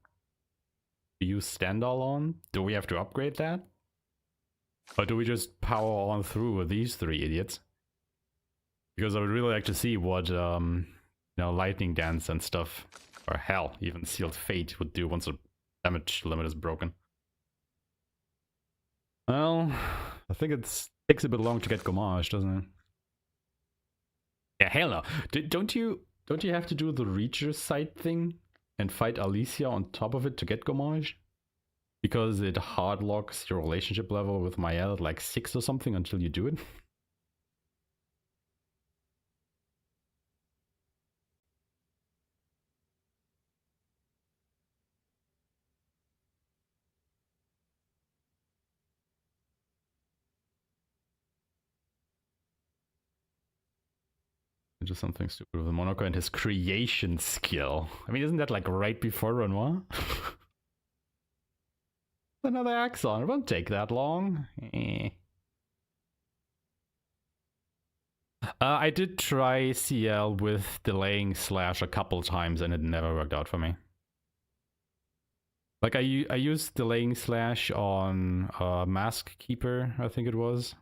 To use Stendhal on? Do we have to upgrade that? Or do we just power on through with these three idiots? Because I would really like to see what, you know, Lightning Dance and stuff, or hell, even Sealed Fate would do once the damage limit is broken. Well, I think it takes a bit long to get Gommage, doesn't it? Yeah, hell no. Don't you have to do the Reacher side thing and fight Alicia on top of it to get Gommage? Because it hard locks your relationship level with Mael at like 6 or something until you do it? Just something stupid with the Monaco and his creation skill. I mean, isn't that like right before Renoir? Another Axon. It won't take that long. I did try CL with delaying slash a couple times and it never worked out for me. Like I used delaying slash on Mask Keeper, I think it was.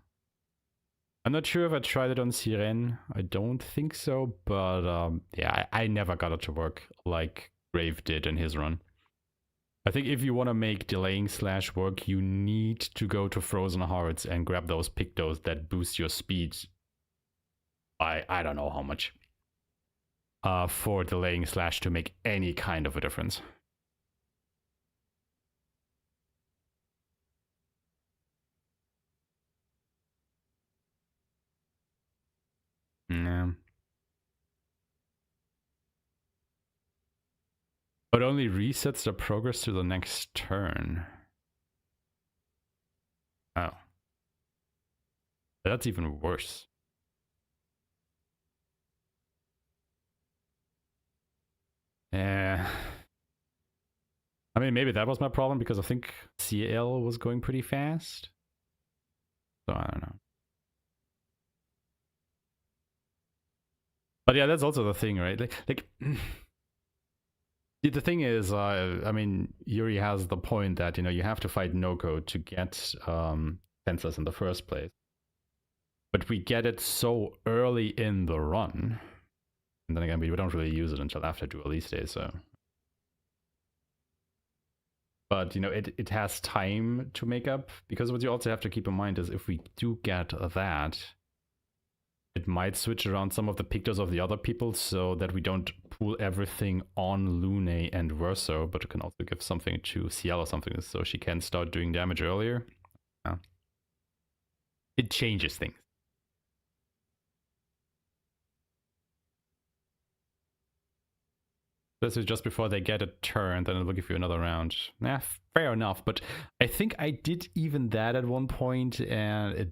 I'm not sure if I tried it on Siren. I don't think so, but yeah, I never got it to work like Grave did in his run. I think if you want to make delaying slash work, you need to go to Frozen Hearts and grab those Pictos that boost your speed. I don't know how much. For delaying slash to make any kind of a difference. Yeah. But only resets the progress to the next turn. Oh. That's even worse. Yeah. I mean, maybe that was my problem because I think CL was going pretty fast. So I don't know. But yeah, that's also the thing, right? Like the thing is, I mean, Yuri has the point that, you know, you have to fight Noko to get Senseless in the first place. But we get it so early in the run. And then again, we don't really use it until after Duelist Day, so. But, you know, it has time to make up. Because what you also have to keep in mind is if we do get that, it might switch around some of the Pictos of the other people so that we don't pull everything on Lune and Verso, but it can also give something to Ciel or something so she can start doing damage earlier. Yeah. It changes things. This is just before they get a turn, then it'll give you another round. Yeah, fair enough, but I think I did even that at one point and it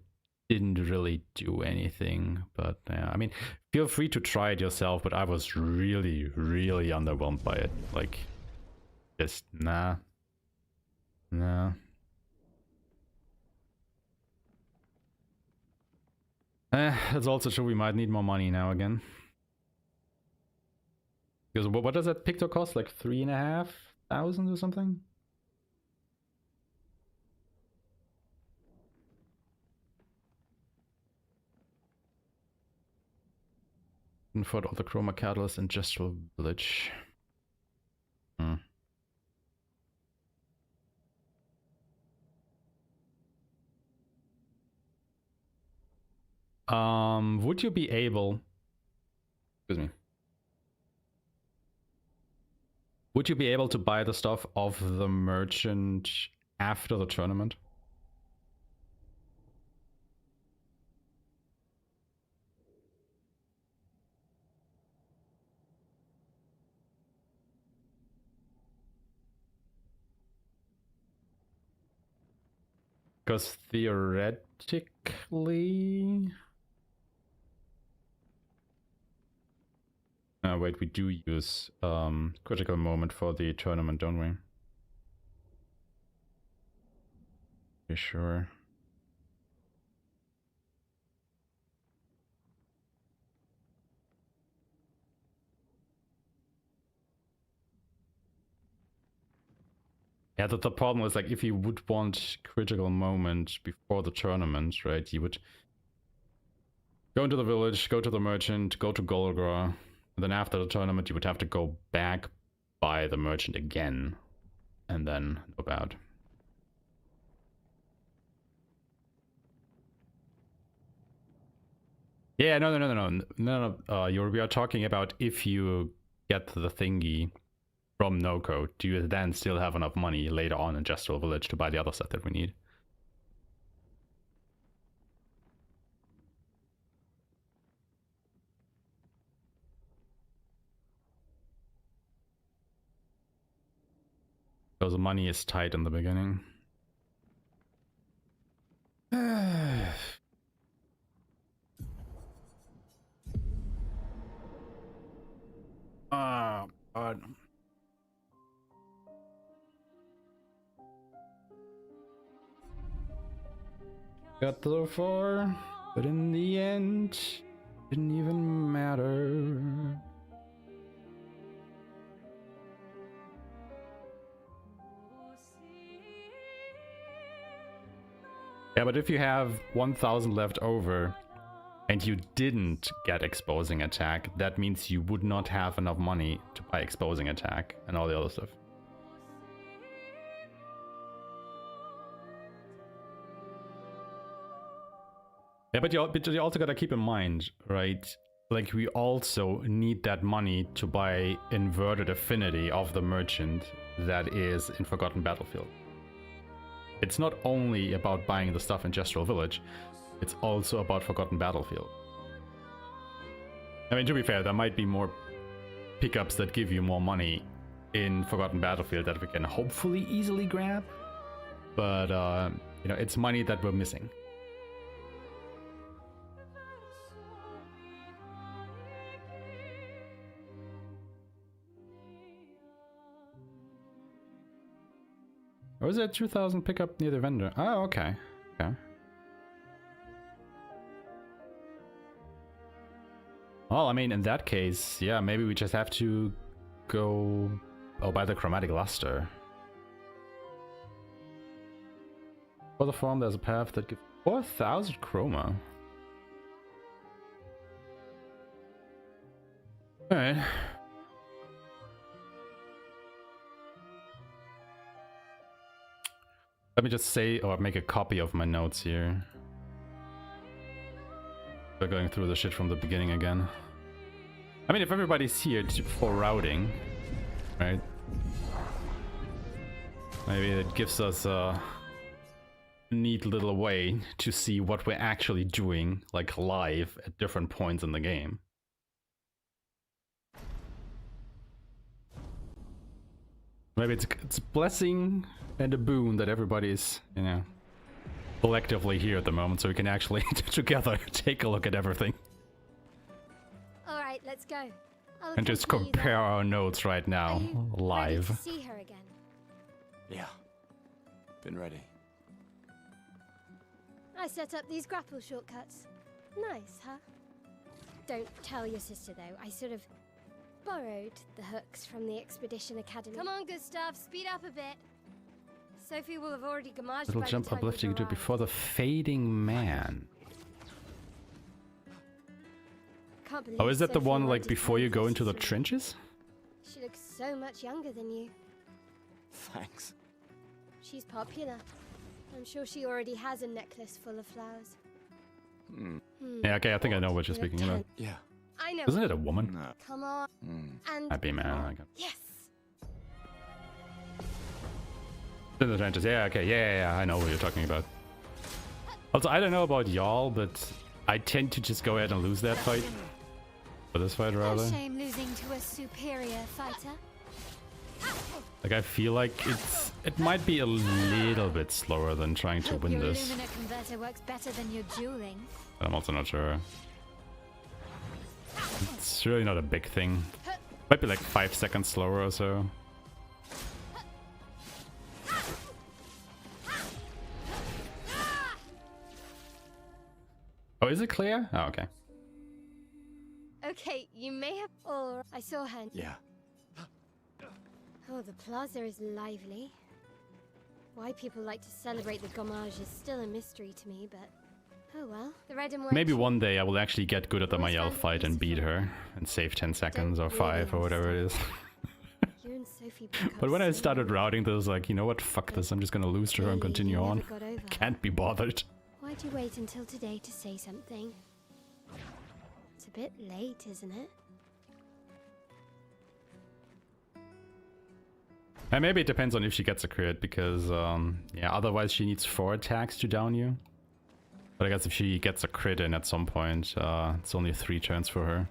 didn't really do anything. But yeah, I mean, feel free to try it yourself, but I was really, really underwhelmed by it. Like, just nah. Nah. That's also true, we might need more money now again. Because what does that Picto cost? Like 3,500 or something? And for all the Chroma Catalyst and Gestural Village. Would you be able... Excuse me. Would you be able to buy the stuff of the merchant after the tournament? Because theoretically... wait, we do use critical moment for the tournament, don't we? Be sure. Yeah, the problem was like if you would want critical moment before the tournament, right? You would go into the village, go to the merchant, go to Golgra. And then after the tournament, you would have to go back by the merchant again, and then go out. Yeah, no. We are talking about if you get the thingy from no-code, do you then still have enough money later on in Gestural Village to buy the other stuff that we need? Because the money is tight in the beginning. Oh, God. Got so far, but in the end, didn't even matter. Yeah, but if you have 1,000 left over and you didn't get Exposing Attack, that means you would not have enough money to buy Exposing Attack and all the other stuff. Yeah, but you also gotta keep in mind, right? Like, we also need that money to buy Inverted Affinity of the Merchant that is in Forgotten Battlefield. It's not only about buying the stuff in Gestural Village, it's also about Forgotten Battlefield. I mean, to be fair, there might be more pickups that give you more money in Forgotten Battlefield that we can hopefully easily grab, but you know, it's money that we're missing. Or is that 2,000 pickup near the vendor? Oh, okay. Okay. Well, I mean, in that case, yeah, maybe we just have to go... Oh, buy the Chromatic Luster. For the farm, there's a path that gives 4,000 chroma. Alright. Let me just say, or make a copy of my notes here. We're going through the shit from the beginning again. I mean, if everybody's here for routing, right? Maybe it gives us a neat little way to see what we're actually doing, like live at different points in the game. Maybe it's a blessing and a boon that everybody's, you know, collectively here at the moment, so we can actually together take a look at everything. All right, let's go. And just compare our notes right now, live. Ready to see her again? Yeah. Been ready. I set up these grapple shortcuts. Nice, huh? Don't tell your sister though. I sort of borrowed the hooks from the Expedition Academy. Come on, Gustav, speed up a bit. Sophie will have already gamaged Little by jump the time uplifting you to before the fading man. Can't believe Oh, is that the Sophie one like wanted before you go into the Paintress. trenches? She looks so much younger than you. Thanks. She's popular. I'm sure she already has a necklace full of flowers. Yeah, okay, I think I know what you're You look speaking about. tense. Yeah. I know. Isn't it a woman? No. Come on. And Happy man. I got yes. in the trenches. Yeah, okay, yeah, I know what you're talking about. Also, I don't know about y'all, but I tend to just go ahead and lose that fight. For this fight, No rather. shame losing to a superior fighter. Like, I feel like it might be a little bit slower than trying to win Your this. Lumina converter works better than your dueling. But I'm also not sure. It's really not a big thing. Might be like 5 seconds slower or so. Oh, is it Clair? Oh, okay. Okay, you may have. Or I saw her. Yeah. Oh, the plaza is lively. Why people like to celebrate the gommage is still a mystery to me, but oh well. The red and white. Maybe one day I will actually get good at the Mayel fight and beat her and save 10 seconds or 5 or whatever it is. You and Sophie But when I started routing, there was like, you know what, fuck this, I'm just gonna lose to her and continue on. Can't be bothered. Why'd you wait until today to say something? It's a bit late, isn't it? And maybe it depends on if she gets a crit, because yeah, otherwise she needs 4 attacks to down you. But I guess if she gets a crit in at some point, it's only 3 turns for her.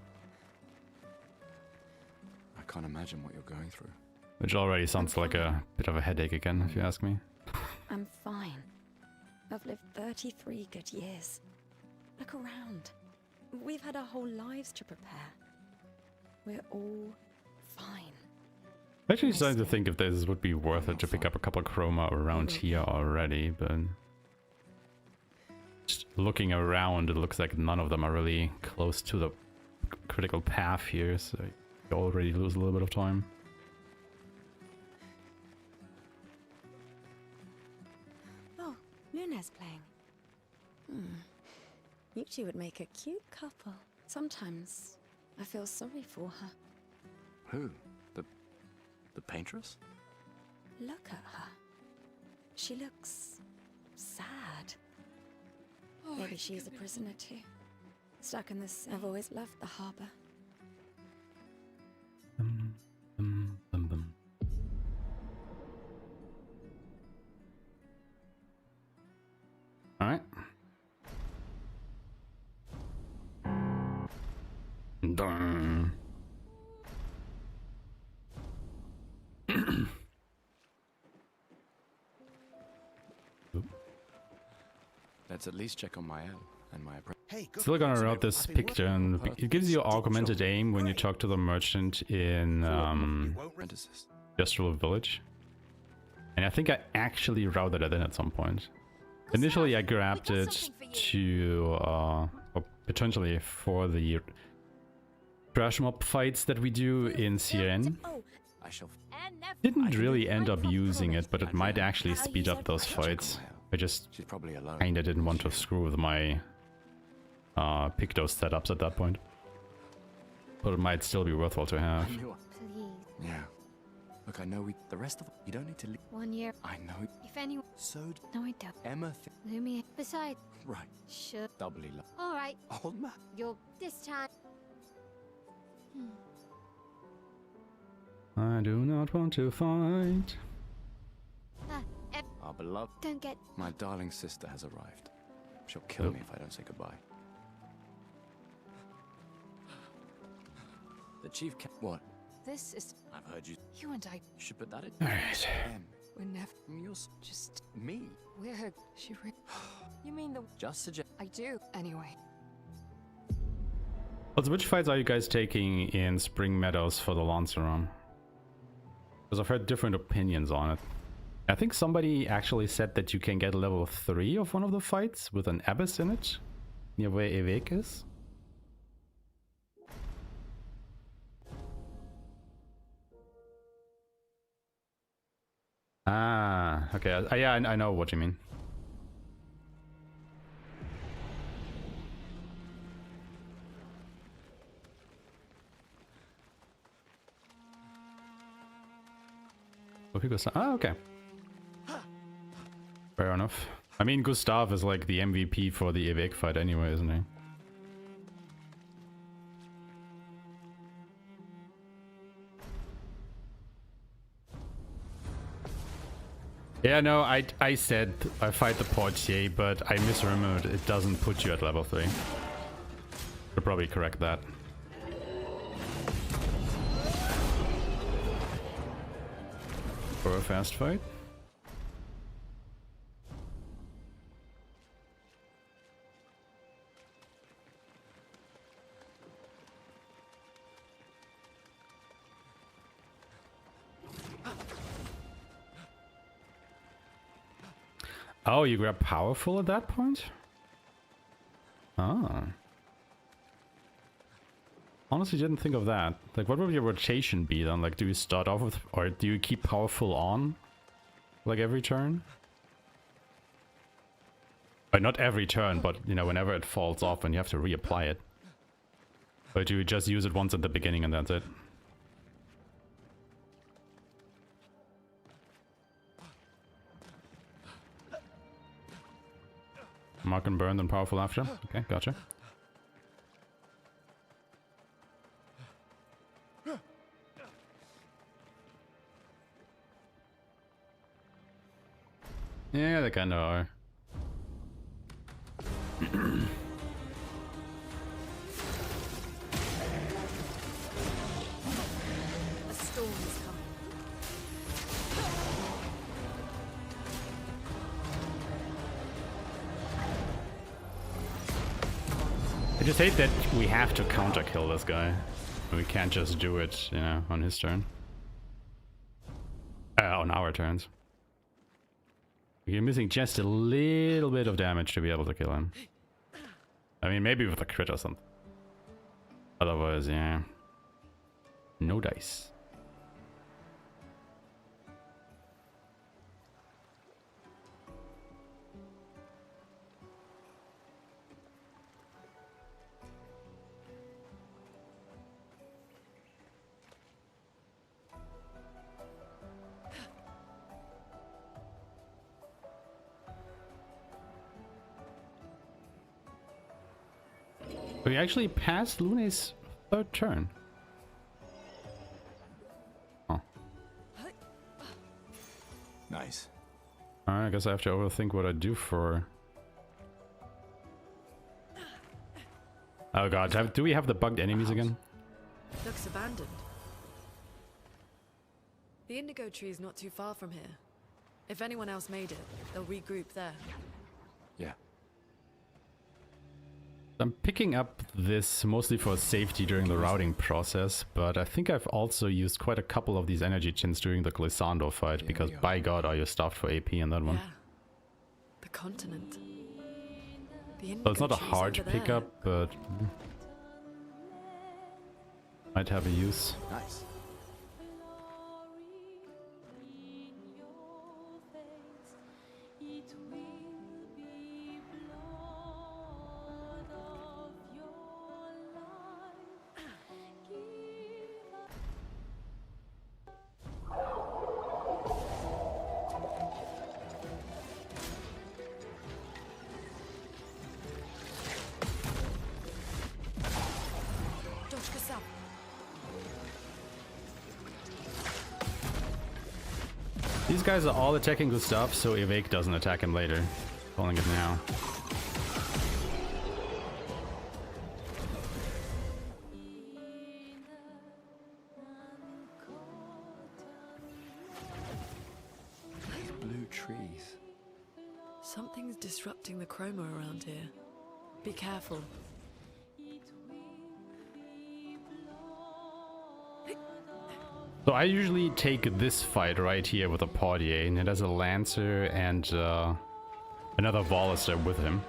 I can't imagine what you're going through. Which already sounds like a bit of a headache again, if you ask me. I'm fine. I've lived 33 good years. Look around. We've had our whole lives to prepare. We're all fine. I'm actually starting to think if this would be worth it to pick up a couple chroma around here already, but just looking around, it looks like none of them are really close to the critical path here, so you already lose a little bit of time. Oh, Luna's playing. You two would make a cute couple. Sometimes I feel sorry for her. Who? The Paintress? Look at her. She looks sad. Maybe she's a prisoner too. Stuck in this. I've always loved the harbor. Alright. Darn. Let's at least check on my L and my approach. Hey, good Still gonna for you. route this I've been picture, working and on it gives you perfect augmented job. aim when you Great. talk to the merchant in You won't Apprentices. Industrial Village. And I think I actually routed it in at some point. Initially I grabbed it to, or potentially for the trash mob fights that we do in CN. Oh, I shall. Didn't really end up using it, but it might actually speed up those fights. I just She's probably alone. kinda didn't want to screw with my Picto setups at that point. But it might still be worthwhile to have. I knew it. Please. Yeah. Look, I know the rest of you don't need to leave. 1 year. I know. If anyone. So No, I don't. Emma. Lumia. Besides, Right. sure. Doubly love. All right. Old man. You're this time. I do not want to fight. Our beloved. Don't get. My darling sister has arrived. She'll kill me if I don't say goodbye. The chief what? This is... I've heard you. You and I... You should put that in. Alright. We're never... You're Just... me. We're her... You mean the... Just suggest. I do. Anyway. Also, which fights are you guys taking in Spring Meadows for the Lancer run? Because I've heard different opinions on it. I think somebody actually said that you can get level 3 of one of the fights with an abyss in it, near where Evek is. Ah, okay. Yeah, I know what you mean. Ah, okay. Fair enough. I mean, Gustav is like the MVP for the Evek fight anyway, isn't he? Yeah, no, I said I fight the Portier, but I misremembered. It doesn't put you at level 3. Should probably correct that. For a fast fight. Oh, you grab powerful at that point? Ah. Honestly, didn't think of that. Like, what would your rotation be then? Like, do you start off with, or do you keep powerful on? Like, every turn? Not every turn, but, you know, whenever it falls off and you have to reapply it. Or do you just use it once at the beginning and that's it? Mark and burn, then powerful after? Okay, gotcha. Yeah, they kind of are. A storm is coming. I just hate that we have to counter kill this guy. We can't just do it, you know, on his turn. On our turns. You're missing just a little bit of damage to be able to kill him. I mean, maybe with a crit or something. Otherwise, yeah. No dice. We actually passed Lune's third turn. Oh. Nice. Alright, I guess I have to overthink what I do for... Oh god, do we have the bugged enemies again? Looks abandoned. The indigo tree is not too far from here. If anyone else made it, they'll regroup there. Yeah. I'm picking up this mostly for safety during the routing process, but I think I've also used quite a couple of these energy chins during the Glissando fight, because by god are you stuffed for AP in that one. Yeah. The continent. The So it's not a tree's hard over there. pickup, but might have a use. Nice. These guys are all attacking good stuff, so Evake doesn't attack him later. Calling it now. Blue trees. Something's disrupting the chroma around here. Be careful. So I usually take this fight right here with a Portier, and it has a Lancer and another Volister with him.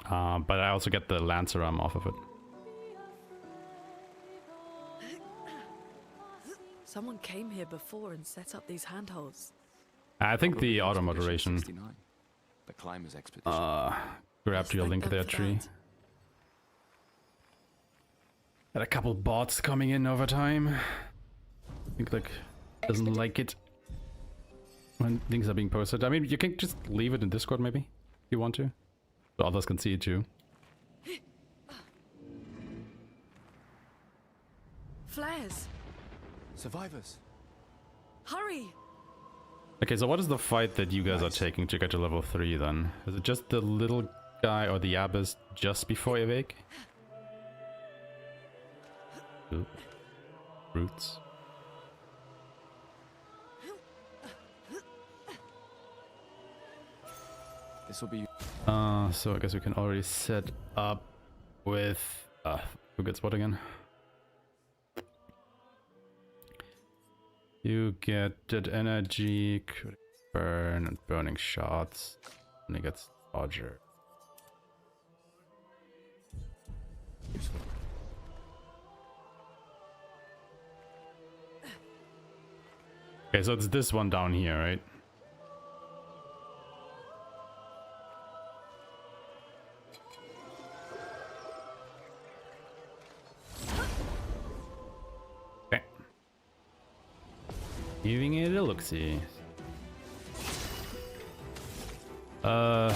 But I also get the Lancer arm off of it. Someone came here before and set up these handholds. I think the Probably auto Expedition moderation 69. The climbers expedition. grabbed Let's your thank link them there, for tree. that. Had a couple bots coming in over time. I think like doesn't like it when things are being posted. I mean, you can just leave it in Discord maybe if you want to, so others can see it too. Flares! Survivors. Hurry! Okay, so what is the fight that you guys are taking to get to level 3 then? Is it just the little guy or the Abyss just before Evake? Ooh. Roots. This will be. So I guess we can already set up with who gets what again? You get that energy, critical burn, and burning shots. And he gets dodger. Useful. Okay, so it's this one down here, right? Okay. Giving it a look-see. I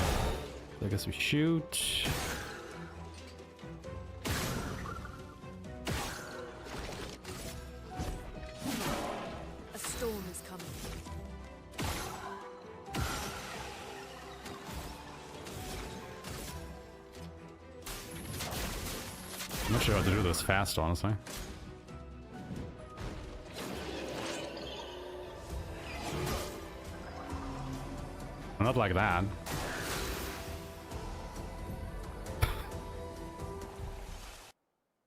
guess we shoot. A storm is coming. I'm not sure how to do this fast, honestly. Not like that.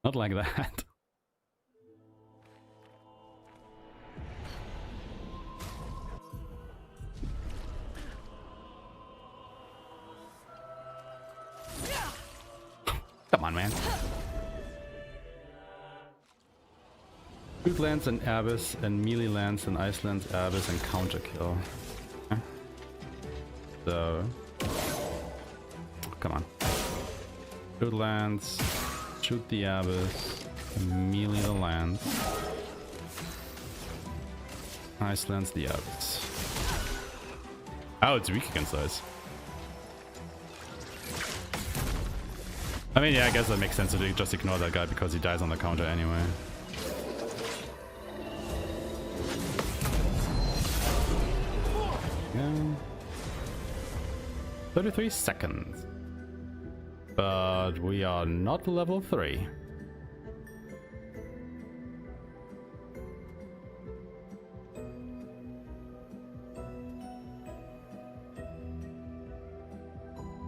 Not like that. Come on, man. Shoot lands and Abyss, and melee lands and ice lands, Abyss, and counter kill. Okay. So, come on. Shoot lands, shoot the Abyss, melee the land. Ice lands the Abyss. Oh, it's weak against ice. I mean, yeah, I guess that makes sense to just ignore that guy because he dies on the counter anyway. Yeah. 33 seconds. But we are not level 3.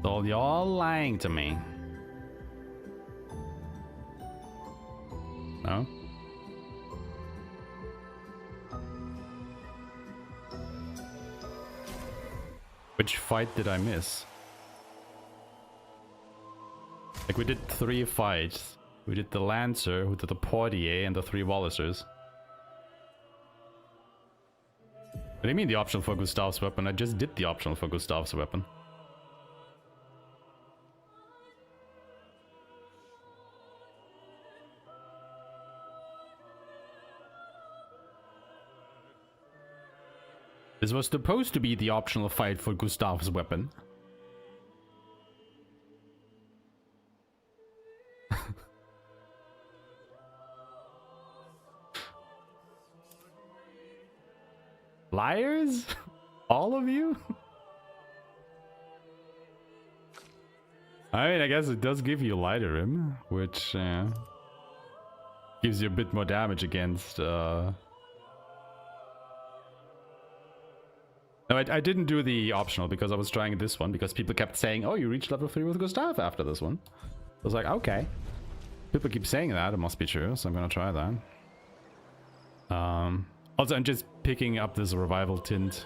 So you're lying to me. No? Which fight did I miss? Like, we did 3 fights. We did the Lancer, we did the Portier, and the 3 Wallicers. What do you mean the optional for Gustav's weapon? I just did the optional for Gustav's weapon. This was supposed to be the optional fight for Gustav's weapon. Liars? All of you? I mean, I guess it does give you Lighter-Rim, which gives you a bit more damage against... No, I didn't do the optional because I was trying this one because people kept saying, oh, you reached level 3 with Gustav after this one. I was like, okay. People keep saying that, it must be true, so I'm gonna try that. Also, I'm just picking up this revival tint.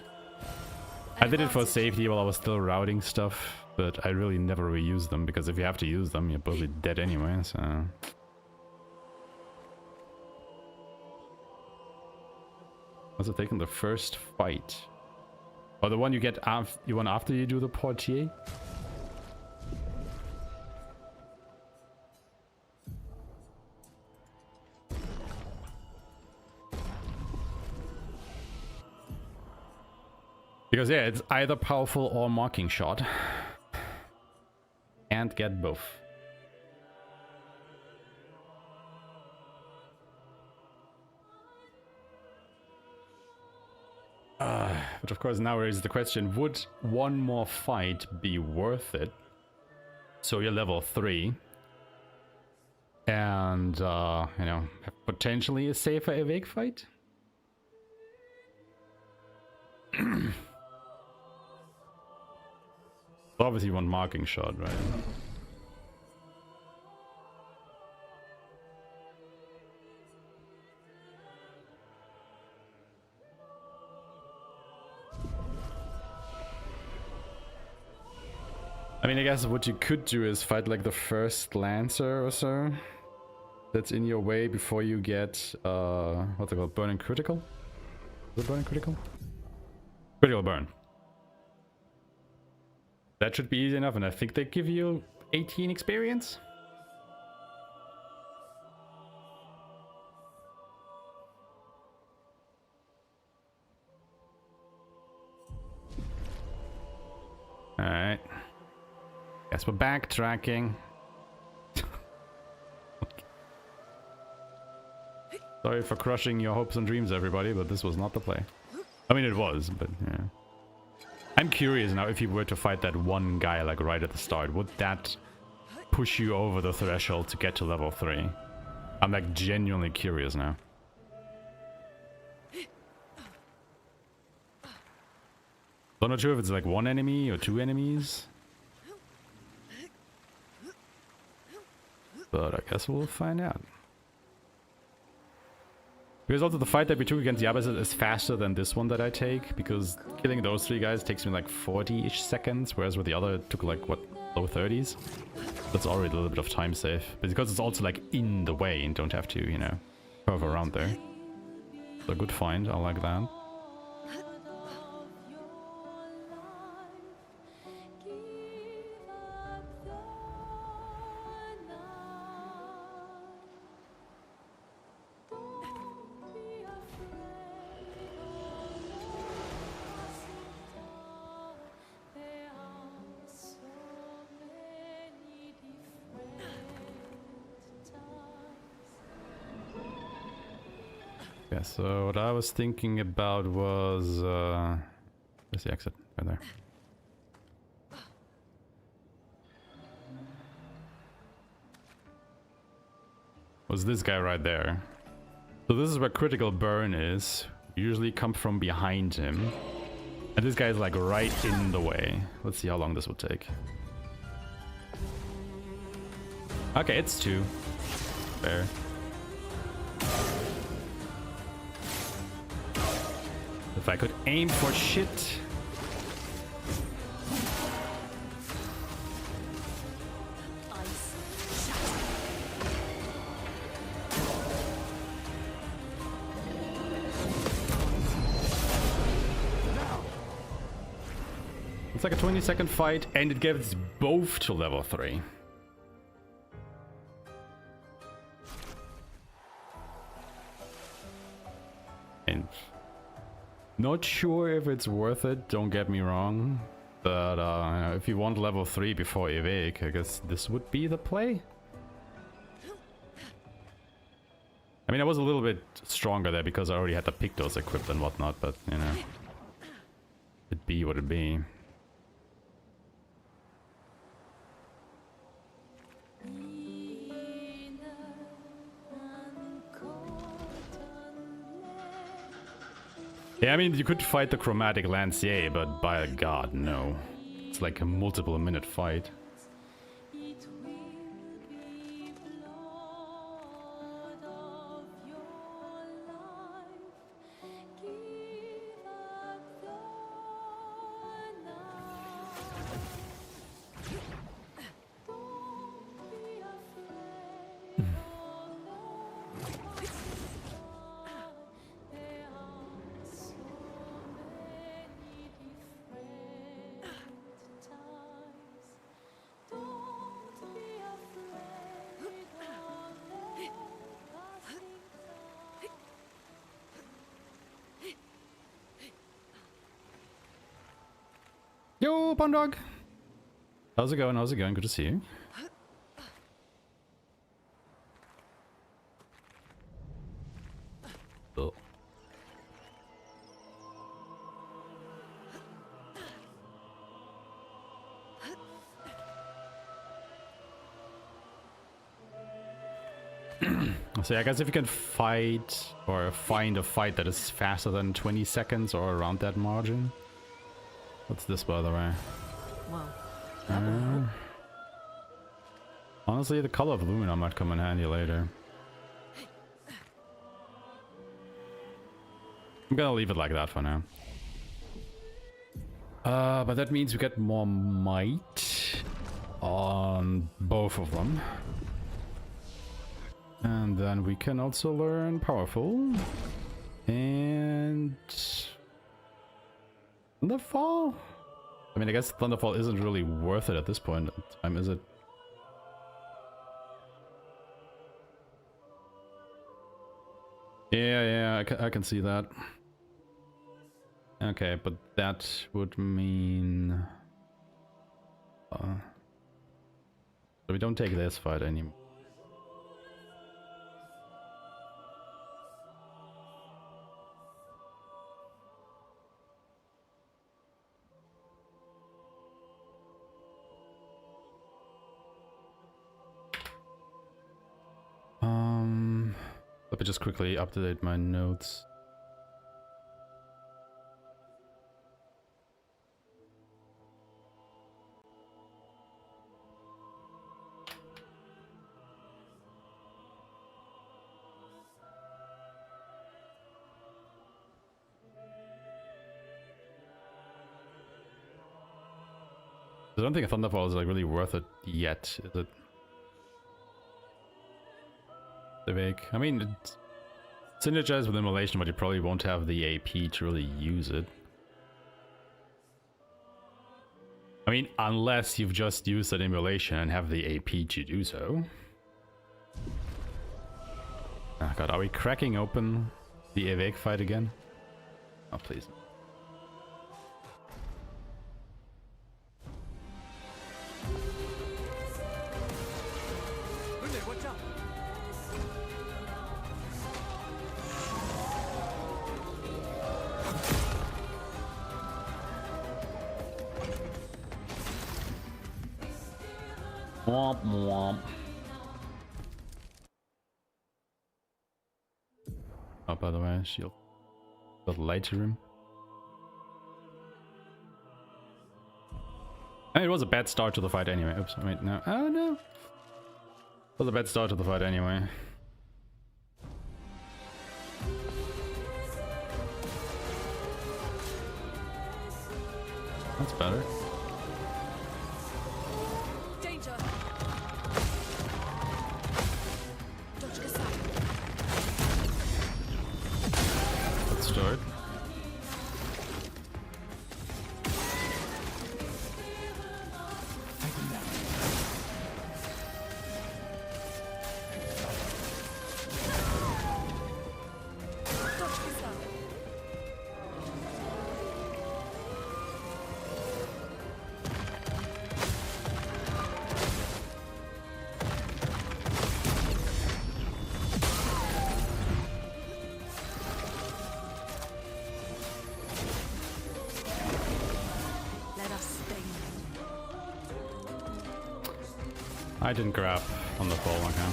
I did it for safety while I was still routing stuff, but I really never reuse them because if you have to use them, you're probably dead anyway, so... Also taking the first fight. Or the one you get after you do the Portier? Because yeah, it's either powerful or marking shot. Can't get both. But of course now is the question, would one more fight be worth it? So you're level 3. And, you know, potentially a safer Awake fight? Obviously one marking shot, right? I mean, I guess what you could do is fight like the first Lancer or so. That's in your way before you get, what's it called? Burning Critical? Is it Burning Critical? Critical Burn. That should be easy enough, and I think they give you 18 experience. Alright. Guess we're backtracking. Sorry for crushing your hopes and dreams, everybody, but this was not the play. I mean, it was, but yeah. I'm curious now if you were to fight that one guy like right at the start, would that push you over the threshold to get to level 3? I'm like genuinely curious now. I'm not sure if it's like 1 enemy or 2 enemies. But I guess we'll find out. Because also the fight that we took against the Abyss is faster than this one that I take, because killing those 3 guys takes me like 40-ish seconds, whereas with the other it took like, what, low 30s? That's already a little bit of time save. But because it's also like in the way and don't have to, you know, curve around there. So good find, I like that. Yeah, so what I was thinking about was, where's the exit? Right there. Was this guy right there. So this is where critical burn is. Usually come from behind him. And this guy is like right in the way. Let's see how long this would take. Okay, it's 2. Fair. If I could aim for shit. It's like a 20-second fight, and it gives both to level 3. And not sure if it's worth it, don't get me wrong. But if you want level 3 before Evac, I guess this would be the play. I mean, I was a little bit stronger there because I already had the Pictos equipped and whatnot, but, you know. It'd be what it'd be. Yeah, I mean, you could fight the Chromatic Lancier, but by God, no. It's like a multiple minute fight. Yo, Pond Dog! How's it going? How's it going? Good to see you. Oh. So yeah, I guess if you can fight or find a fight that is faster than 20 seconds or around that margin. What's this, by the way? Well, honestly, the color of Lumina might come in handy later. I'm gonna leave it like that for now. But that means we get more might on both of them. And then we can also learn Powerful. And Thunderfall? I mean, I guess Thunderfall isn't really worth it at this point in time, is it? Yeah, I can see that. Okay, but that would mean... so we don't take this fight anymore. Let me just quickly update my notes. I don't think a Thunderfall is like really worth it yet, is it? The Vig. I mean, it's synergized with Immolation, but you probably won't have the AP to really use it. I mean, unless you've just used that Immolation and have the AP to do so. Oh god, are we cracking open the Vig fight again? Oh, please. Womp womp. Oh, by the way, shield. Got lighter room. I mean, it was a bad start to the fight anyway. Oops, wait, no. Oh no! It was a bad start to the fight anyway. That's better. Start. I didn't grab on the fall, okay.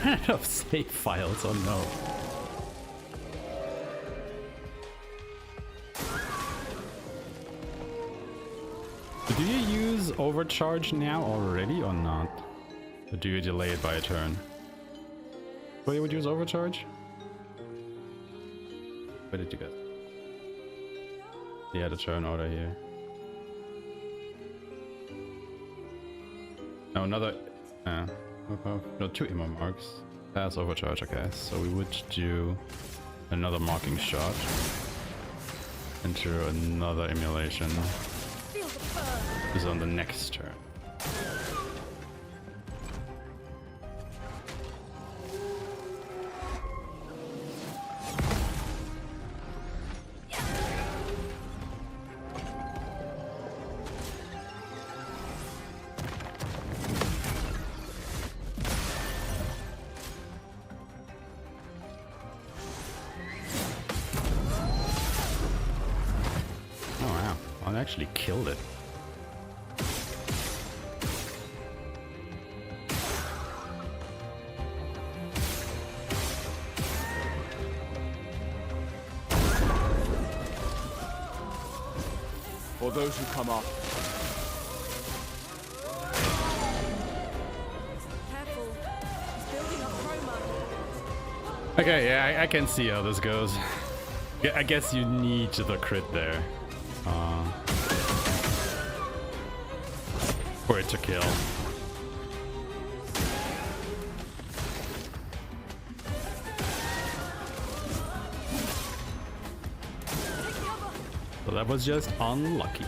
Ran out of save files, oh no. Do you use overcharge now already or not? Or do you delay it by a turn? Well, you would use overcharge? Where did you get? Yeah, the turn order here. No, another... no, 2 immo marks. Pass overcharge, okay. So we would do another marking shot. Into another emulation. This is on the next turn. Actually killed it. For those who come up. Careful. He's building up chroma. Okay, yeah, I can see how this goes. Yeah, I guess you need the crit there. For it to kill. So that was just unlucky.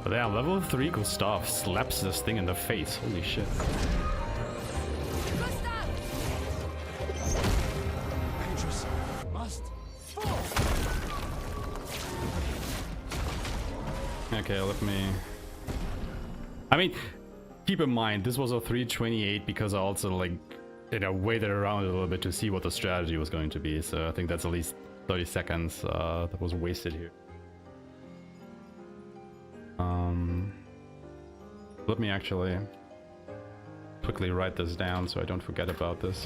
But yeah, level 3 Gustav slaps this thing in the face. Holy shit. Okay, let me... I mean, keep in mind, this was a 328 because I also, like, you know, waited around a little bit to see what the strategy was going to be. So I think that's at least 30 seconds that was wasted here. Let me actually quickly write this down so I don't forget about this.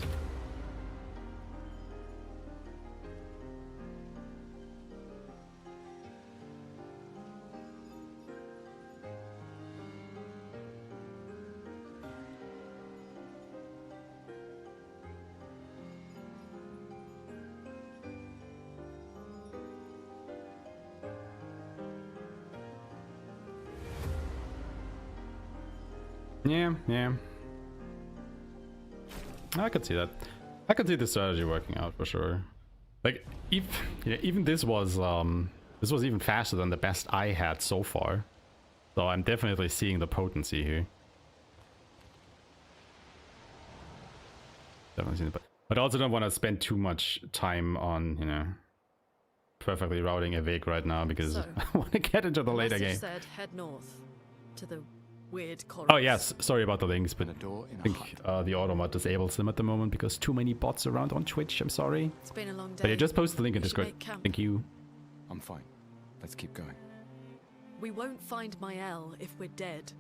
Yeah. I could see that. I could see the strategy working out for sure. Like, even this was even faster than the best I had so far. So I'm definitely seeing the potency here. Definitely seeing it, but I also don't want to spend too much time on, you know, perfectly routing a Vig right now because So, I want to get into the later game. said head north to the weird corridors. Oh yes, sorry about the links, but And a door in I a think hut. the automod disables them at the moment because too many bots around on Twitch. I'm sorry. It's been a long day. But yeah, just post the link in We should Discord. make camp. Thank you. I'm fine. Let's keep going. We won't find Mael if we're dead.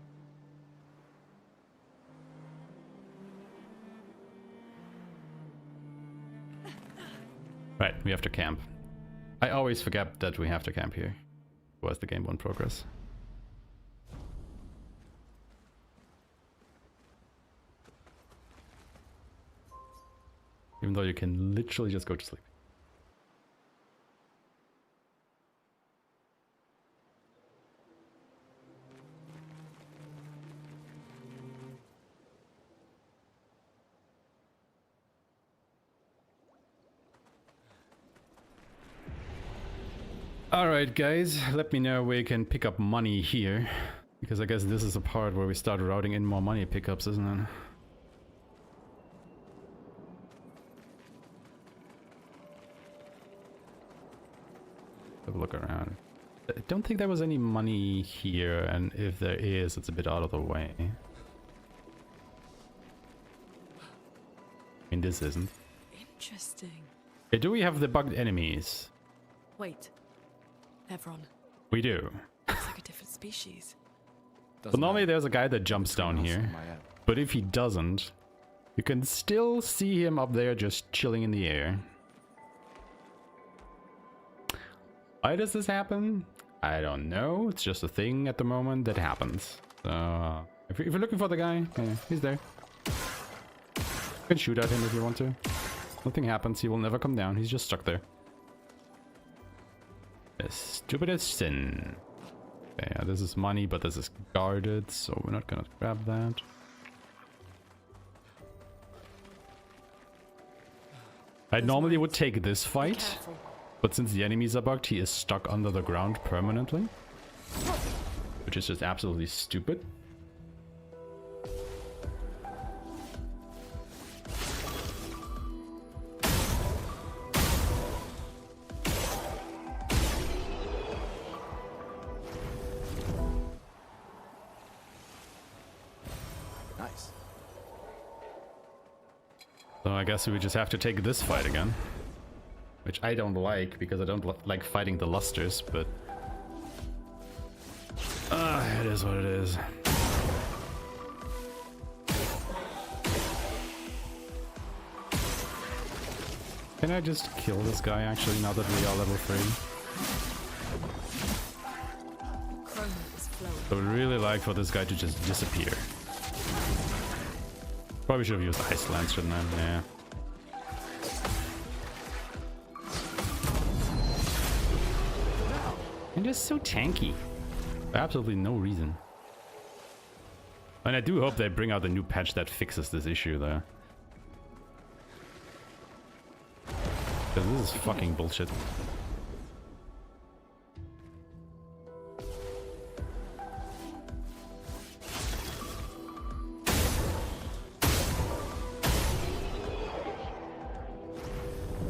Right, we have to camp. I always forget that we have to camp here. Was the game won't progress. Even though you can literally just go to sleep. Alright guys, let me know where you can pick up money here. Because I guess this is the part where we start routing in more money pickups, isn't it? Have a look around. I don't think there was any money here, and if there is, it's a bit out of the way. I mean, this isn't. Interesting. Okay, do we have the bugged enemies? Wait. Evron. We do. It's like a different species. So normally there's a guy that jumps down Between us here, and Mael. but if he doesn't, you can still see him up there just chilling in the air. Why does this happen? I don't know. It's just a thing at the moment that happens. So if you're looking for the guy, yeah, he's there. You can shoot at him if you want to. Nothing happens. He will never come down. He's just stuck there. The stupidest sin. Okay, yeah, this is money, but this is guarded, so we're not gonna grab that. I normally would take this Be fight, careful. but since the enemies are bugged, he is stuck under the ground permanently. Which is just absolutely stupid. Nice. So I guess we just have to take this fight again. Which I don't like, because I don't like fighting the lusters, but... it is what it is. Can I just kill this guy actually, now that we are level 3? Chrome is flowing. I would really like for this guy to just disappear. Probably should have used Ice Lance, shouldn't I? Yeah. And just so tanky. For absolutely no reason. And I do hope they bring out a new patch that fixes this issue though. Because this is fucking bullshit.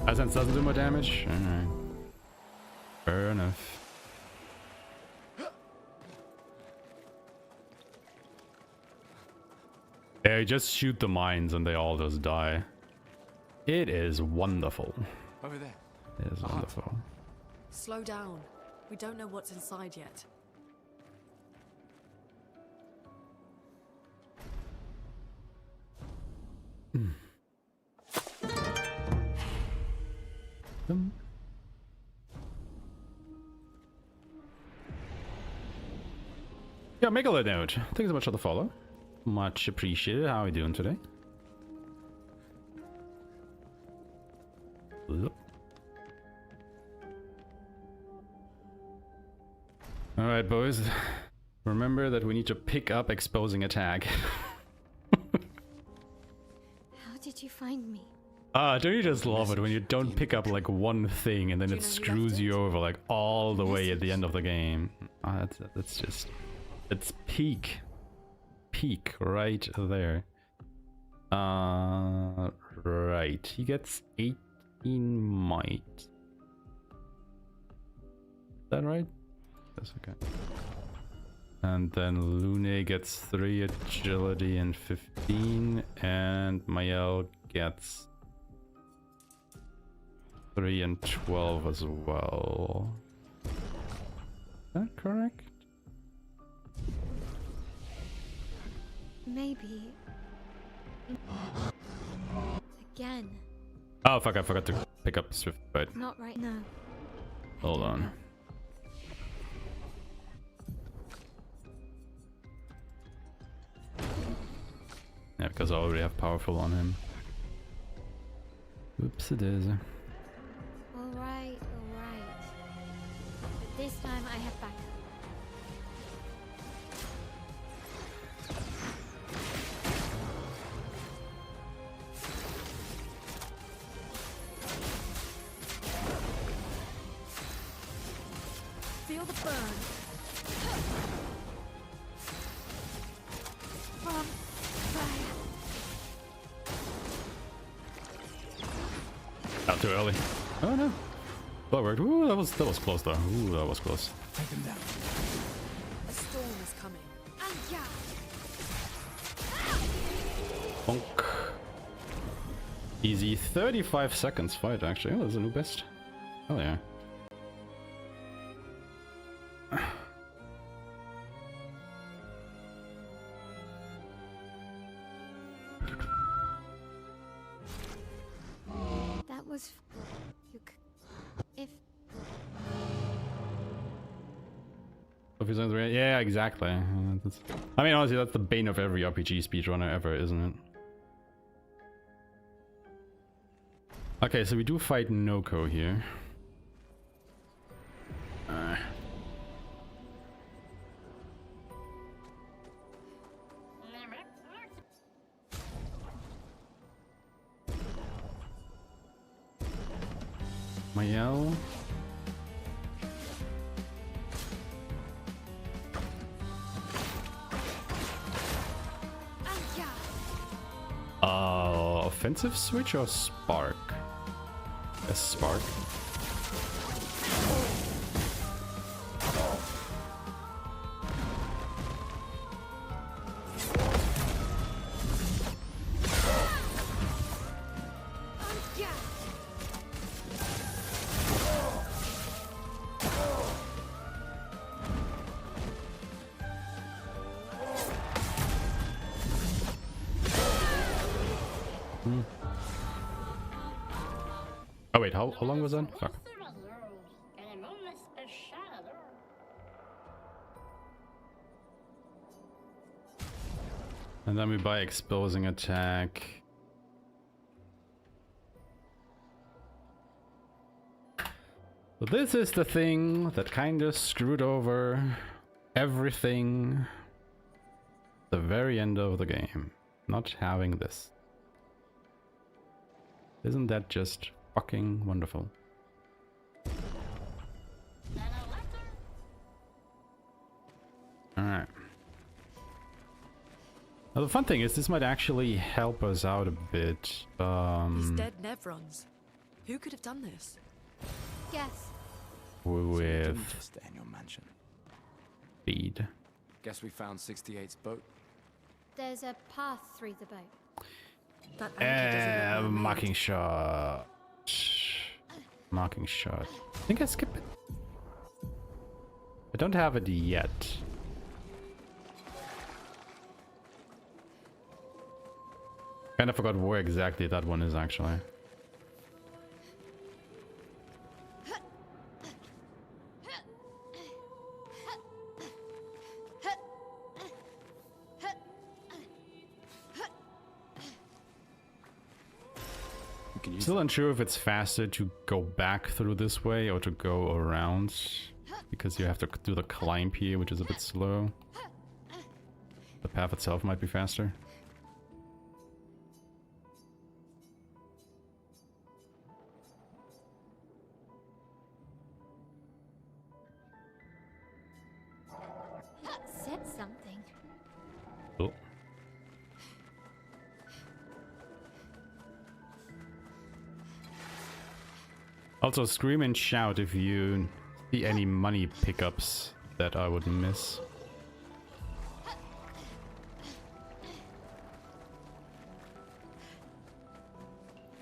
Essence doesn't do more damage? Alright. Fair enough. Yeah, just shoot the mines and they all just die. It is wonderful. Over there. It is wonderful. Slow down. We don't know what's inside yet. Yeah, Megalodon. Thanks so much for the follow. Much appreciated. How are we doing today? Alright, boys. Remember that we need to pick up exposing attack. How did you find me? Don't you just love it when you don't pick up like one thing and then it screws you over like all the way at the end of the game? That's just... It's peak right there. Right. He gets 18 might. Is that right? That's okay. And then Lune gets 3 agility and 15, and Mael gets 3 and 12 as well. Is that correct? Maybe. Again. Oh fuck, I forgot to pick up Swift Bite. Not right now. Hold on. Yeah, because I already have powerful on him. Oops, it is. Alright. But this time I have backup. Feel the burn. From fire. Not too early. Oh no. That worked. Ooh, that was close though. Ooh, that was close. Take them down. A storm is coming. Bonk. Easy 35 seconds fight actually. Oh, that's a new best. Oh yeah. That was... If... Yeah, exactly. I mean, honestly, that's the bane of every RPG speedrunner ever, isn't it? Okay, so we do fight Noko here. Mael. Offensive switch or spark? A spark. Oh wait, how long was that? Fuck. And then we buy exposing attack. So this is the thing that kind of screwed over everything. The very end of the game. Not having this. Isn't that just fucking wonderful? Alright. Now the fun thing is this might actually help us out a bit. These dead Nevrons. Who could have done this? Guess. With Didn't just stay in your mansion. speed. Guess we found 68's boat. There's a path through the boat. That anchor doesn't look well made. Marking shot. Marking shot. I think I skipped it. I don't have it yet. Kind of forgot where exactly that one is actually. Still unsure if it's faster to go back through this way or to go around, because you have to do the climb here, which is a bit slow. The path itself might be faster. That said something. Oh. Also, scream and shout if you see any money pickups that I would miss.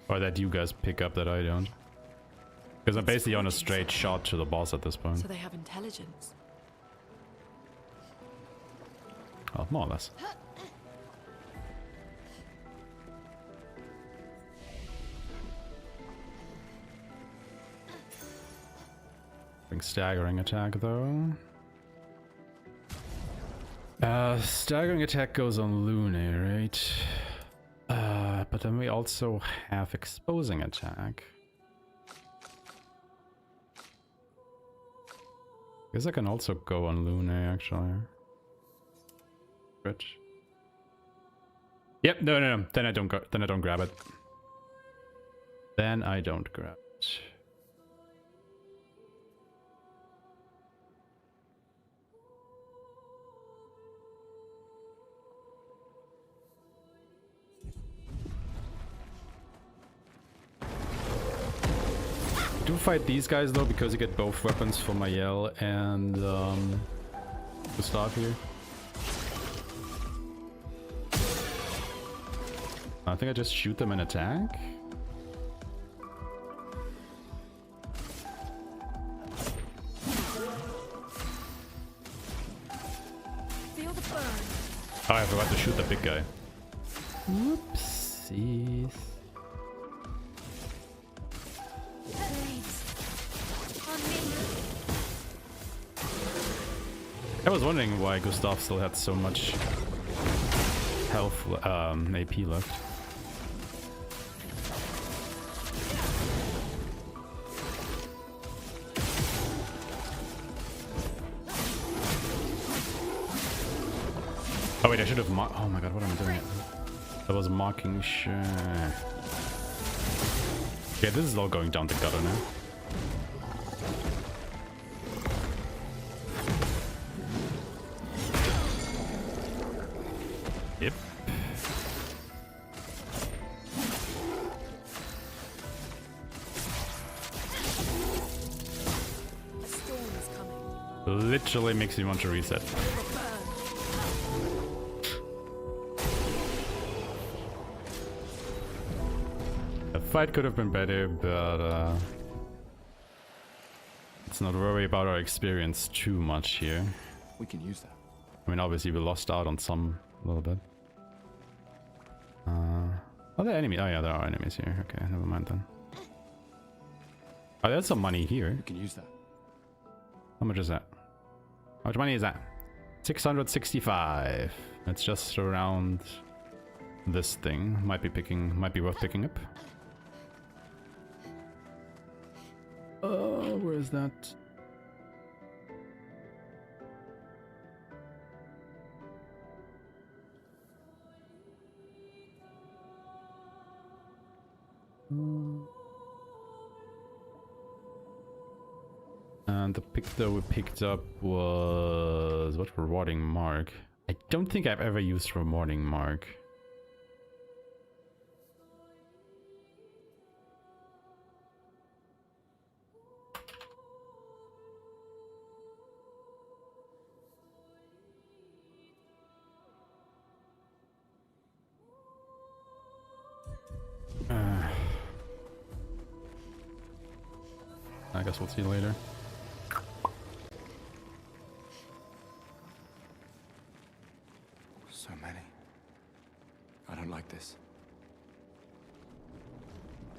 Or that you guys pick up that I don't. Because I'm basically on a straight shot to the boss at this point. So they have intelligence. Oh, more or less. Staggering attack though. Staggering attack goes on Lune, right? But then we also have exposing attack. Guess I can also go on Lune actually. Rich. Yep, no. Then I don't go. Then I don't grab it. Then I don't grab it. Do fight these guys though, because you get both weapons for Mayel and Gustav here. I think I just shoot them and attack. Feel the burn. Oh, I forgot to shoot the big guy. Whoopsies. I was wondering why Gustav still had so much health, AP left. Oh wait, I should have marked. Oh my god, what am I doing? I was marking. Sure. Okay, this is all going down the gutter now. Yep. A storm is coming. Literally makes me want to reset. The fight could have been better, but let's not worry about our experience too much here. We can use that. I mean, obviously we lost out on some a little bit. Are there enemies? Oh yeah, there are enemies here. Okay, never mind then. Oh, there's some money here. We can use that. How much is that? How much money is that? 665. It's just around this thing. Might be worth picking up. Oh, where is that? And the pick that we picked up was what? Rewarding mark. I don't think I've ever used rewarding mark. I guess we'll see later. So many. I don't like this.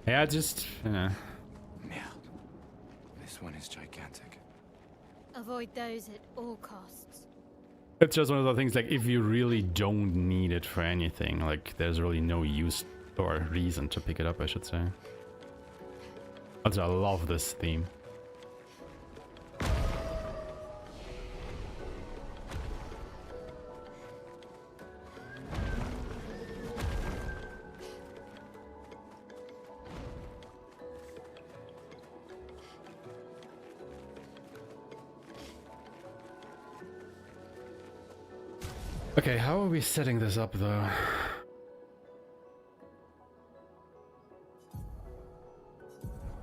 Yeah, just, you know. Merde. This one is gigantic. Avoid those at all costs. It's just one of the things, like, if you really don't need it for anything, like, there's really no use or reason to pick it up, I should say. Also, I love this theme. Okay, how are we setting this up, though?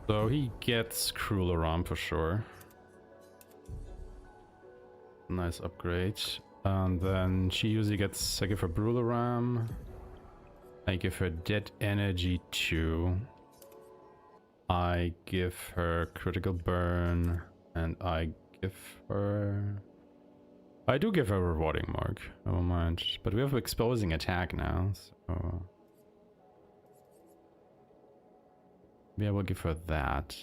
So he gets Cruel Alarm for sure. Nice upgrade. And then she usually gets, I give her Brûler Ram. I give her Dead Energy 2. I give her Critical Burn. And I give her... I do give her Rewarding Mark, never mind. But we have Exposing Attack now, so... Maybe I will give her that.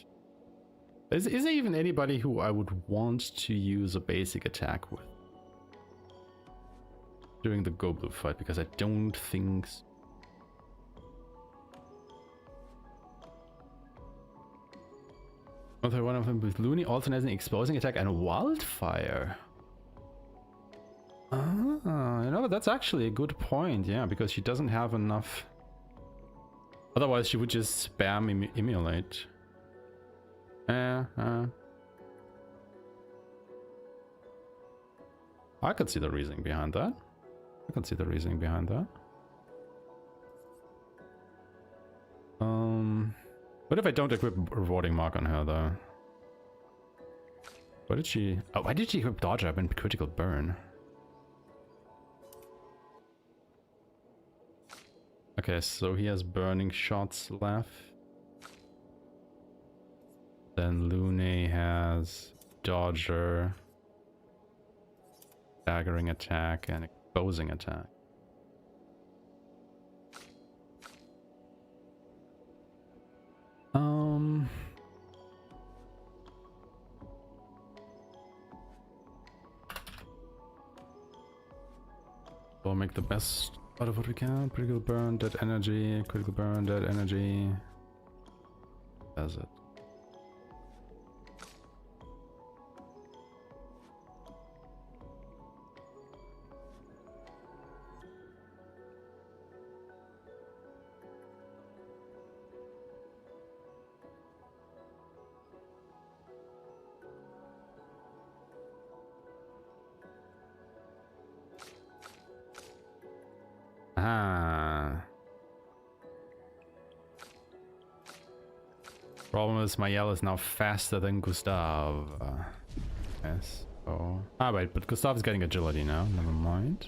Is there even anybody who I would want to use a basic attack with during the Go Blue fight? Because I don't think so. Okay, one of them with Looney also has an Exposing Attack and Wildfire. Ah, you know, but that's actually a good point, yeah, because she doesn't have enough. Otherwise, she would just spam Immolate. I could see the reasoning behind that. I can see the reasoning behind that. What if I don't equip Rewarding Mark on her, though? What did she... Oh, why did she equip Dodge Up and Critical Burn? Okay, so he has Burning Shots left. Then Lune has Dodger, Staggering Attack, and Exposing Attack. We'll make the best out of what we can. Critical Burn, Dead Energy, Critical Burn, Dead Energy. Does it? Ah. Problem is, my yell is now faster than Gustav. Yes. Oh. Ah, wait, but Gustav is getting agility now. Never mind.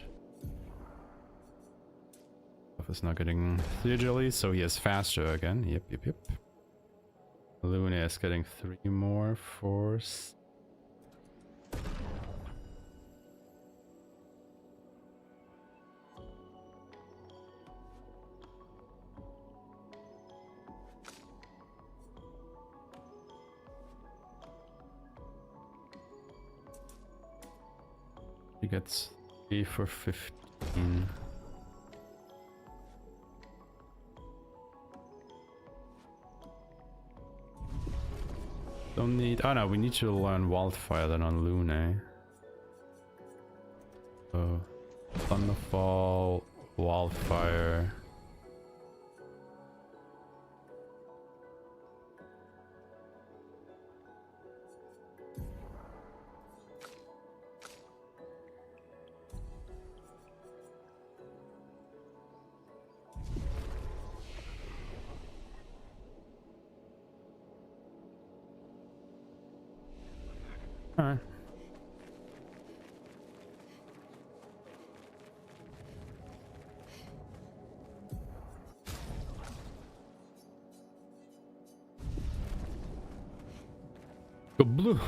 Gustav is now getting 3 agility, so he is faster again. Yep. Luna is getting 3 more force. He gets 3 for 15. Don't need... Oh no, we need to learn Wildfire then on Lune. So, Thunderfall, Wildfire. Alright. Go blue.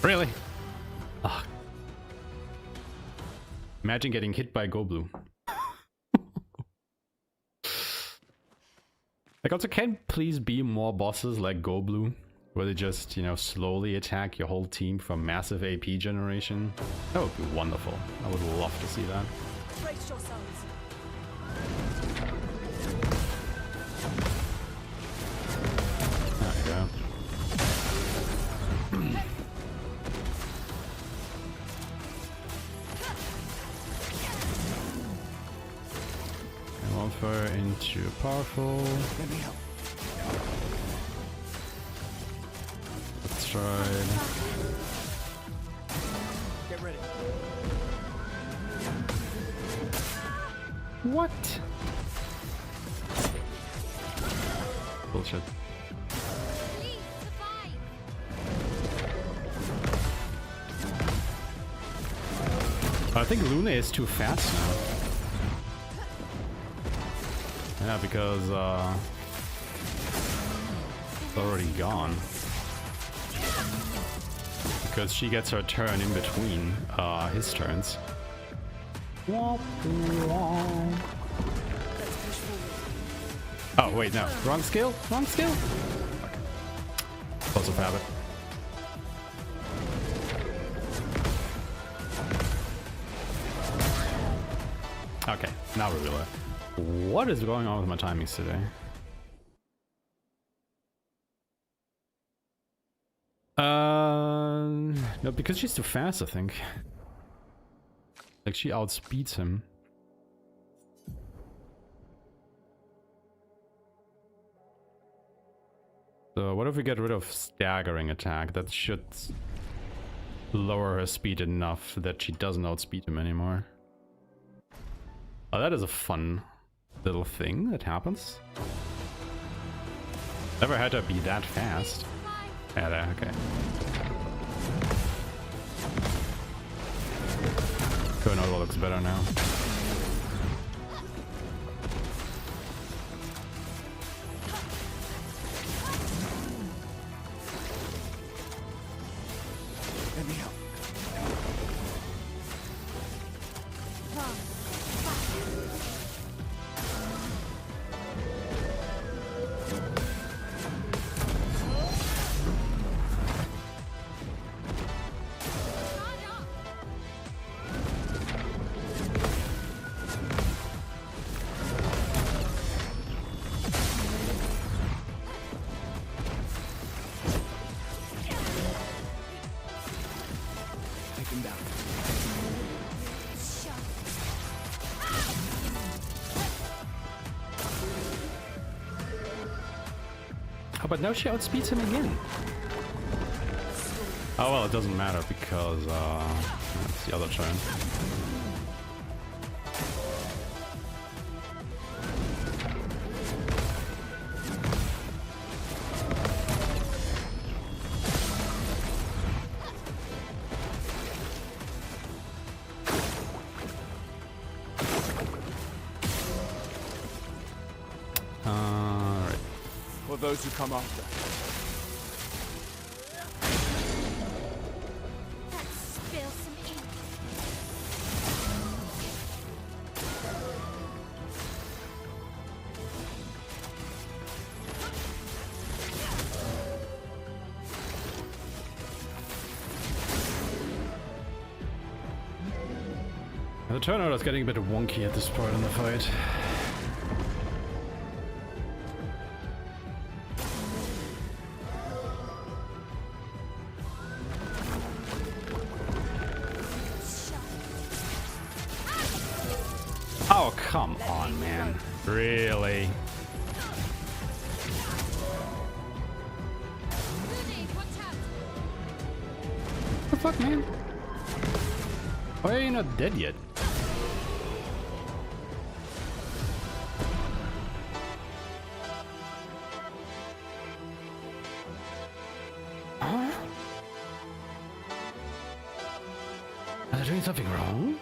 Really? Ugh. Imagine getting hit by Go Blue. Like, also, can please be more bosses like Go Blue, where they just, you know, slowly attack your whole team for massive AP generation? That would be wonderful. I would love to see that. Brace yourselves. There we go. Fire into powerful. Let's try. Get ready. What? Bullshit. Please survive. I think Luna is too fast now. Yeah, because it's already gone. Because she gets her turn in between his turns. Oh wait, no, wrong skill? Wrong skill? Okay. Close up habit. Okay, now we're real. What is going on with my timings today? No, because she's too fast, I think. Like, she outspeeds him. So what if we get rid of staggering attack? That should lower her speed enough that she doesn't outspeed him anymore. Oh, that is a fun little thing that happens. Never had to be that fast. Yeah, there, okay. Konoha looks better now. Let me help. Oh, but now she outspeeds him again. Oh well, it doesn't matter because it's the other turn. For those who come after. Let's spill some ink. The turnout is getting a bit wonky at this point in the fight. Oh, come on, man. Really? What the fuck, man? Why are you not dead yet? doing something wrong?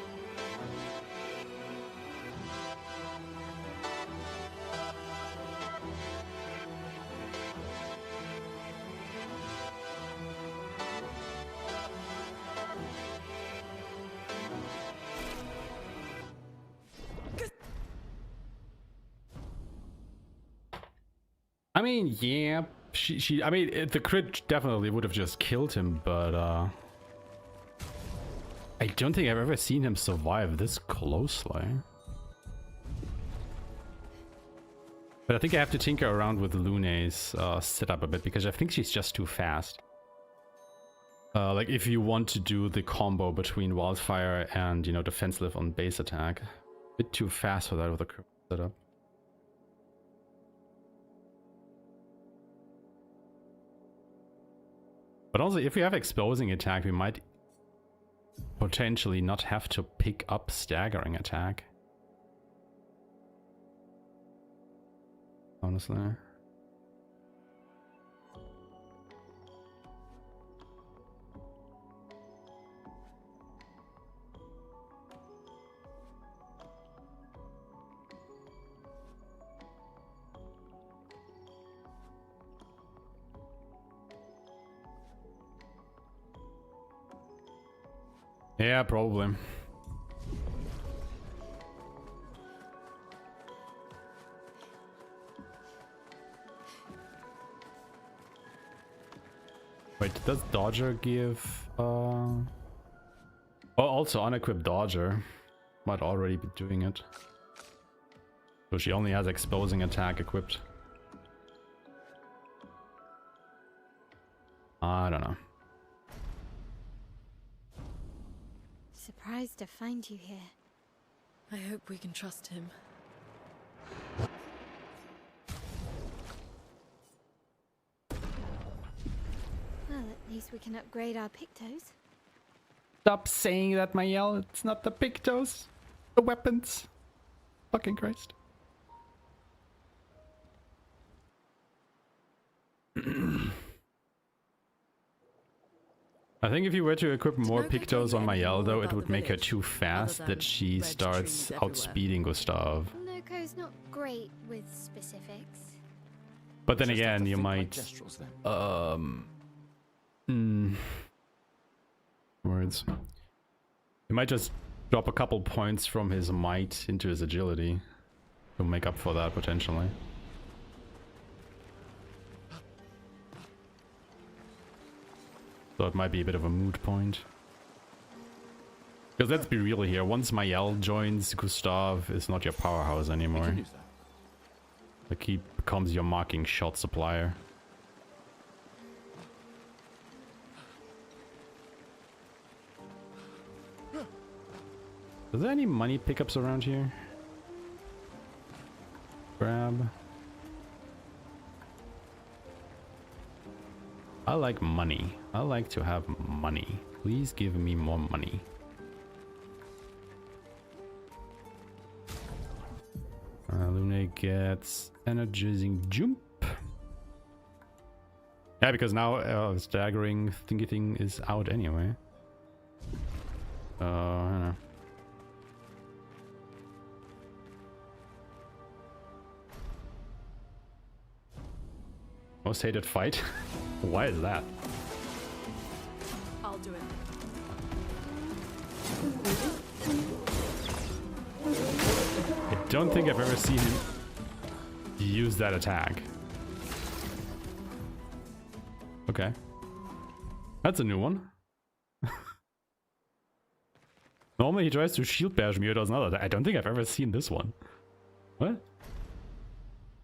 I mean, yeah, I mean, the crit definitely would have just killed him, but, I don't think I've ever seen him survive this closely. But I think I have to tinker around with Lune's setup a bit, because I think she's just too fast. Like, if you want to do the combo between Wildfire and, you know, Defensive on base attack. A bit too fast for that with the setup. But also, if we have exposing attack, we might potentially not have to pick up staggering attack. Honestly. Yeah, probably. Wait, does Dodger give... Oh, also unequipped Dodger. Might already be doing it. So she only has exposing attack equipped. I don't know. Surprised to find you here. I hope we can trust him. Well, at least we can upgrade our Pictos. Stop saying that, Mayel. It's not the Pictos. The weapons. Fucking Christ. I think if you were to equip more Pictos on Mayel, though, it would make her too fast that she starts outspeeding Gustav. Loco's not great with specifics. But then again, you might... Words. You might just drop a couple points from his might into his agility to make up for that, potentially. So it might be a bit of a moot point. Because let's be real here, once Mayel joins, Gustav is not your powerhouse anymore. Like, he becomes your marking shot supplier. Is there any money pickups around here? Grab. I like money. I like to have money. Please give me more money. Lune gets energizing jump. Yeah, because now staggering thingy thing is out anyway. I don't know. Most hated fight? Why is that? I'll do it. I don't think I've ever seen him use that attack. Okay. That's a new one. Normally he tries to shield bash me or does another. I don't think I've ever seen this one. What?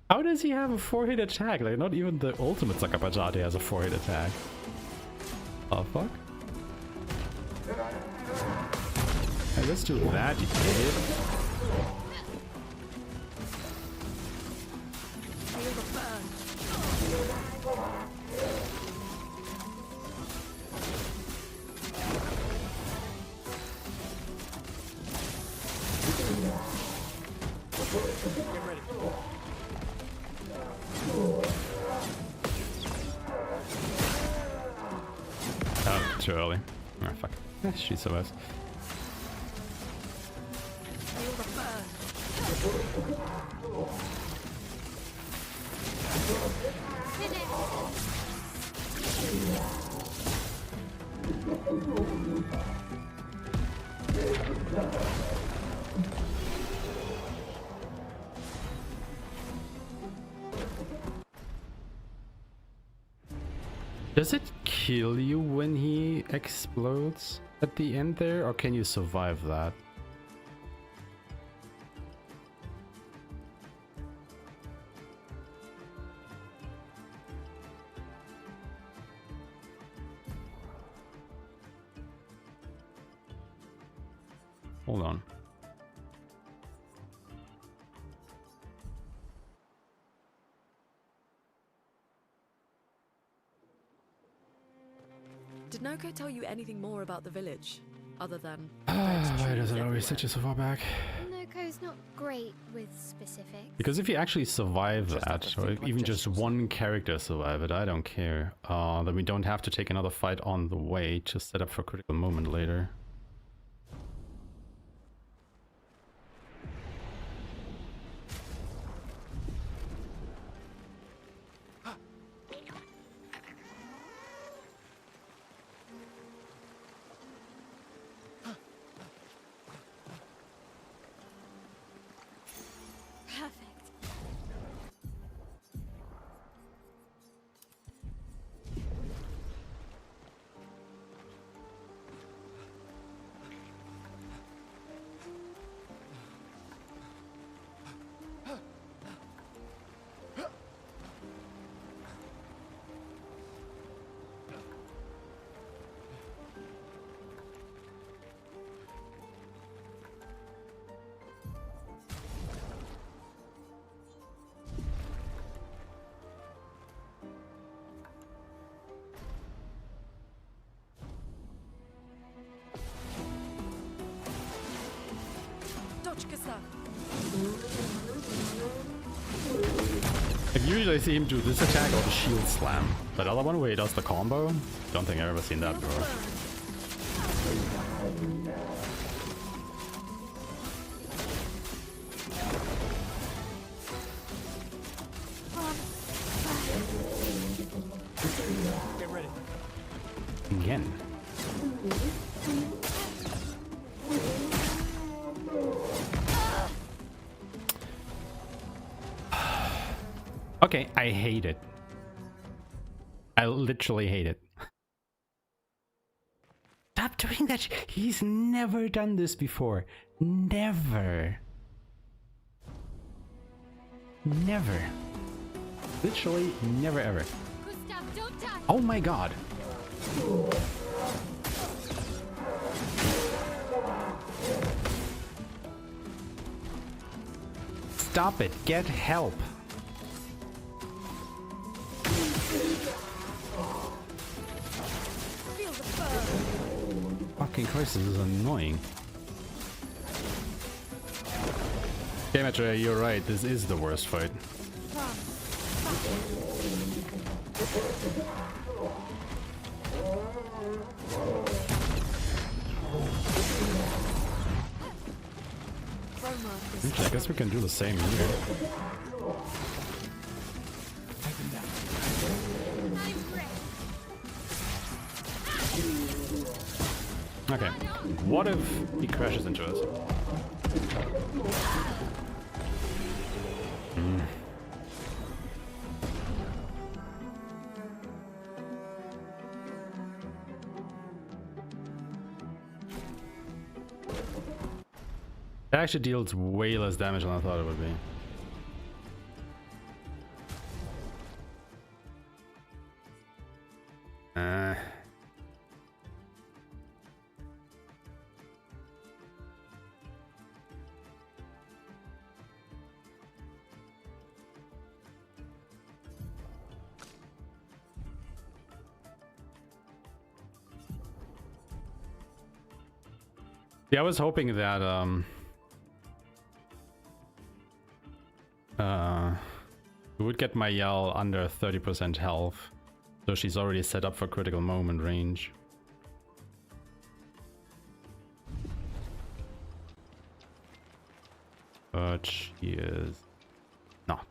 How does he have a 4-hit attack? Like, not even the ultimate Sakapajati has a 4-hit attack. Oh, fuck. Hey, let's do that, you idiot. Feel the burn. Get ready. Oh, too early. Oh, fuck. She survives. Does it kill you when he explodes at the end there, or can you survive that? Hold on. Did Noko tell you anything more about the village, other than Why does it always set you so far back? Noko's not great with specifics. Because if you actually survive Just have that, to or think like even just gestures. one character survive it, I don't care. Then we don't have to take another fight on the way to set up for critical moment later. Perfect. Like usually I see him do this attack or the shield slam. That other one where he does the combo? Don't think I've ever seen that before. Get ready. Again. Okay, I hate it. I literally hate it. Stop doing that. He's never done this before. Never. Never. Literally never ever. Gustav, don't die! Oh my god. Stop it. Get help. Fucking Christ, this is annoying. Okay, Metro, you're right. This is the worst fight. Okay, I guess we can do the same here. Okay, what if he crashes into us? It actually deals way less damage than I thought it would be. Yeah, I was hoping that we would get my Yell under 30% health, so she's already set up for critical moment range. But she is not.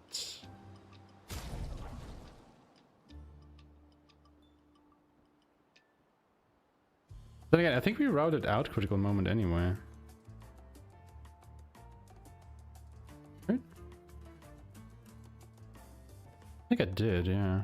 Then again, I think we routed out critical moment anyway. Right? I think I did, yeah.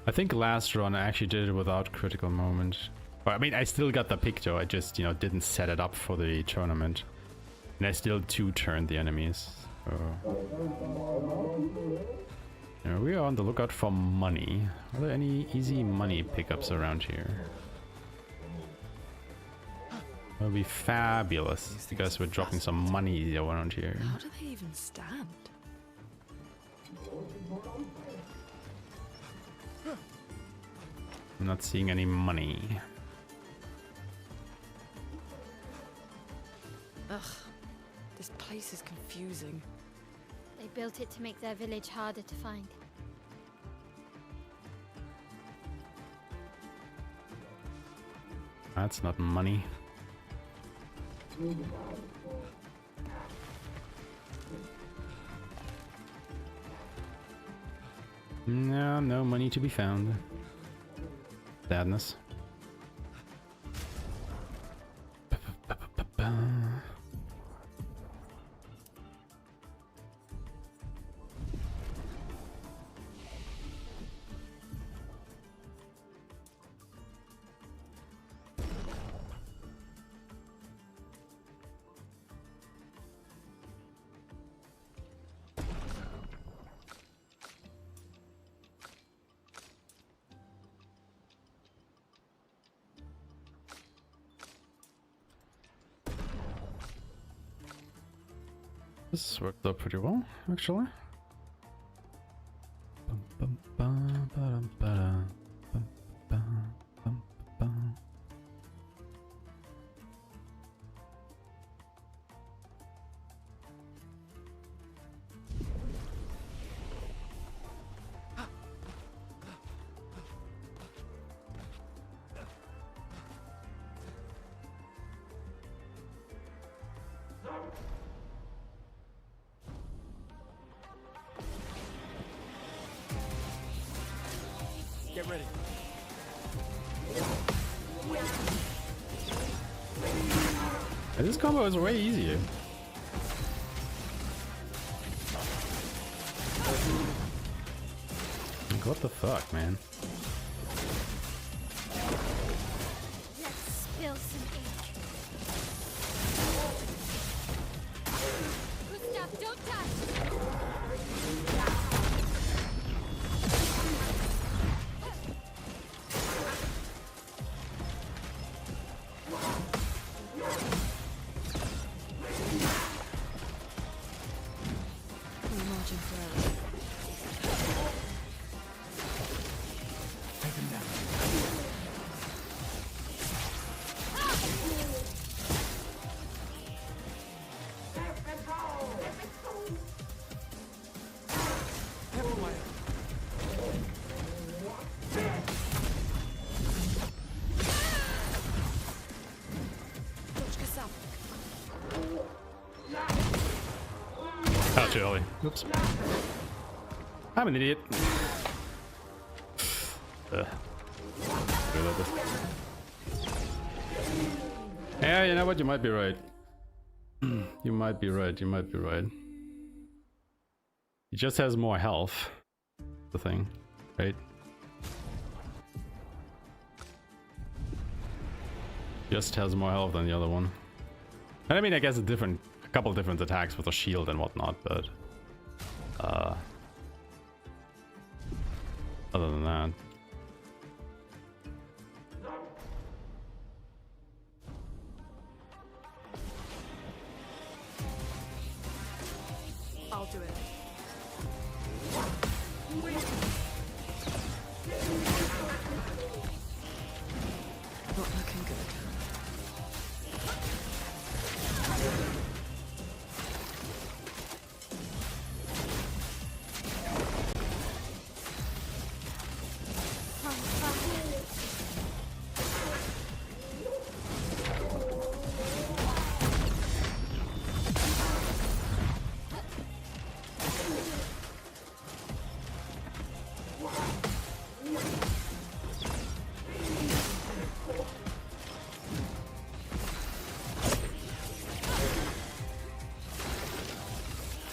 I think last run I actually did it without critical moment. But, I mean, I still got the pick though, I just, you know, didn't set it up for the tournament. And I still two-turned the enemies. So. Yeah, we are on the lookout for money. Are there any easy money pickups around here? That would be fabulous because we're dropping some money around here. How do they even stand? I'm not seeing any money. Ugh, this place is confusing. They built it to make their village harder to find. That's not money. No, no money to be found. Sadness. This worked out pretty well, actually. Get ready. This combo is way easier. Like, what the fuck, man? Let's spill some ink. Gustav, don't touch! Oh, too early. Oops. I'm an idiot. Yeah, you know what? You might be right. You might be right. You might be right. He just has more health. The thing, right? Just has more health than the other one. And I mean, I guess a couple different attacks with a shield and whatnot, but other than that. I'll do it. Not looking good.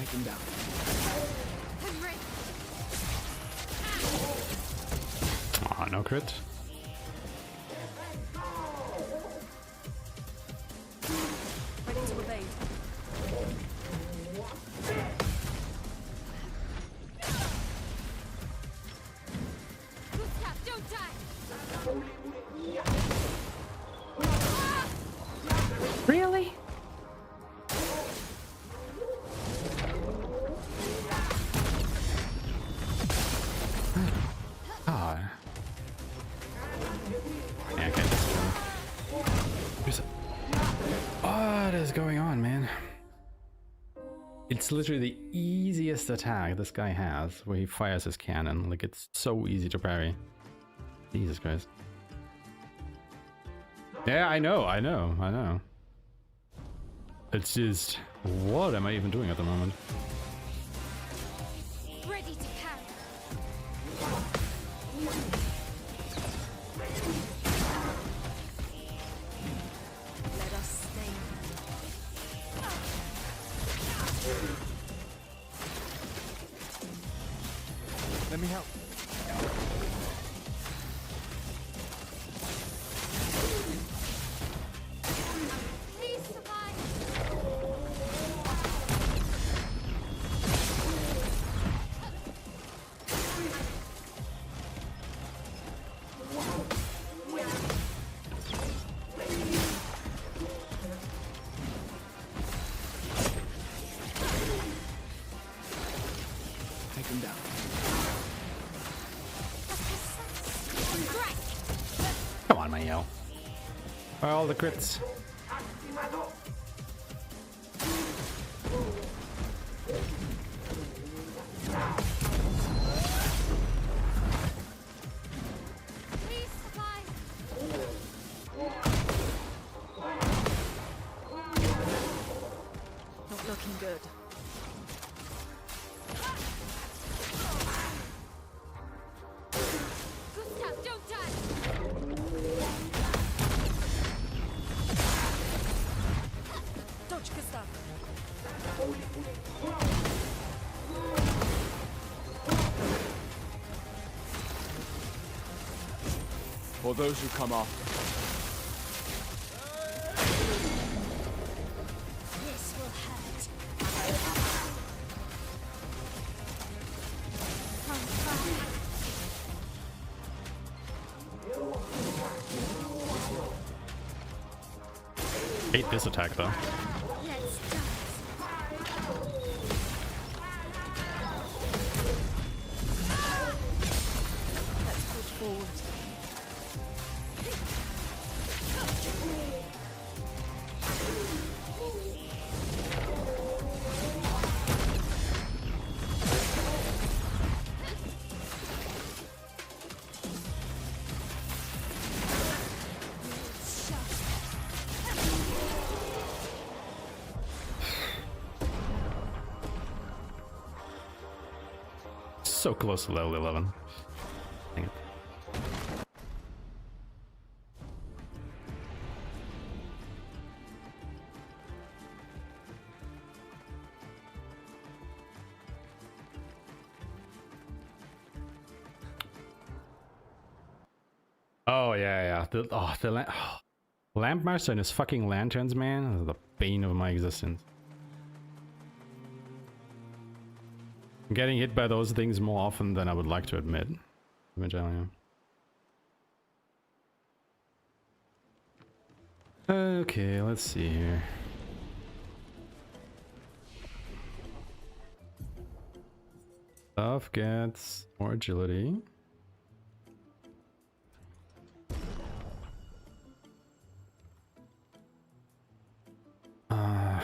Take him down. I'm ready. Aw, no crit. Ready to evade. Gustav, don't die. Really? God. Yeah, okay. What is going on, man? It's literally the easiest attack this guy has, where he fires his cannon. Like, it's so easy to parry. Jesus Christ. Yeah, I know. It's just, what am I even doing at the moment? Ready to carry. Let us stay. Let me help. Please survive. Take him down. Come on, Mael. Where are all the crits? Please survive. Not looking good. Gustav, don't die. Dodge, Gustav. For those who come after. This will hurt. Hate this attack though. Let's dance. Let's push forward. So close to level 11. Dang it. Oh yeah. Lampmaster and his fucking lanterns, man. This is the bane of my existence. I'm getting hit by those things more often than I would like to admit. Let me tell you. Okay, let's see here. Stuff gets more agility. I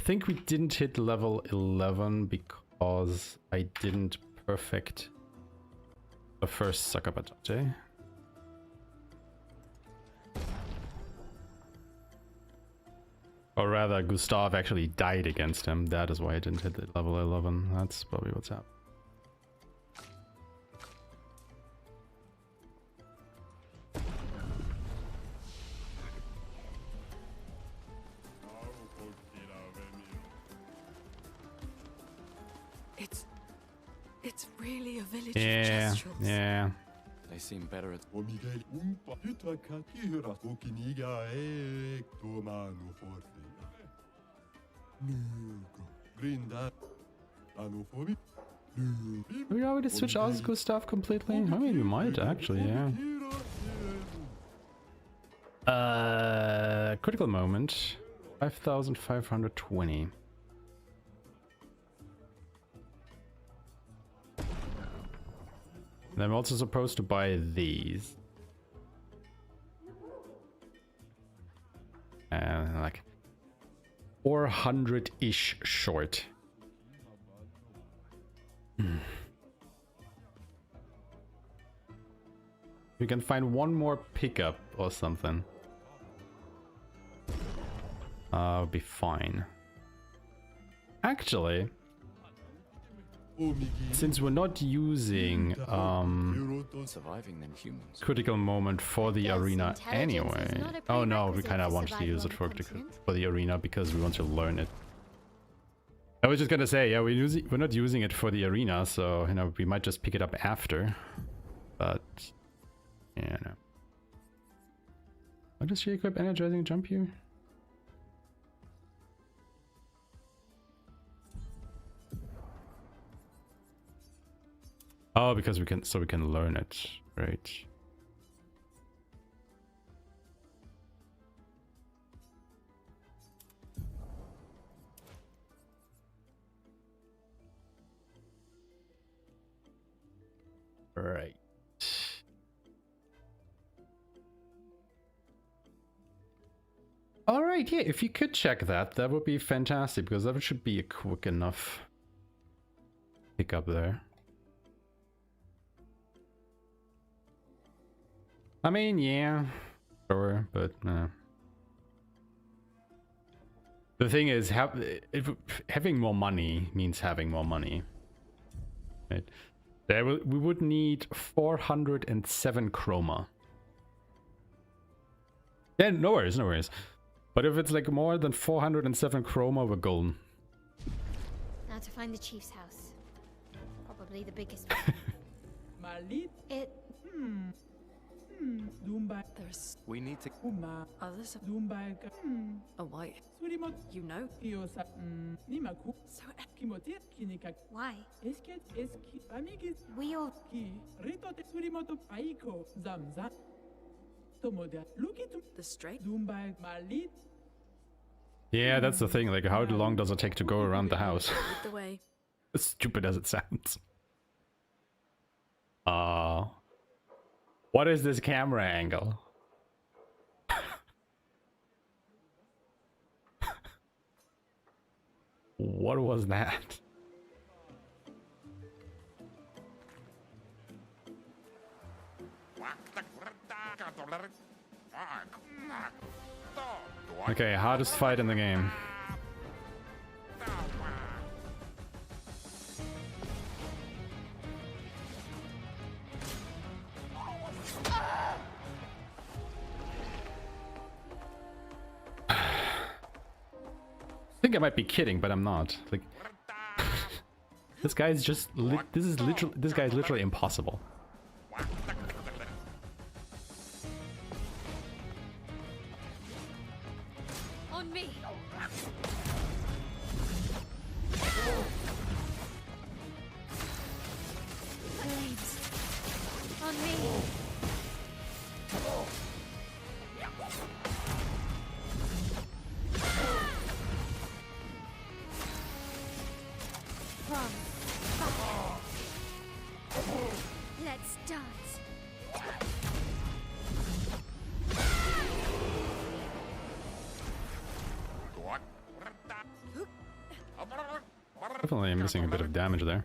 think we didn't hit level 11 because I didn't perfect the first sucker patate. Or rather, Gustav actually died against him. That is why I didn't hit the level 11. That's probably what's happened. It's really a village of Yeah, Kestrels. yeah. They seem better at. Omigel umpa yutaka kira okiniga tomano forte. Nugo grinda anofobi. Did we already switch Osgo stuff completely? I mean, we might actually, yeah. Critical moment. 5,520. And I'm also supposed to buy these. And like 400-ish short. We can find one more pickup or something. I'll be fine. Actually, since we're not using surviving than humans. critical moment for the Yes, arena intelligence anyway. is not a Oh no, we prerequisite kind of for want to use it survival for on the continent. the arena because we want to learn it. I was just gonna say, yeah, we're not using it for the arena, so you know we might just pick it up after. But yeah, no. How does she equip energizing jump here? Oh, because we can learn it, right? Right. All right, yeah, if you could check that, that would be fantastic because that should be a quick enough pickup there. I mean, yeah, sure, but the thing is, having more money means having more money, right? We would need 407 chroma. Yeah, no worries, no worries. But if it's like more than 407 chroma, we're golden. Now to find the chief's house. Probably the biggest one. It... There's We need to. others. A white. You know? So Why? We all... the straight. Yeah, that's the thing. Like, how long does it take to go around the house? Lead the way. As stupid as it sounds. What is this camera angle? What was that? Okay, hardest fight in the game. I think I might be kidding, but I'm not. Like, this guy's just this guy's literally impossible. On me! Flames! On me! From fire. Let's dance. Definitely missing a bit of damage there.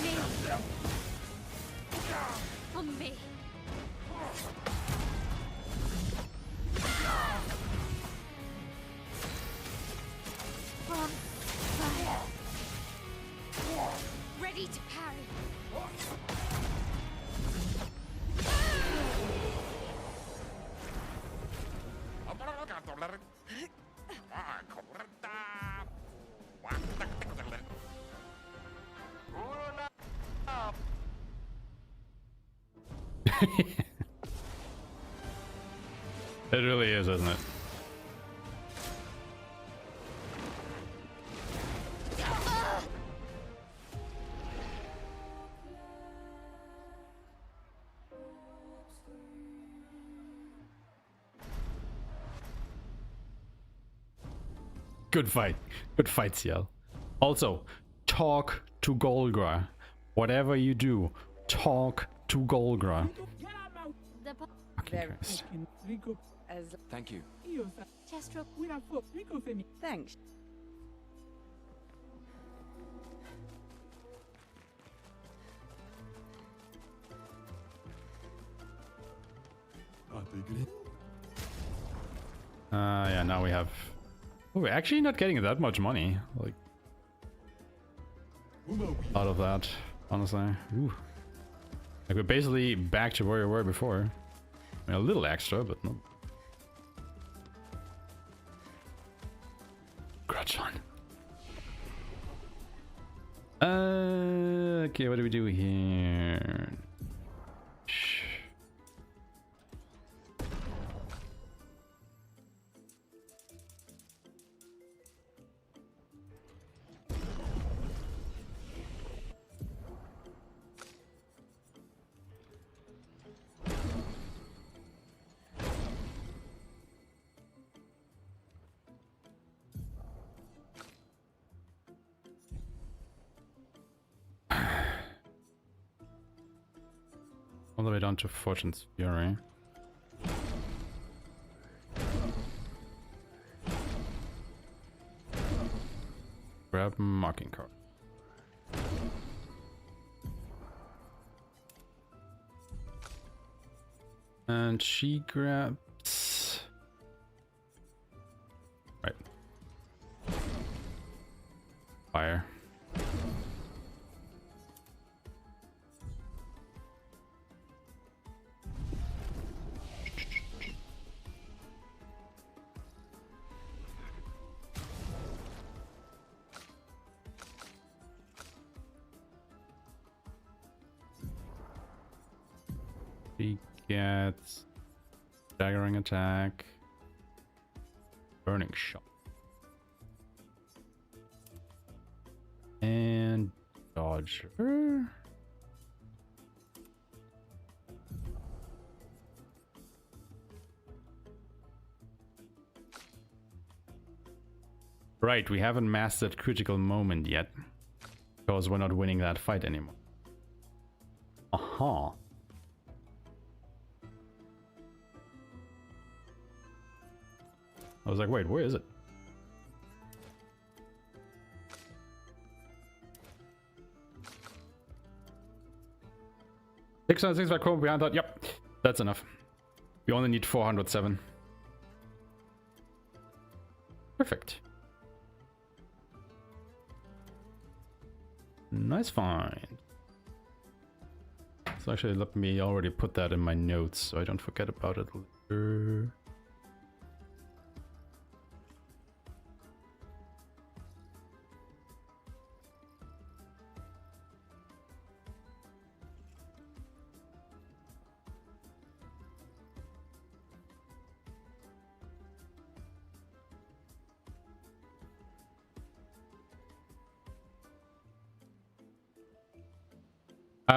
me. On me. On fire. Ready to parry. It really is, isn't it? Good fight. Good fight, Ciel. Also, talk to Golgra. Whatever you do, talk to Golgra. The Fucking Christ. Thank you. chest rope. Thanks. Yeah, now we have... Oh, we're actually not getting that much money. Like, out of that, honestly. Ooh. Like, we're basically back to where we were before. I mean, a little extra, but not... Grudge on. Okay, what do we do here? All the way down to Fortune's Fury. Grab marking card. And she grabs... Right. Fire. She gets staggering attack, burning shot, and dodge her. Right, we haven't mastered critical moment yet, because we're not winning that fight anymore. Aha. I was like, wait, where is it? $665 chrome behind that. Yep, that's enough. We only need 407. Perfect. Nice find. So actually, let me already put that in my notes so I don't forget about it later.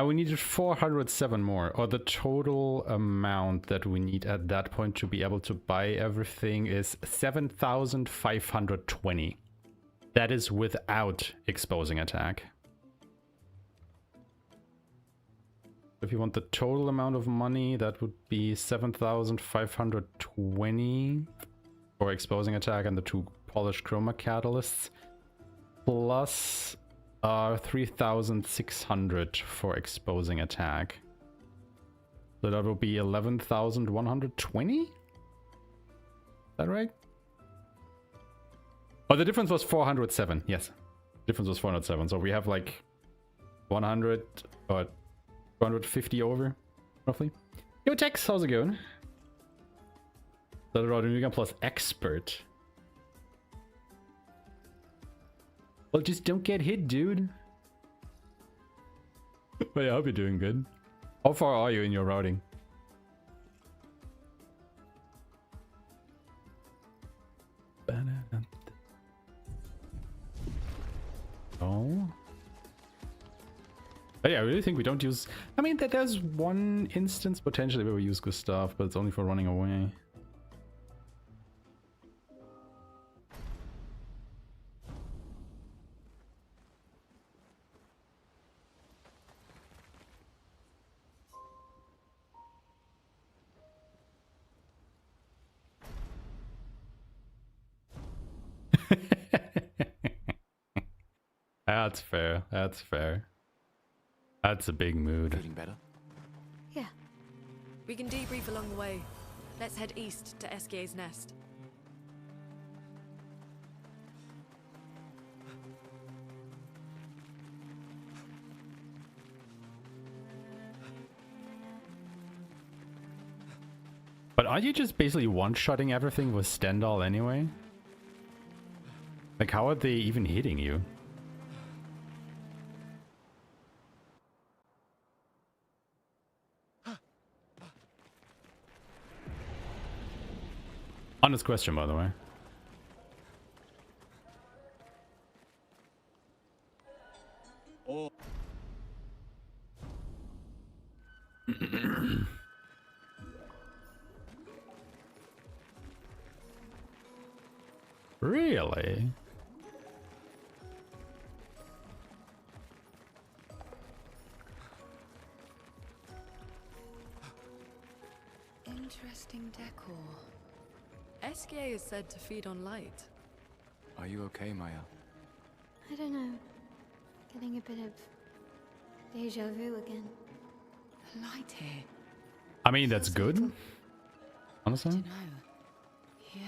We needed 407 more, or the total amount that we need at that point to be able to buy everything is 7,520. That is without exposing attack. If you want the total amount of money, that would be 7,520 for exposing attack and the 2 polished chroma catalysts, plus 3,600 for exposing attack. So that will be 11,120? Is that right? Oh, the difference was 407. Yes. Difference was 407. So we have like 100 or 250 over, roughly. Yo, Tex, how's it going? So Rodrigo plus expert. Well, just don't get hit, dude. But yeah, I hope you're doing good. How far are you in your routing? Oh. But yeah, I really think we don't use... I mean, there's one instance potentially where we use Gustav, but it's only for running away. That's fair. That's fair. That's a big mood. Feeling better? Yeah. We can debrief along the way. Let's head east to Eskier's nest. But aren't you just basically one-shotting everything with Stendhal anyway? Like, how are they even hitting you? Honest question, by the way. Oh. Really? Interesting decor. Eskier is said to feed on light. Are you okay, Maya? I don't know. Getting a bit of deja vu again. Light here. I mean, that's good. Honestly. No. Yeah.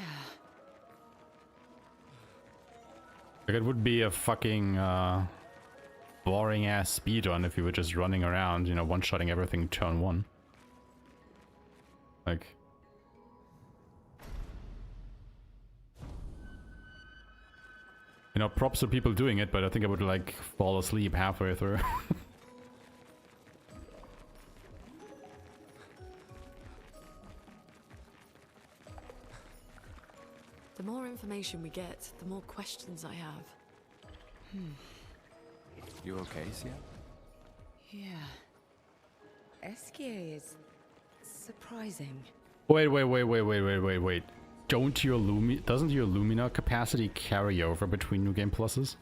Like, it would be a fucking boring ass speedrun if you were just running around, you know, one-shotting everything turn one. Like, you know, props to people doing it, but I think I would like fall asleep halfway through. The more information we get, the more questions I have. You okay, Sia? Yeah. Eskier is surprising. Wait. Doesn't your Lumina capacity carry over between New Game Pluses?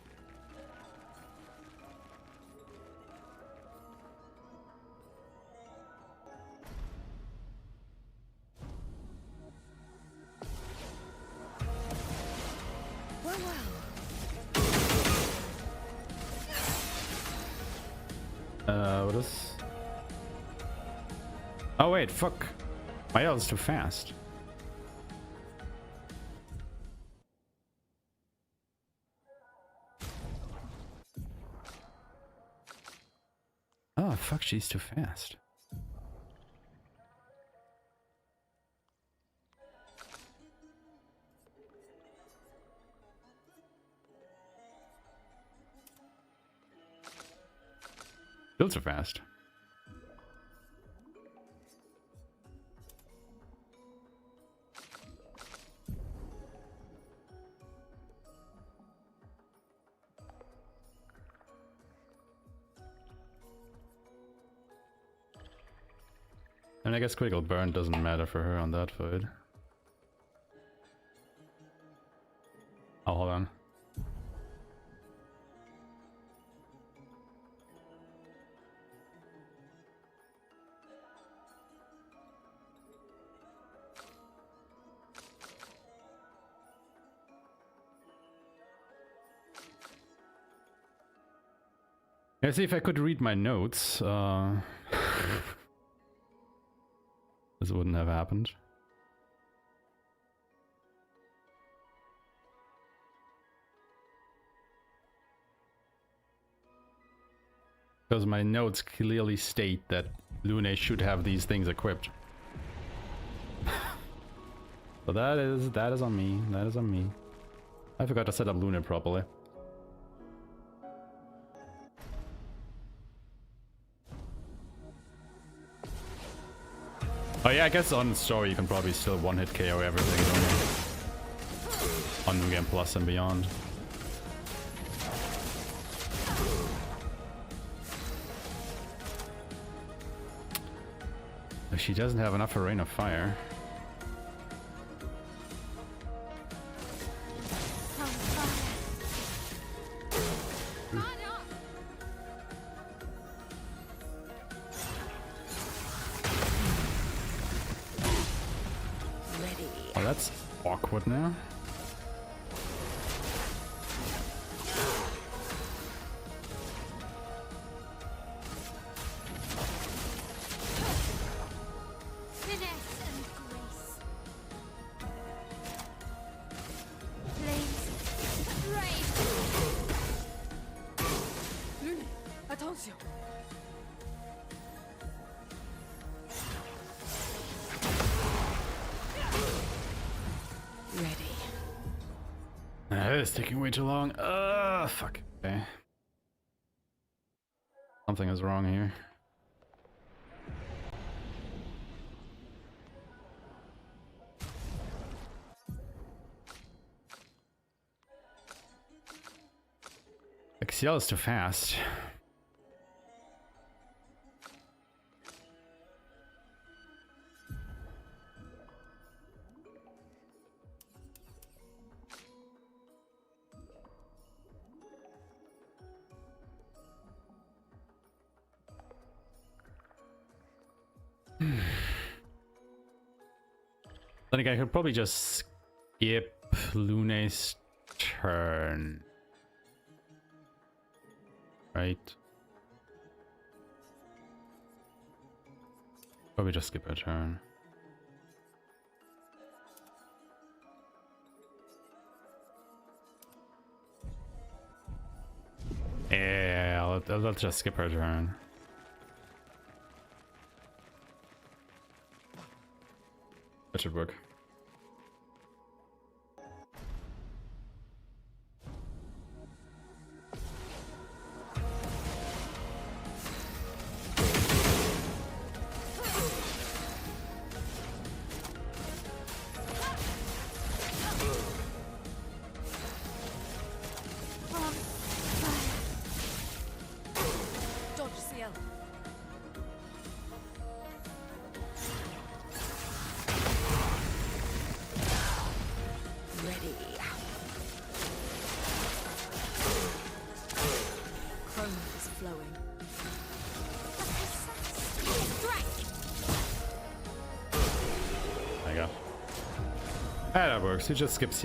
What is... Oh wait, fuck. My L is too fast. Oh fuck, she's too fast. Still too fast. And I guess critical burn doesn't matter for her on that fight. Oh, hold on. Let's see if I could read my notes. This wouldn't have happened. Because my notes clearly state that Lune should have these things equipped. So that is on me. That is on me. I forgot to set up Lune properly. Oh yeah, I guess on story you can probably still one-hit KO everything on New Game Plus and beyond. If she doesn't have enough for Rain of Fire. Oh, that's awkward now. It's taking way too long. Fuck. Okay. Something is wrong here. Excel is too fast. I think I could probably just skip Lune's turn. Right? Probably just skip her turn. Yeah, let's just skip her turn. That should work. That works. He just skips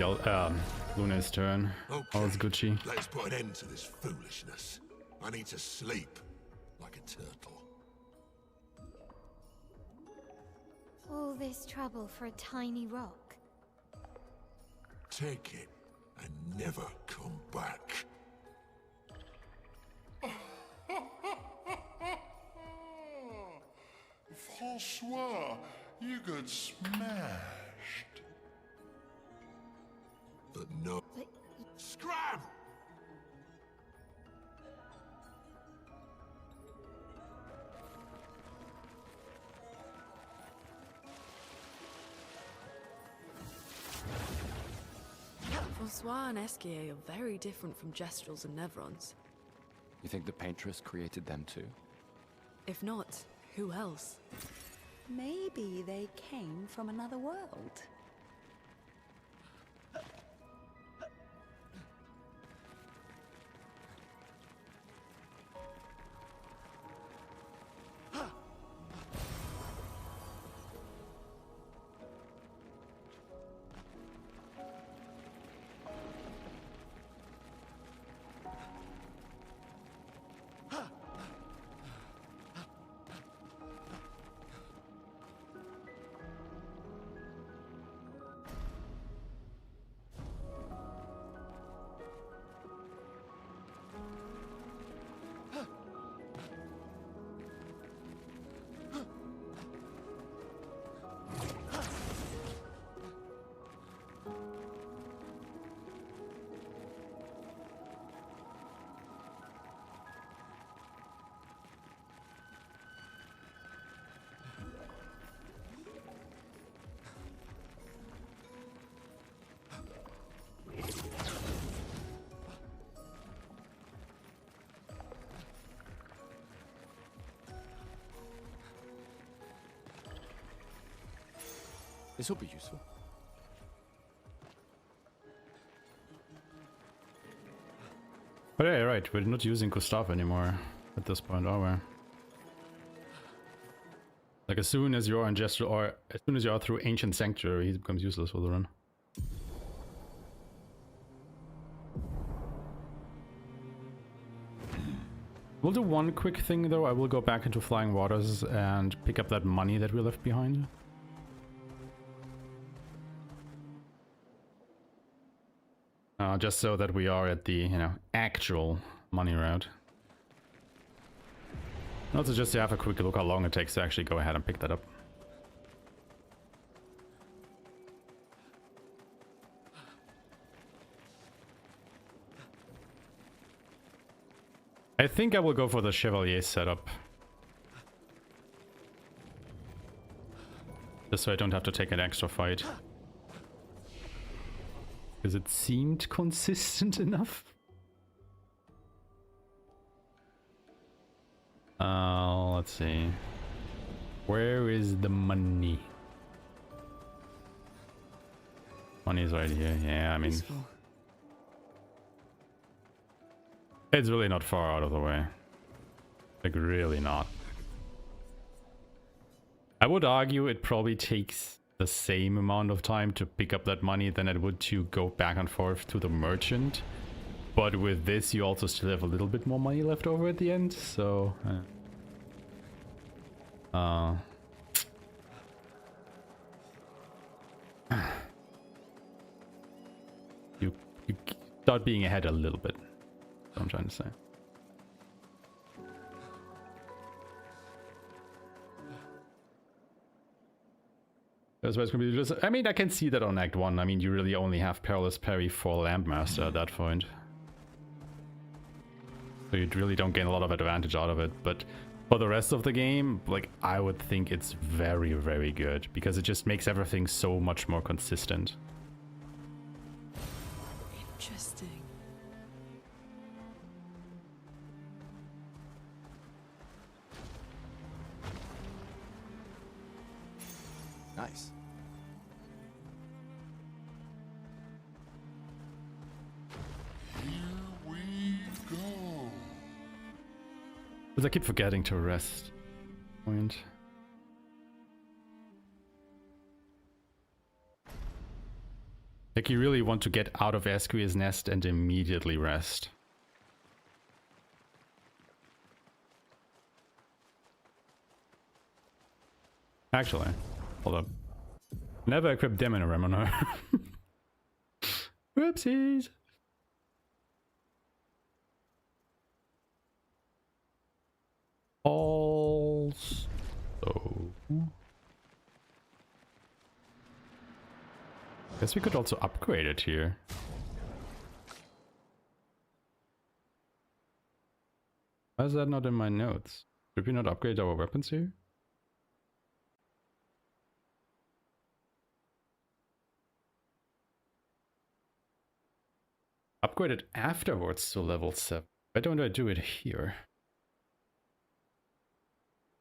Luna's turn. Okay, All is Gucci. let's put an end to this foolishness. I need to sleep like a turtle. All this trouble for a tiny rock. Take it and never come back. François, you got smashed. But no. But Scram! François and Esquier are very different from Gestrels and Nevrons. You think the Paintress created them too? If not, who else? Maybe they came from another world. This will be useful. But yeah, right, we're not using Gustav anymore at this point, are we? Like as soon as you're in Gesture, or as soon as you are through Ancient Sanctuary, he becomes useless for the run. We'll do one quick thing though. I will go back into Flying Waters and pick up that money that we left behind. Just so that we are at the, you know, actual money route. And also just to have a quick look how long it takes to actually go ahead and pick that up. I think I will go for the Chevalier setup. Just so I don't have to take an extra fight. Because it seemed consistent enough. Let's see. Where is the money? Money's right here. Yeah, I mean... It's really not far out of the way. Like, really not. I would argue it probably takes the same amount of time to pick up that money than it would to go back and forth to the merchant. But with this, you also still have a little bit more money left over at the end, so... You start being ahead a little bit. That's what I'm trying to say. That's why it's gonna be just. I mean, I can see that on Act 1. I mean, you really only have Perilous Parry for Lampmaster at that point. So you really don't gain a lot of advantage out of it. But for the rest of the game, like, I would think it's very, very good. Because it just makes everything so much more consistent. Interesting. Nice. Here we go. Because I keep forgetting to rest. Point. Like, you really want to get out of Esquire's nest and immediately rest. Actually, hold up. Never equip Demon Remoner. Whoopsies! Also... Guess we could also upgrade it here. Why is that not in my notes? Should we not upgrade our weapons here? Upgrade it afterwards to level 7. Why don't I do it here?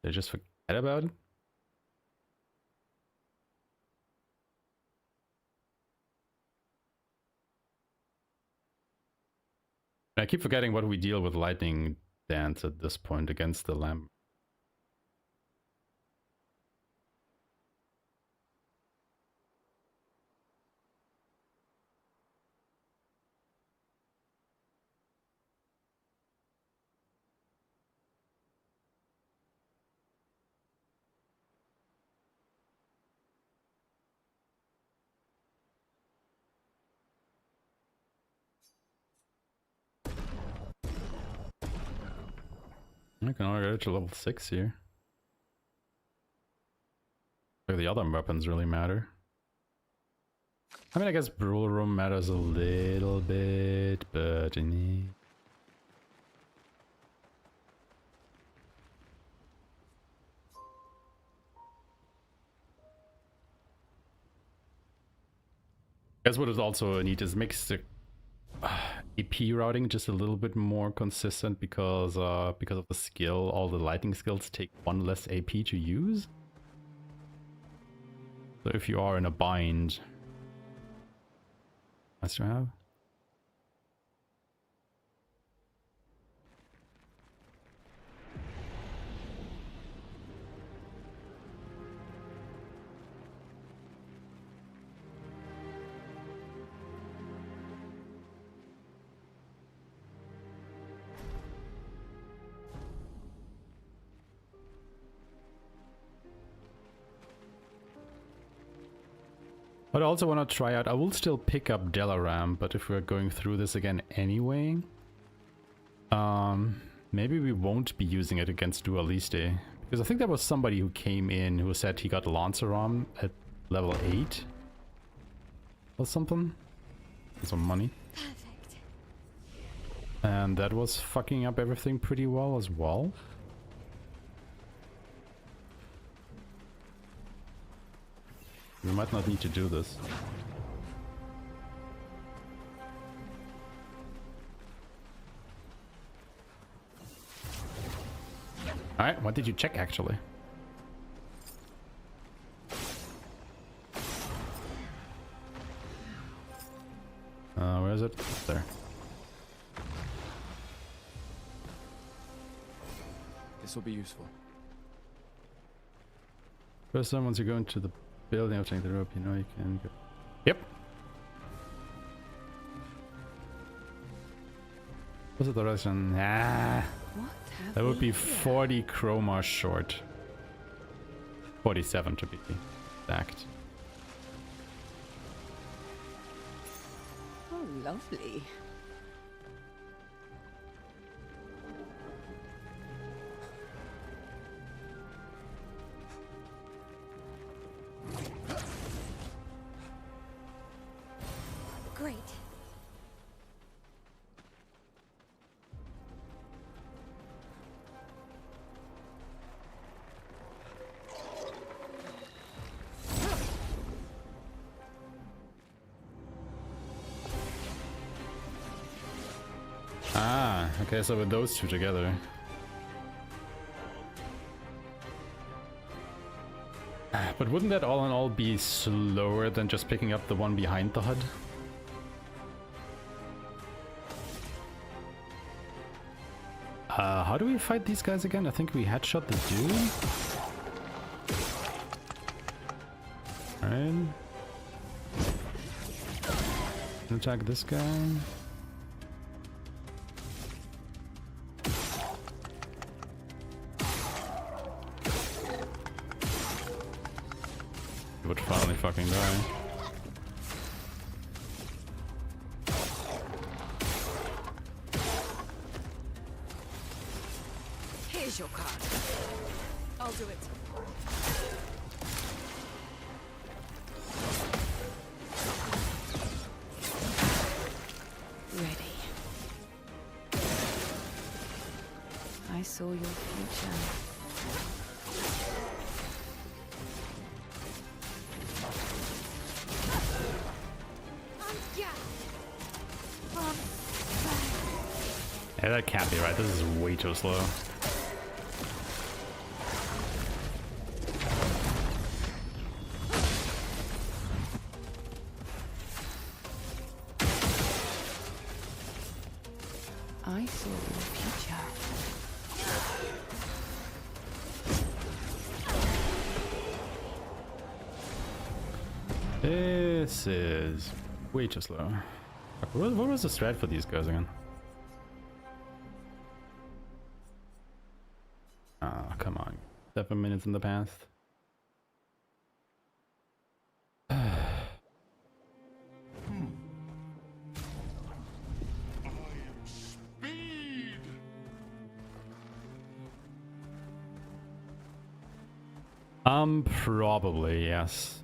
Did I just forget about it? I keep forgetting what we deal with Lightning Dance at this point against the lamp. I can only go to level 6 here. Like the other weapons really matter. I mean, I guess brew room matters a little bit, but guess what is also neat is makes the AP routing just a little bit more consistent because of the skill. All the lighting skills take one less AP to use. So if you are in a bind, nice to have. But I also want to try out, I will still pick up Delaram, but if we're going through this again anyway, maybe we won't be using it against Dualiste. Because I think there was somebody who came in who said he got Lanceram at level 8 or something. Some money. Perfect. And that was fucking up everything pretty well as well. We might not need to do this. Alright, what did you check actually? Where is it? There. This will be useful. First time, once you go into the building, opening the rope, you know you can go. Yep. What's the direction? Ah. What have That would we be here? 40 chroma short. 47 to be exact. Oh, lovely. Great. Ah, okay, so with those two together. But wouldn't that all in all be slower than just picking up the one behind the HUD? How do we fight these guys again? I think we headshot the dude. Alright. Attack this guy. He would finally fucking die. Here's your card. I'll do it. Ready. I saw your future. Yeah, that can't be right. This is way too slow. I saw your future. This is way too slow. What was the strat for these guys again? Ah, come on. 7 minutes in the past. Speed! Probably, yes.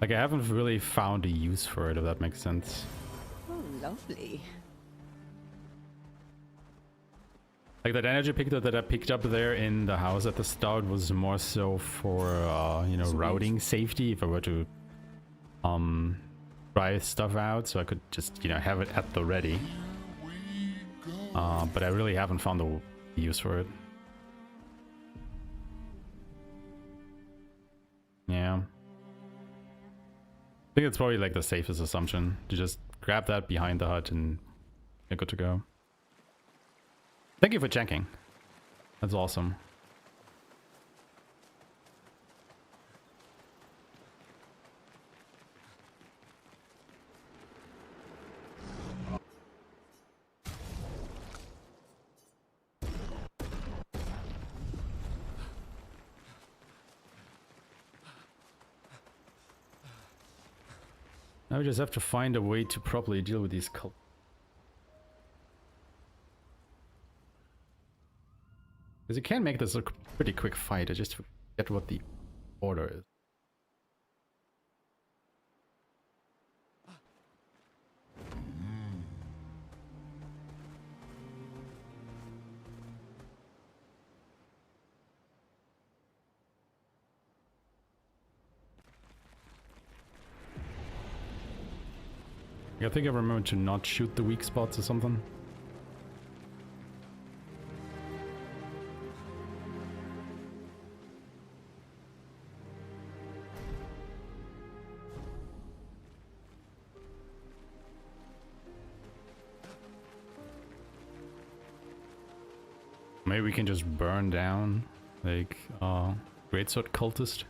Like, I haven't really found a use for it, if that makes sense. Oh, lovely. Like, that energy pickup that I picked up there in the house at the start was more so for, you know, routing safety if I were to, try stuff out, so I could just, you know, have it at the ready. But I really haven't found the use for it. Yeah. I think it's probably like the safest assumption to just grab that behind the hut and you're good to go. Thank you for checking. That's awesome. Now we just have to find a way to properly deal with these cults. Because you can make this a pretty quick fight, I just forget what the order is. I think I remember to not shoot the weak spots or something. Maybe we can just burn down, like, greatsword cultist.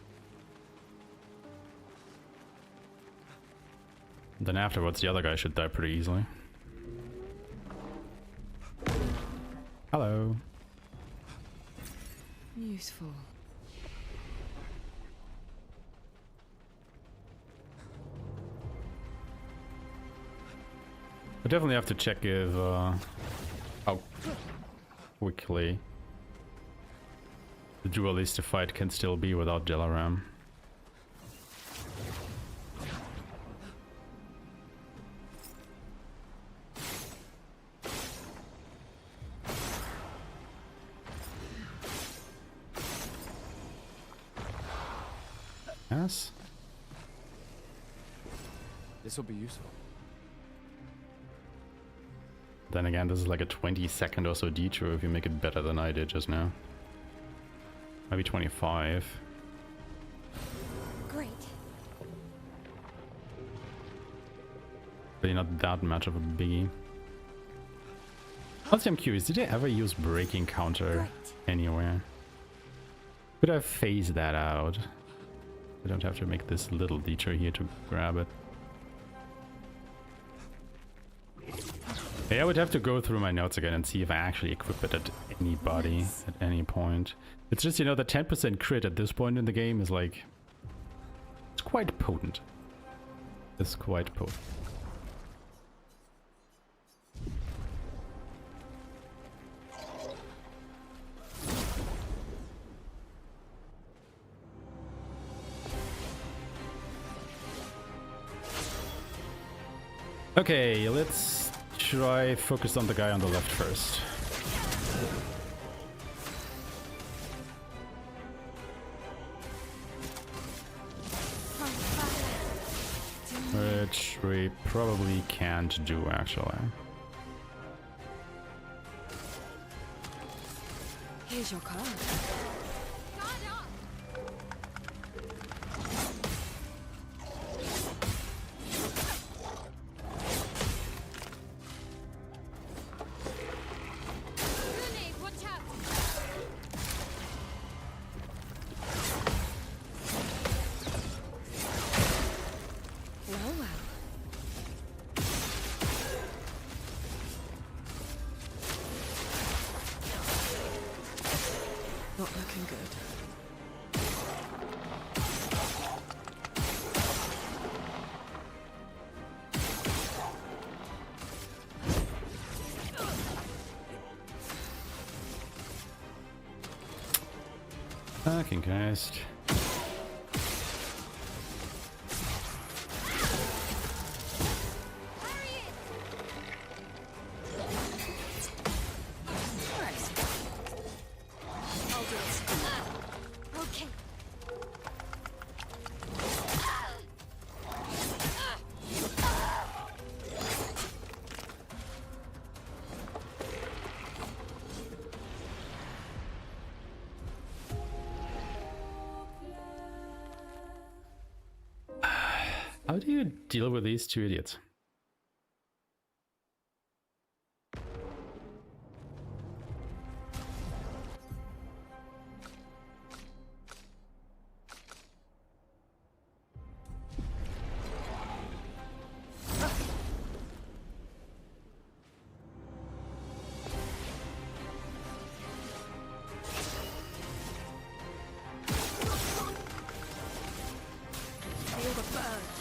Then afterwards, the other guy should die pretty easily. Hello. Useful. I definitely have to check if, how quickly the dualistic fight can still be without Jalaram. Yes. This will be useful. Then again, this is like a 20-second or so detour if you make it better than I did just now. Maybe 25. Great. Really not that much of a biggie. Also, I'm curious, did I ever use breaking counter anywhere? Could I phase that out? I don't have to make this little detour here to grab it. Yeah, I would have to go through my notes again and see if I actually equip it at anybody at any point. It's just, you know, the 10% crit at this point in the game is like... it's quite potent. It's quite potent. Okay, let's try focus on the guy on the left first. Which we probably can't do, actually. Here's your card. Not looking good. Fucking Christ. How do you deal with these two idiots? Feel the burn.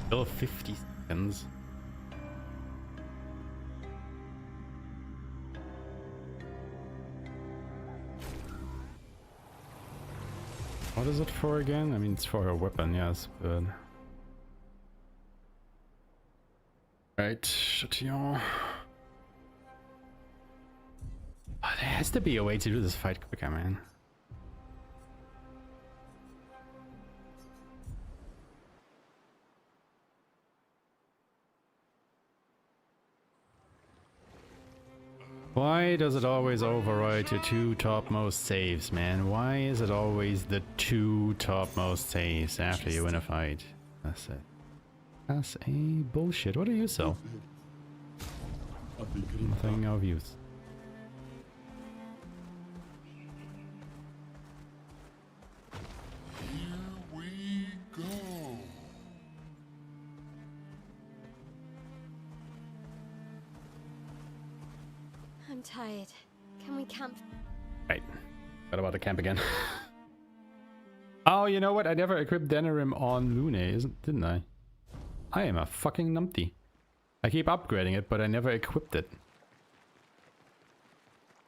Still 50 seconds. What is it for again? I mean, it's for a weapon, yes, but... Right, Chatillon. Oh, there has to be a way to do this fight quicker, man. Why does it always override your two topmost saves, man? Why is it always the two topmost saves after you win a fight? That's it. That's a bullshit. What do you sell? Nothing of use. Here we go. I'm tired. Can we camp? Right. What about the camp again? Oh, you know what? I never equipped Denerim on Lune, didn't I? I am a fucking numpty. I keep upgrading it, but I never equipped it.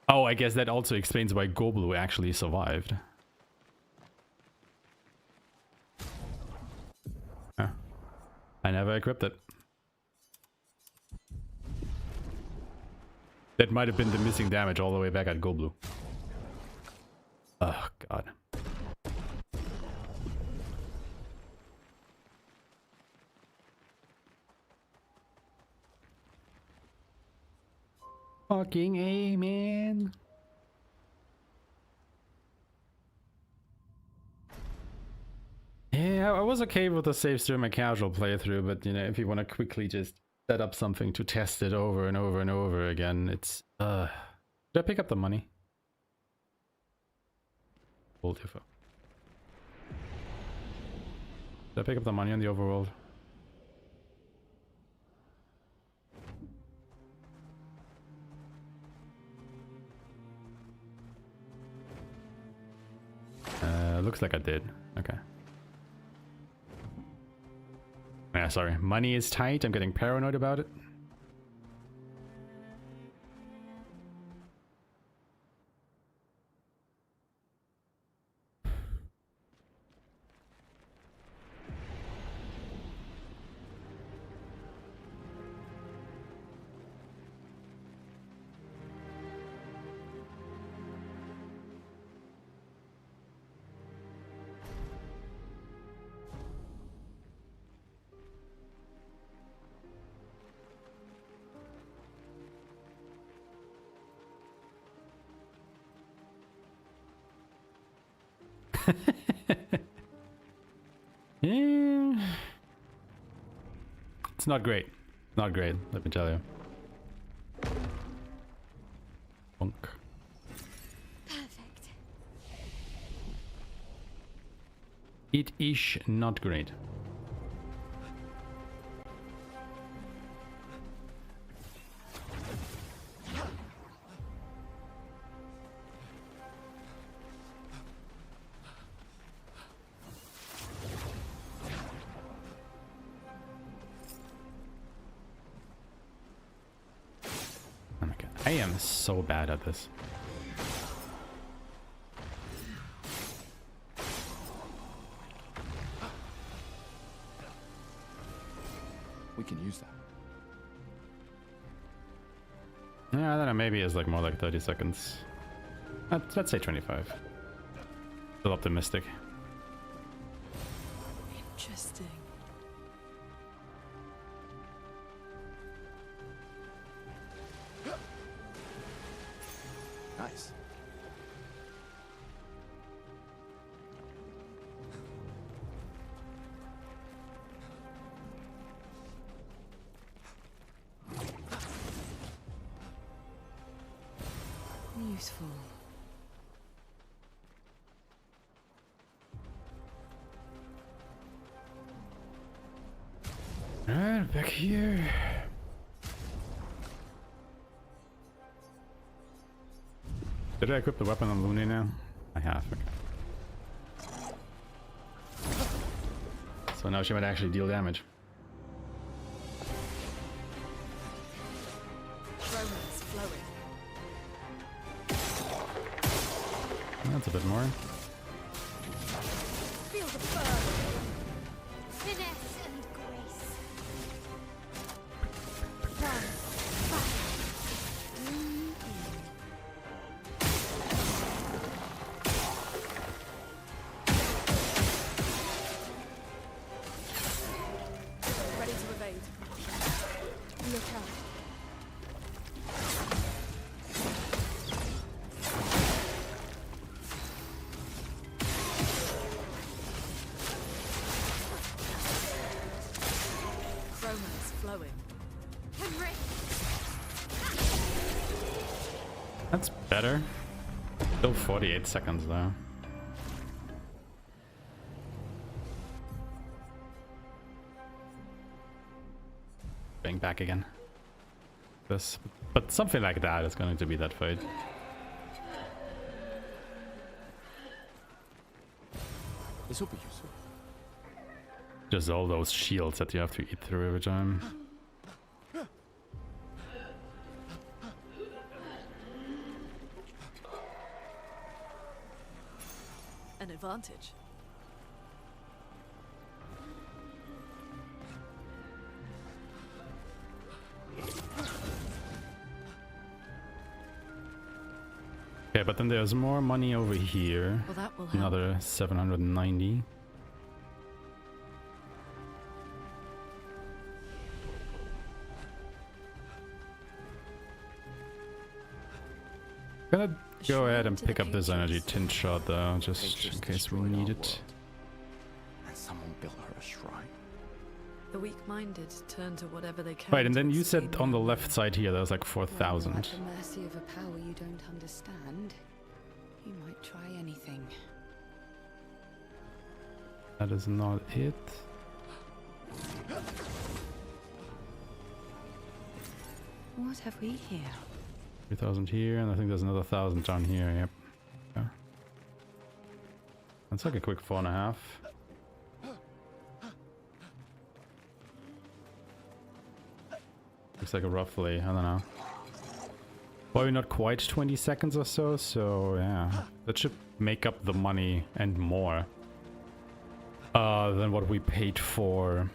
Oh, I guess that also explains why Goblu actually survived. Huh. I never equipped it. That might have been the missing damage all the way back at Goblu. Oh, God. Fucking A, man. Yeah, I was okay with the saves during my casual playthrough, but you know, if you want to quickly just set up something to test it over and over and over again, it's Did I pick up the money? Hold info. Did I pick up the money on the overworld? Looks like I did. Okay. Yeah, sorry. Money is tight. I'm getting paranoid about it. Yeah. It's not great. Not great, let me tell you. Bonk. Perfect. It is not great. I am so bad at this. We can use that. Yeah, I don't know, maybe it's like more like 30 seconds. Let's say 25. Still optimistic. Interesting. Nice. Useful. Alright, back here. Did I equip the weapon on Looney now? I have. Okay. So now she might actually deal damage. Romance flowing. That's a bit more. Feel the burn. Finesse and grace. Run. Fight. Ready to evade. Look out. Romance flowing. Henry. That's better. Still 48 seconds though. Going back again. This, but something like that is going to be that fight. This will be useful. Just all those shields that you have to eat through every time. An advantage. Okay, but then there's more money over here. Well, that will help. Another 790. Gonna go ahead and pick up this energy tint shot though, just Paintress in case we destroyed our need it. world, and someone built her a shrine. The weak-minded turn to whatever they can. Right, and to then you said escape on the them. left side here there was like When you're 4,000. at the mercy of a power you don't understand, you might try anything. That is not it. What have we here? 3,000 here, and I think there's another 1,000 down here, yep. Yeah. That's like a quick 4.5. Looks like a roughly, I don't know. Probably not quite 20 seconds or so, so yeah. That should make up the money and more. Than what we paid for...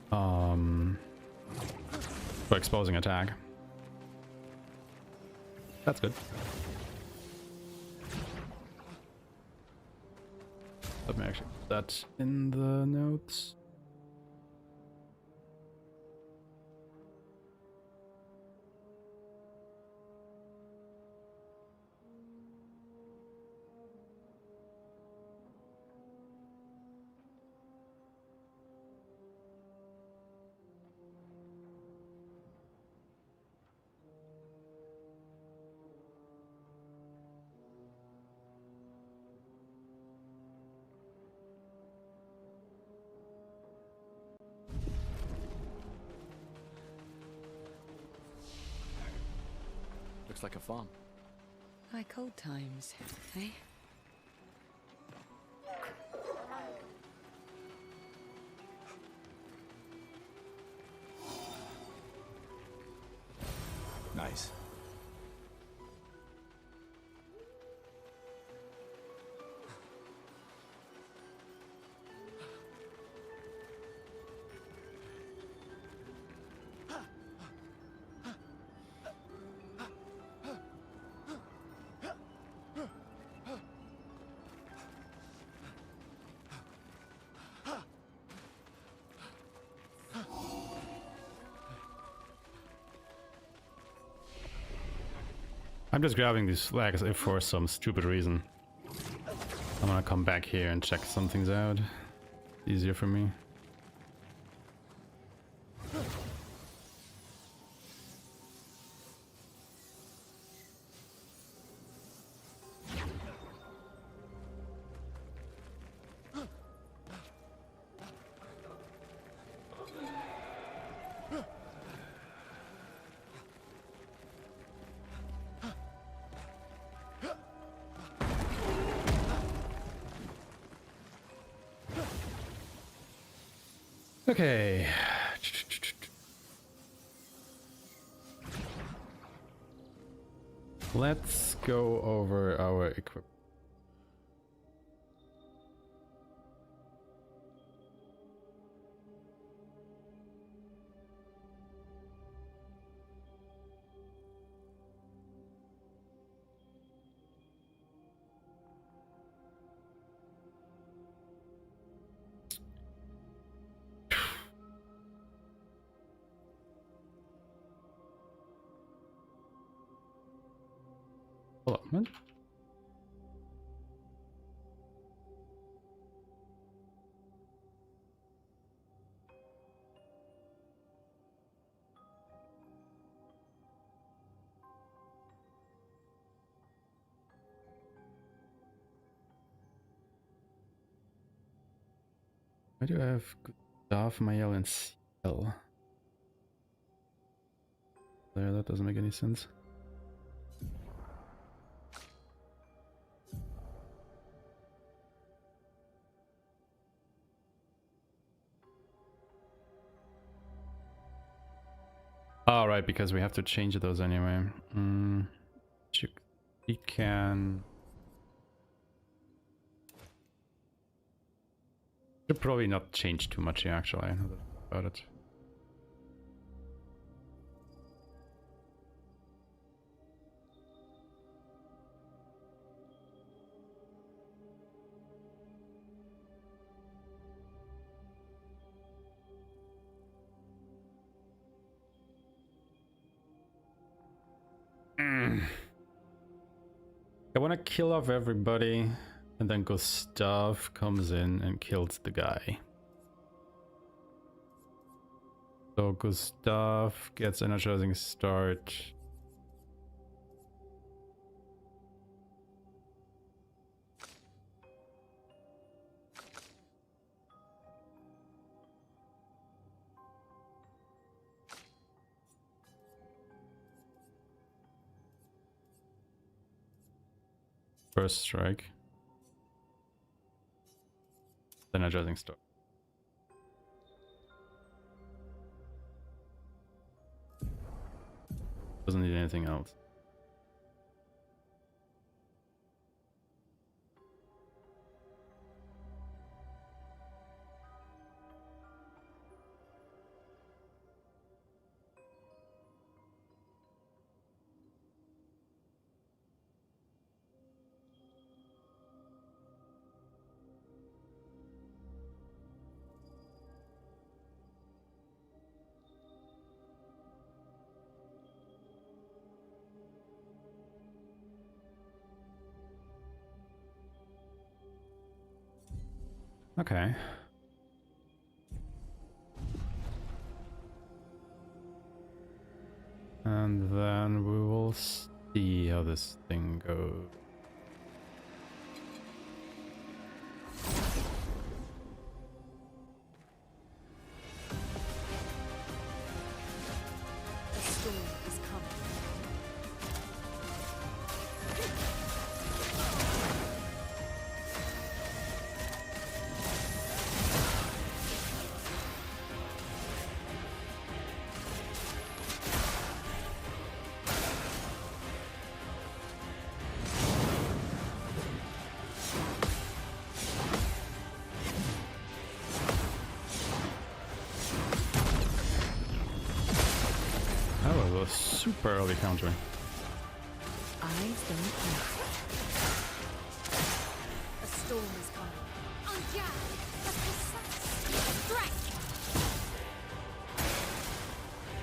for exposing attack. That's good. Let me actually put that in the notes. Looks like a farm. Like old times, eh? Nice. I'm just grabbing these flags if for some stupid reason. I'm gonna come back here and check some things out. Easier for me. Okay. Let's go over our equipment. Development. Why do I have Gustav, Mael, and Ciel? There, that doesn't make any sense. Oh, right, because we have to change those anyway. We can... Should probably not change too much here, actually, now that I think about it. I want to kill off everybody, and then Gustav comes in and kills the guy. So Gustav gets energizing start. First strike. Energizing start. Doesn't need anything else. Okay. And then we will see how this thing goes. A storm is coming. That was a super early counter. Eyes don't lie. A storm is coming. On guard! A precise strike!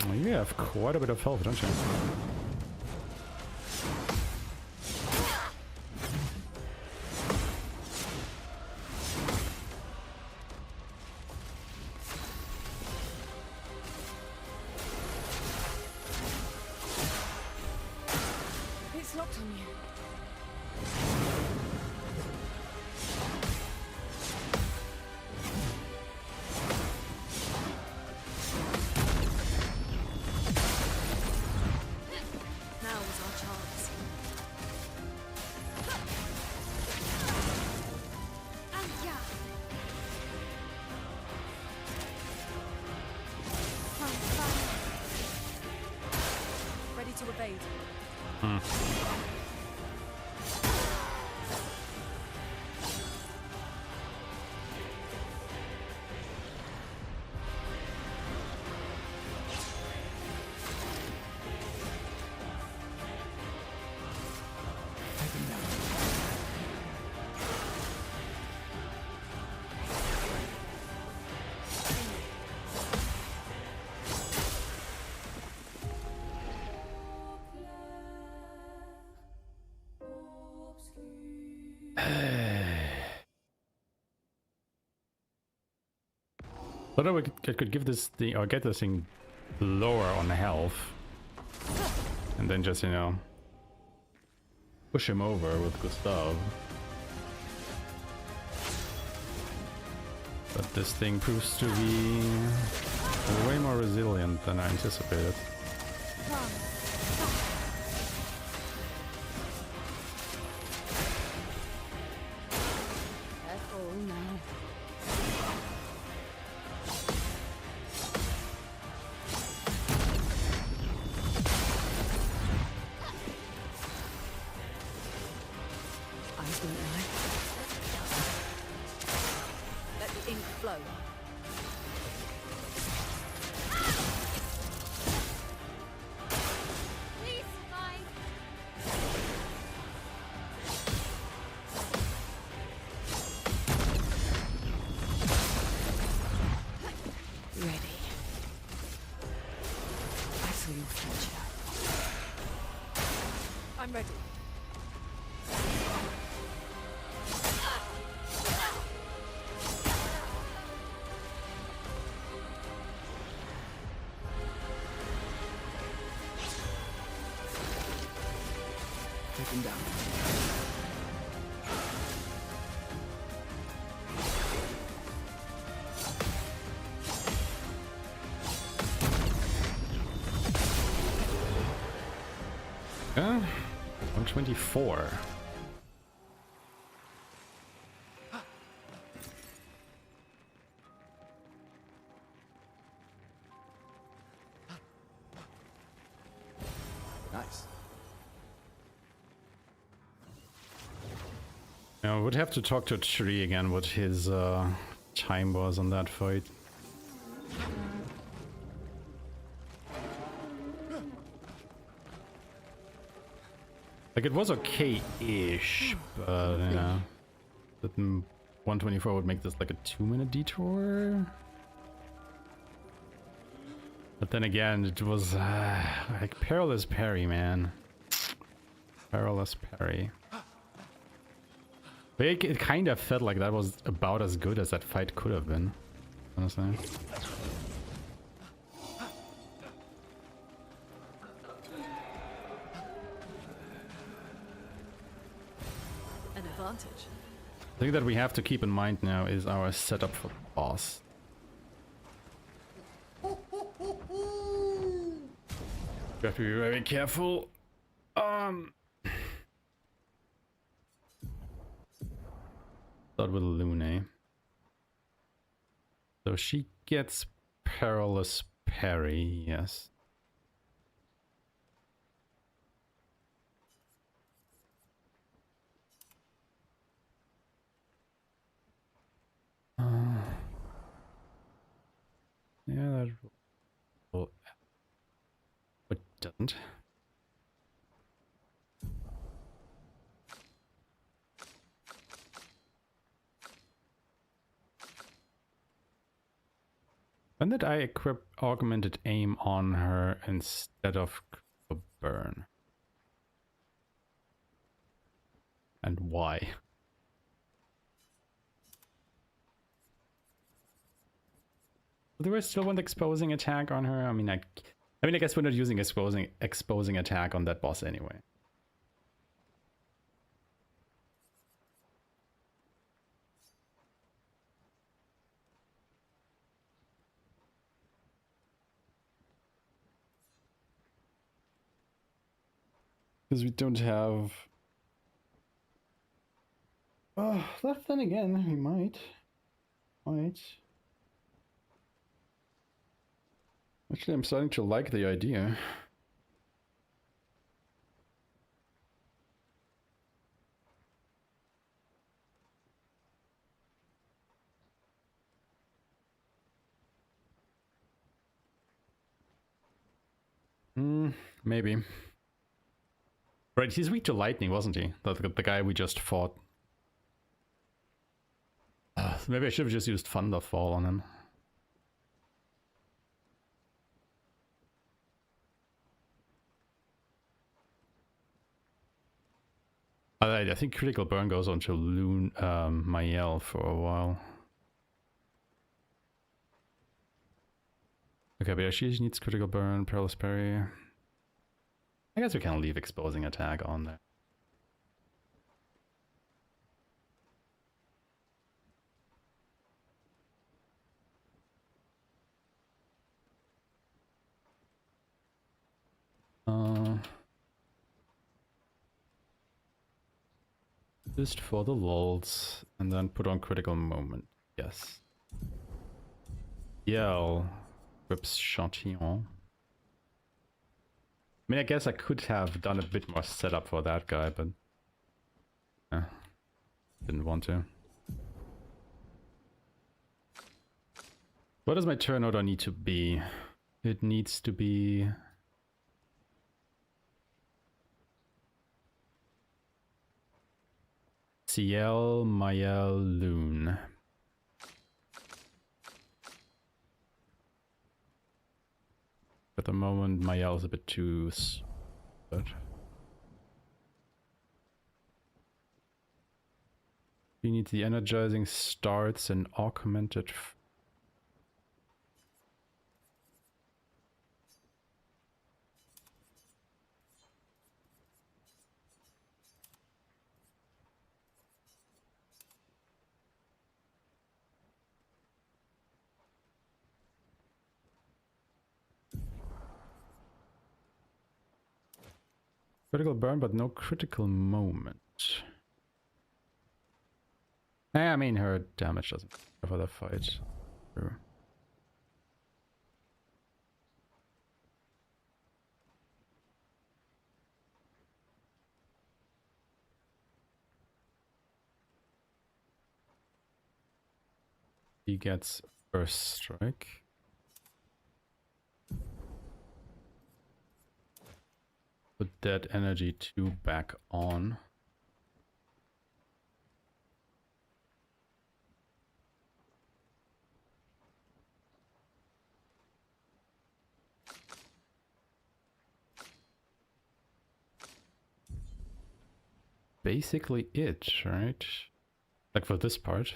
Well, you have quite a bit of health, don't you? It's locked on you. Now is our chance. On guard! On fire! Ready to evade. But I could give this thing, or get this thing lower on health, and then just, you know, push him over with Gustav. But this thing proves to be way more resilient than I anticipated. Careful now. Eyes don't lie. Let the ink flow. Please survive! Ready. I saw your future. I'm ready. Take him down. Yeah, 124. I would have to talk to Tree again what his time was on that fight. Like, it was okay-ish, but, you know, that 124 would make this like a 2-minute detour. But then again, it was like perilous parry, man. Perilous parry. But it kind of felt like that was about as good as that fight could have been, honestly. An advantage. The thing that we have to keep in mind now is our setup for the boss. We have to be very careful. Start with Lune. So she gets perilous parry, yes. Yeah, that will, but doesn't. When did I equip augmented aim on her instead of burn? And why? Do I still want exposing attack on her? I mean, I guess we're not using exposing attack on that boss anyway. Because we don't have... Oh, then again, we might. Actually, I'm starting to like the idea. Maybe. Right, he's weak to lightning, wasn't he? The guy we just fought. Maybe I should have just used Thunderfall on him. I think critical burn goes on to Mael for a while. Okay, but yeah, she needs critical burn, perilous parry. I guess we can leave exposing attack on there. Just for the lulz, and then put on critical moment. Yes. Yell. Whips Chantillon. I mean, I guess I could have done a bit more setup for that guy, but... didn't want to. What does my turn order need to be? It needs to be... Ciel, Mael, Lune. At the moment, Mael is a bit too... but... We need the energizing starts and augmented... Critical burn, but no critical moment. I mean, her damage doesn't cover the fight. True. He gets first strike. Put that energy 2 back on. Basically it, right? Like for this part.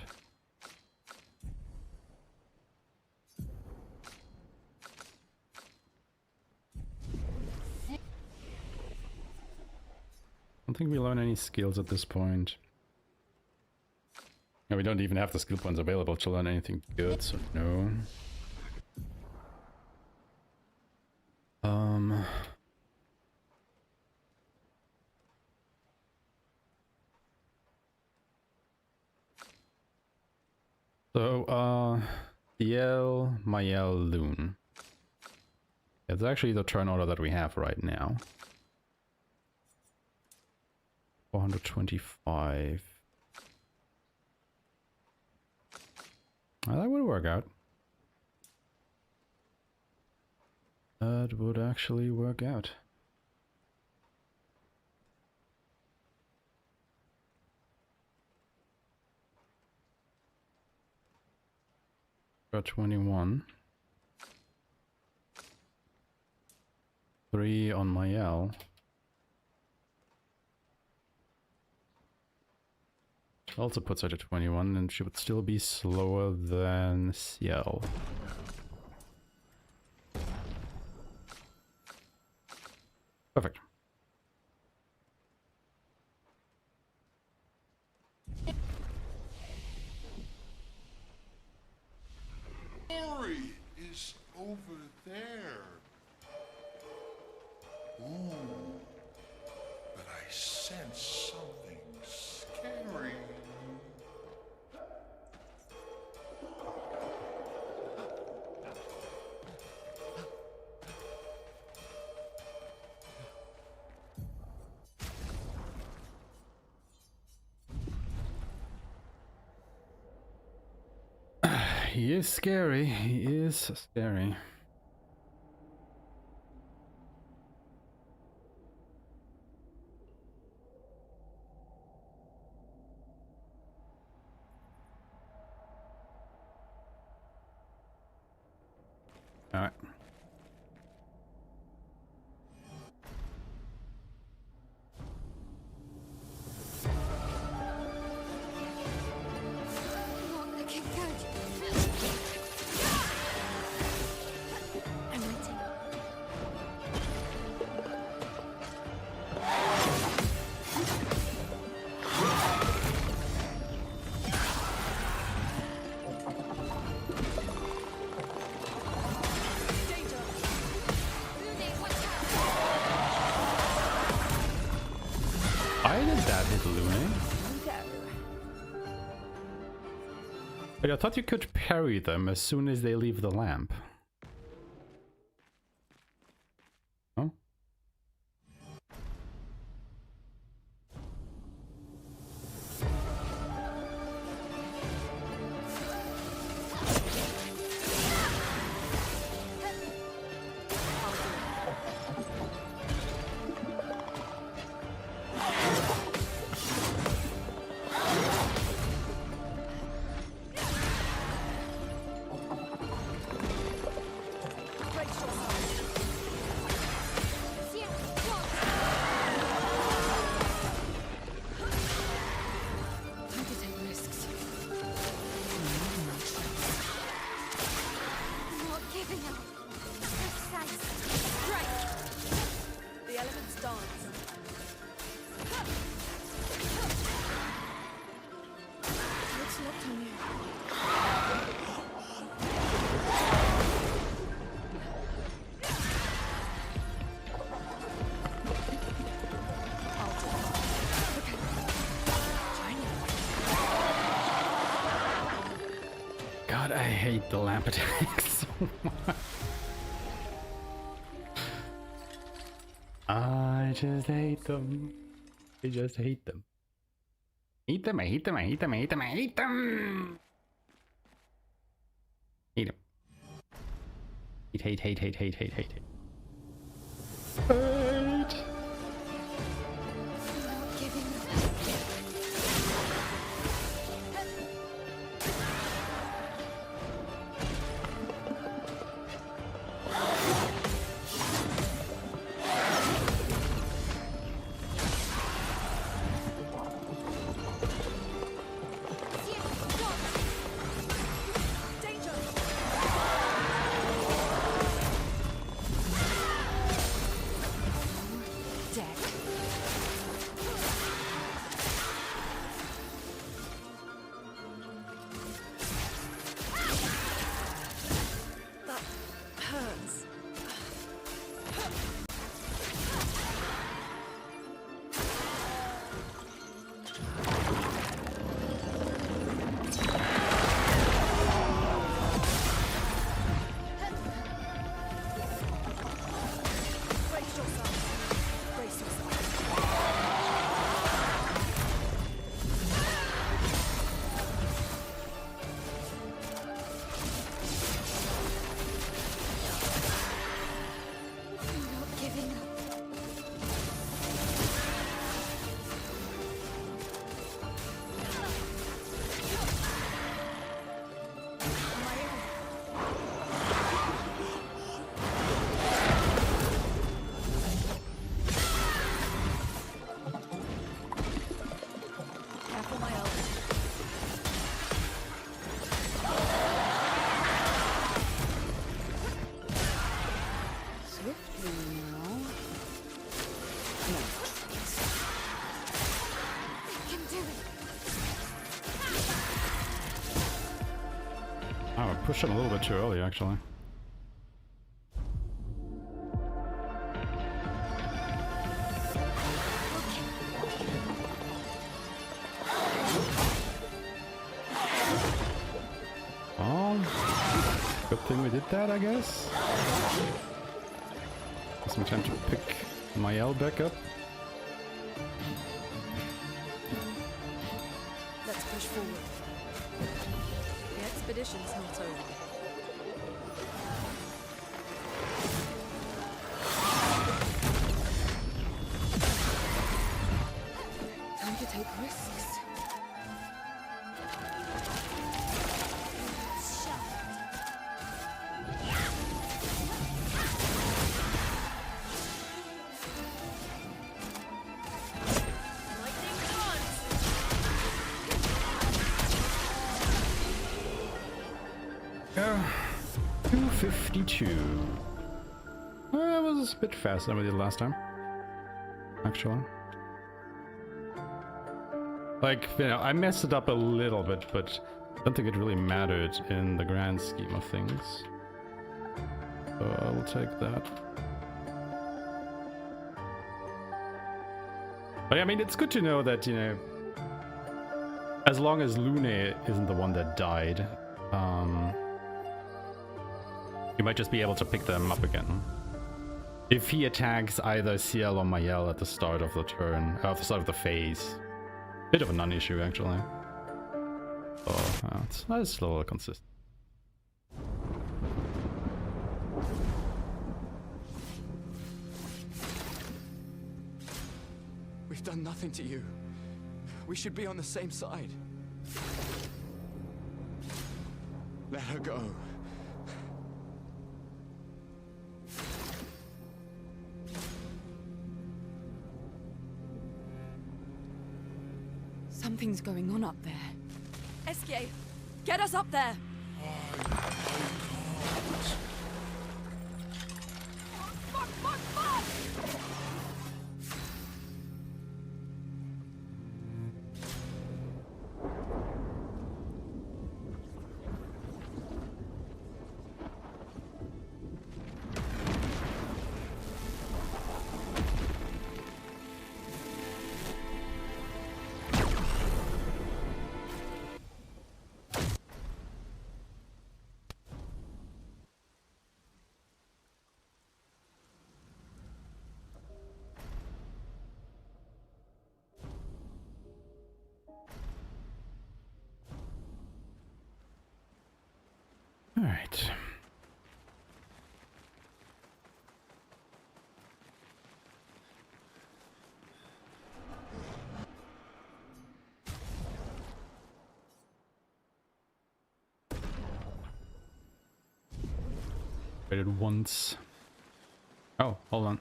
I don't think we learn any skills at this point. And we don't even have the skill points available to learn anything good, so no. So, Diel, Mayel, Loon. It's actually the turn order that we have right now. 425. Well, that would work out. That would actually work out. Got 21. 3 on Mayel. Also puts her to 21, and she would still be slower than Ciel. Perfect. Glory is over there. Ooh, but I sense something scary. He is scary. He is scary. All right. Not looking good. I'm waiting. Lune, watch out! Why did that hit Lune? But I thought you could parry them as soon as they leave the lamp. Oh? God, I hate the lamp attacks so much. I just hate them. I just hate them. Hate them, I hate them, I hate them, I hate them, I hate them! Hate him. Hate. Hate. Oh, I pushed it a little bit too early, actually. Oh, good thing we did that, I guess. Some time to pick my L back up. Let's push forward. The expedition's not over. Time to take risks. Yeah, 252. That was a bit faster than we did last time, actually. Like, you know, I messed it up a little bit, but I don't think it really mattered in the grand scheme of things. So I will take that. But yeah, I mean, it's good to know that, you know, as long as Lune isn't the one that died, you might just be able to pick them up again. If he attacks either CL or Mayel at the start of the turn, at the start of the phase. Bit of a non-issue, actually. So, it's a little consistent. We've done nothing to you. We should be on the same side. Let her go. Something's going on up there. Aeshmah, get us up there! All right. Waited once. Oh, hold on.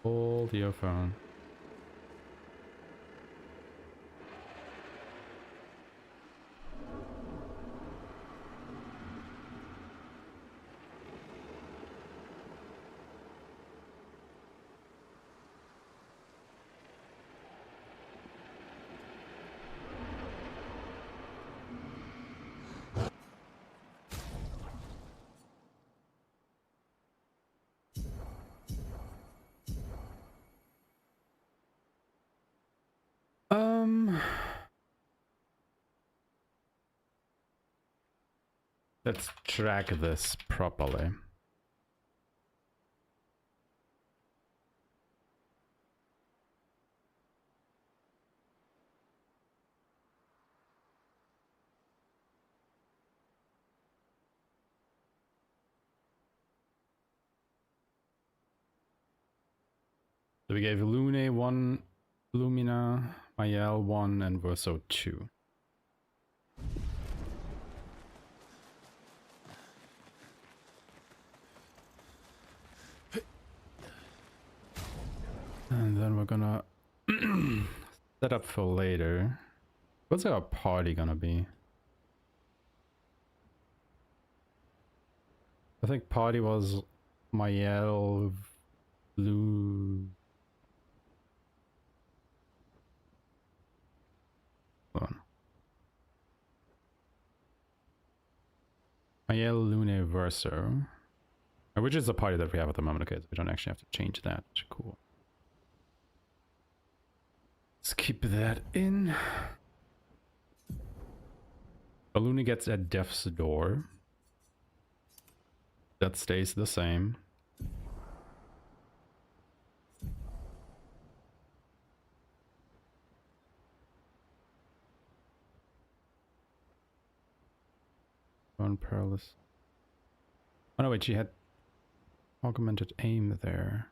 Hold your phone. Let's track this properly. So we gave Lune 1, Lumina, Mayel 1, and Verso 2. And then we're gonna set up for later. What's our party gonna be? I think party was Mayel, Blue. Hold on. Mayel, Lune, Verso. Which is the party that we have at the moment. Okay, so we don't actually have to change that. Cool. Let's keep that in. Lune gets at Death's Door. That stays the same. One Perilous. Oh no, wait, she had augmented aim there.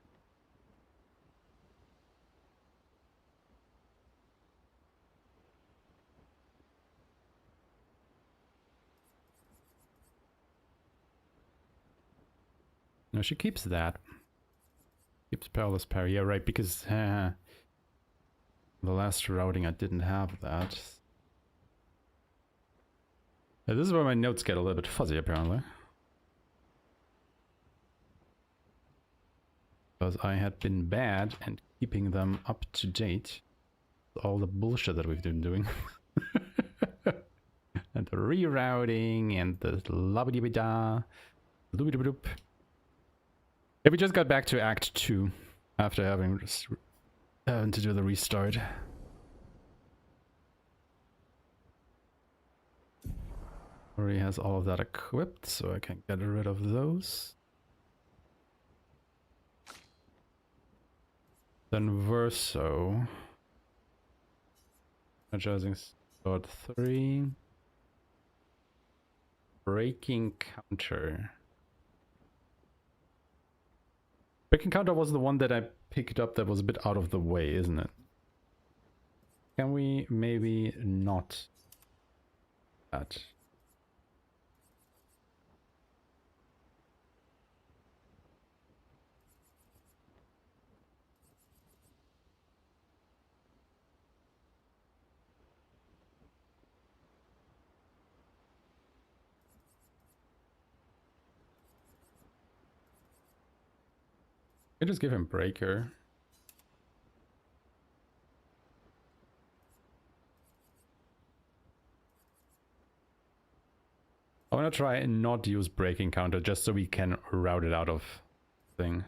No, she keeps that. Keeps Perilous Parry. Yeah, right, because the last routing I didn't have that. Yeah, this is where my notes get a little bit fuzzy, apparently. Because I had been bad and keeping them up to date. All the bullshit that we've been doing. And the rerouting and the labba-dibba-da. Loop-a-doop-a-doop. Yeah, we just got back to Act 2 after having to do the restart. Already has all of that equipped, so I can get rid of those. Then Verso. Adjusting sword 3. Breaking counter. Breaking counter was the one that I picked up that was a bit out of the way, isn't it? Can we maybe not that? I just give him Breaker. I want to try and not use Breaking Counter just so we can route it out of thing.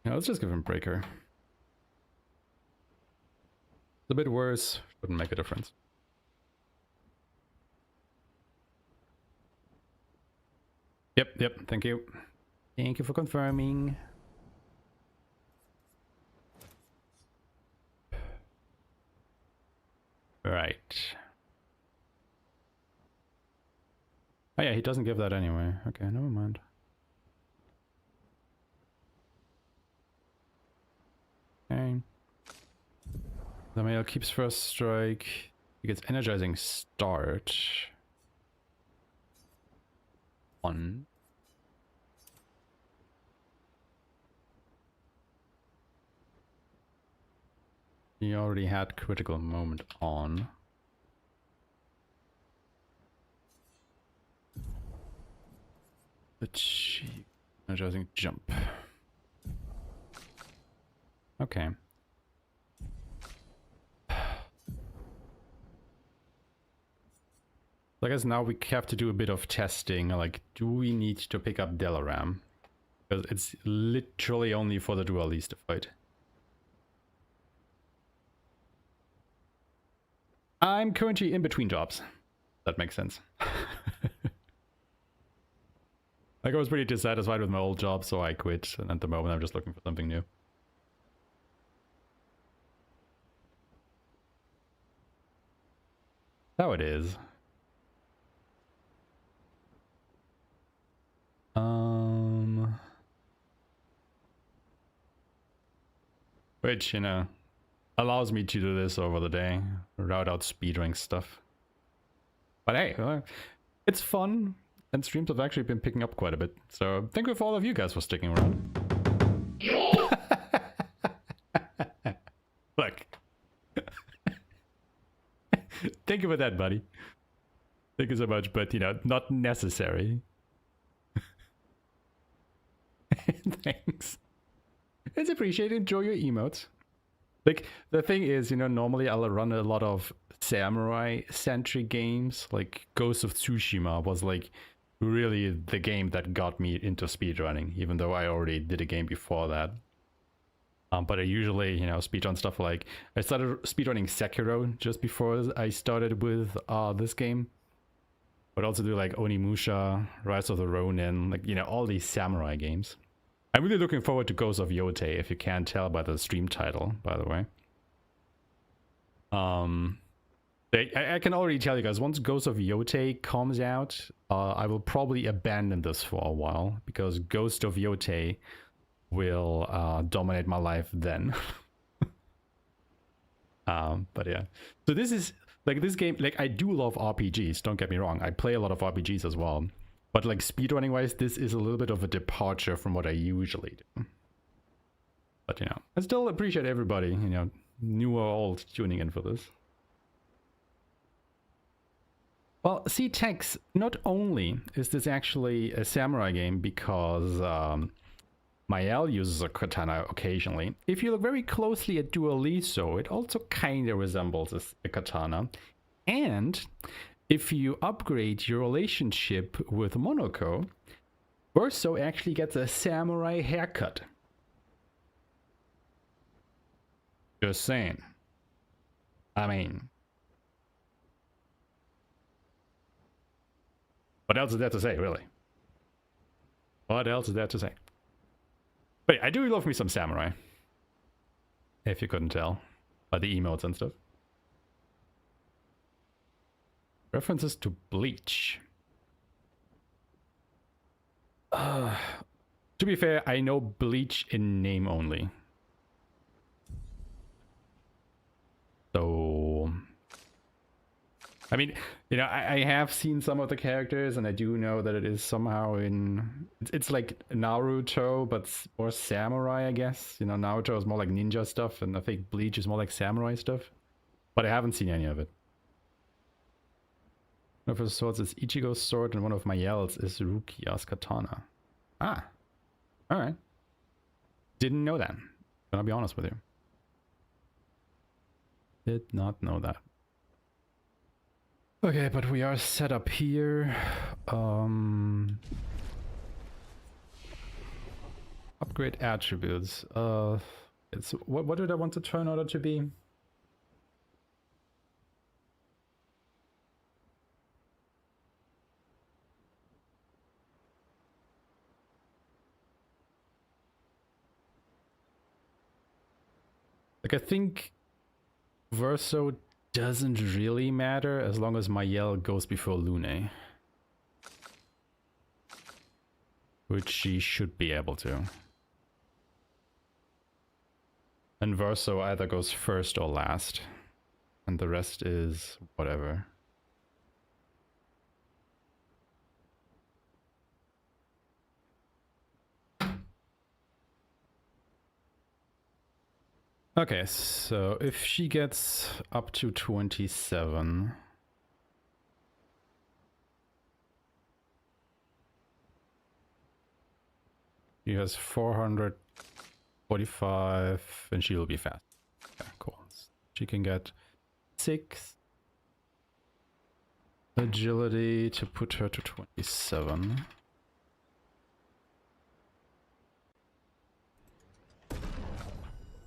Yeah, let's just give him Breaker. It's a bit worse, wouldn't make a difference. Yep, thank you. Thank you for confirming. Right. Oh yeah, he doesn't give that anyway. Okay, never mind. Okay. The male keeps first strike. He gets energizing start. 1. He already had critical moment on. But she energizing jump. Okay. I guess now we have to do a bit of testing, like, do we need to pick up Delaram? Because it's literally only for the duelist to fight. I'm currently in between jobs. That makes sense. Like, I was pretty dissatisfied with my old job, so I quit, and at the moment I'm just looking for something new. How it is. Which, you know, allows me to do this over the day, route out speedrunning stuff. But hey, it's fun, and streams have actually been picking up quite a bit. So thank you for all of you guys for sticking around. Look. Thank you for that, buddy. Thank you so much, but you know, not necessary. Thanks. It's appreciated. Enjoy your emotes. Like, the thing is, you know, normally I'll run a lot of samurai-centric games. Like, Ghost of Tsushima was, like, really the game that got me into speedrunning, even though I already did a game before that. But I usually, you know, speedrun stuff like... I started speedrunning Sekiro just before I started with this game. But also do, like, Onimusha, Rise of the Ronin, like, you know, all these samurai games. I'm really looking forward to Ghost of Yotei, if you can't tell by the stream title, by the way. I can already tell you guys, once Ghost of Yotei comes out, I will probably abandon this for a while, because Ghost of Yotei will dominate my life then. But yeah. So this is, like, this game, like, I do love RPGs, don't get me wrong. I play a lot of RPGs as well. But like speedrunning wise, this is a little bit of a departure from what I usually do. But you know, I still appreciate everybody, you know, new or old, tuning in for this. Well, see, Tex, not only is this actually a samurai game because Mael uses a katana occasionally. If you look very closely at Dualiso, it also kind of resembles a katana. And if you upgrade your relationship with Monoko, Verso actually gets a samurai haircut. Just saying. I mean, what else is there to say, really? What else is there to say? But yeah, I do love me some samurai. If you couldn't tell by the emotes and stuff. References to Bleach. To be fair, I know Bleach in name only. So... I mean, you know, I have seen some of the characters, and I do know that it is somehow in... It's like Naruto, but more samurai, I guess. You know, Naruto is more like ninja stuff, and I think Bleach is more like samurai stuff. But I haven't seen any of it. One of her swords is Ichigo's sword, and one of Mayel's is Rukia's katana. Ah. Alright. Didn't know that. Gonna be honest with you. Did not know that. Okay, but we are set up here. Upgrade attributes. It's what did I want to turn order to be? Like, I think Verso doesn't really matter as long as Mayel goes before Lune. which she should be able to. And Verso either goes first or last, and the rest is whatever. Okay, so if she gets up to 27... She has 445, and she will be fast. Okay, cool. She can get 6 agility to put her to 27.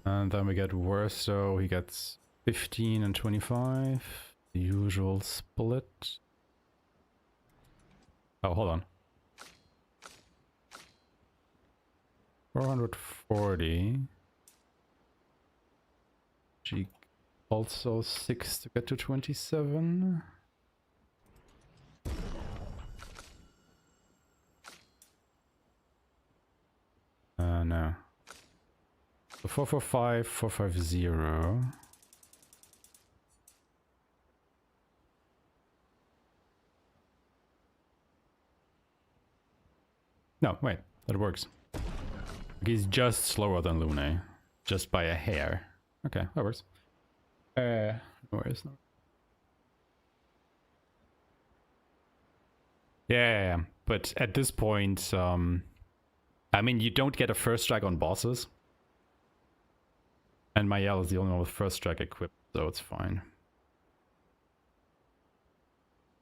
And then we get Verso, he gets 15 and 25. The usual split. Oh, hold on. 440. She also 6 to get to 27. No. So 445, 450. No, wait, that works. He's just slower than Lune, just by a hair. Okay, that works. No worries. No. Yeah, but at this point, I mean, you don't get a first strike on bosses. And Mayel is the only one with first strike equipped, so it's fine.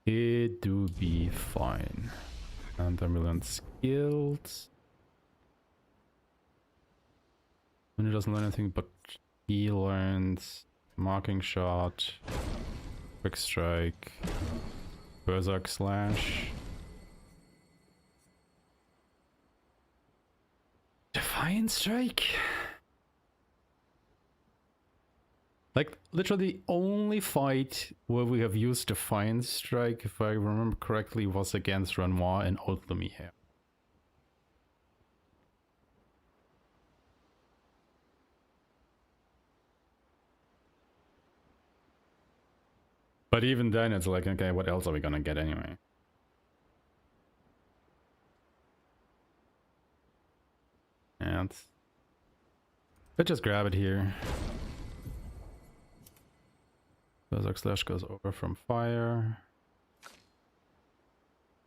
It do be fine. And then we learn skills. When he doesn't learn anything, but he learns marking shot, quick strike, berserk slash, defiant strike. Like literally the only fight where we have used defiant strike, if I remember correctly, was against Renoir and Old Lumiere. But even then, it's like, okay, what else are we gonna get anyway? And let's just grab it here. Berserk Slash goes over from fire.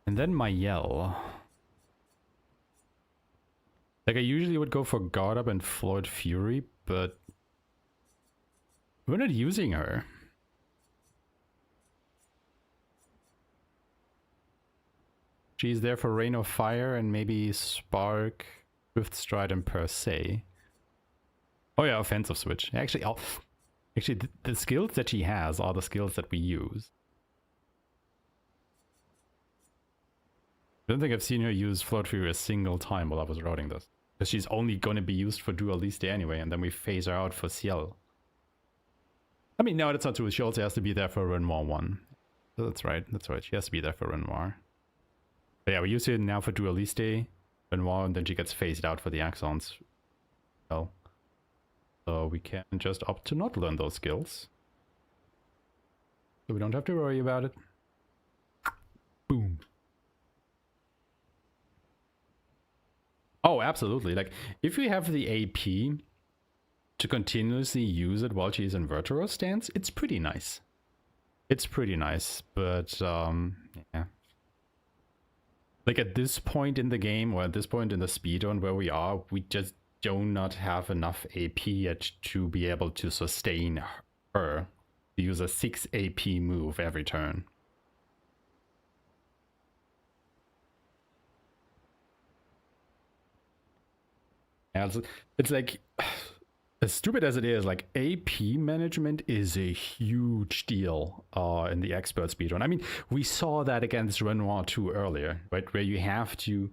And then Mayel. Like, I usually would go for Guard Up and Floyd Fury, but we're not using her. She's there for Rain of Fire and maybe Spark, Swift Stride, and Per Se. Oh yeah, Offensive Switch. Actually, the skills that she has are the skills that we use. I don't think I've seen her use Float Fury a single time while I was routing this. Because she's only going to be used for Dualiste anyway, and then we phase her out for Ciel. I mean, no, that's not true. She also has to be there for Renoir 1. So that's right, she has to be there for Renoir. But yeah, we use it now for Dualiste, Renoir, and then she gets phased out for the Axons. Well, so we can just opt to not learn those skills. So we don't have to worry about it. Boom. Oh, absolutely. Like, if we have the AP to continuously use it while she's in Vertero stance, it's pretty nice. It's pretty nice, but, yeah. Like, at this point in the game, or at this point in the speedrun where we are, we just do not have enough AP yet to be able to sustain her to use a 6 AP move every turn. Yeah, it's like, as stupid as it is, like AP management is a huge deal in the expert speedrun. I mean, we saw that against Renoir 2 earlier, right? Where you have to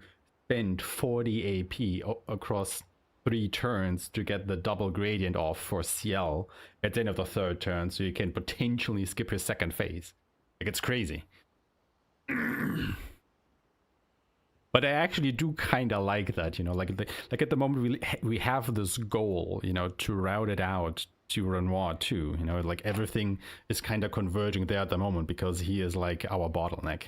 spend 40 AP across 3 turns to get the double gradient off for Ciel at the end of the 3rd turn, so you can potentially skip your 2nd phase. Like, it's crazy. But I actually do kind of like that, you know, like at the moment we have this goal, you know, to route it out to Renoir too, you know, like everything is kind of converging there at the moment because he is like our bottleneck.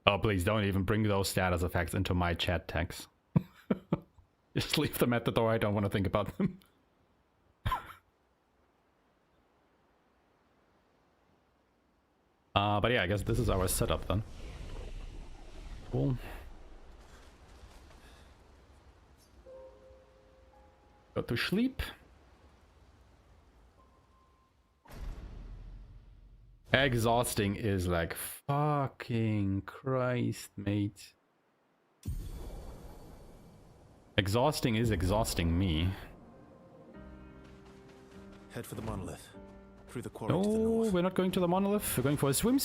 Oh, please don't even bring those status effects into my chat text. Just leave them at the door, I don't want to think about them. But yeah, I guess this is our setup then. Cool. Go to sleep. Exhausting is like fucking Christ, mate. Exhausting is exhausting me. Head for the monolith. Through the quarry to the No, north. we're not going to the monolith. We're going for a swim.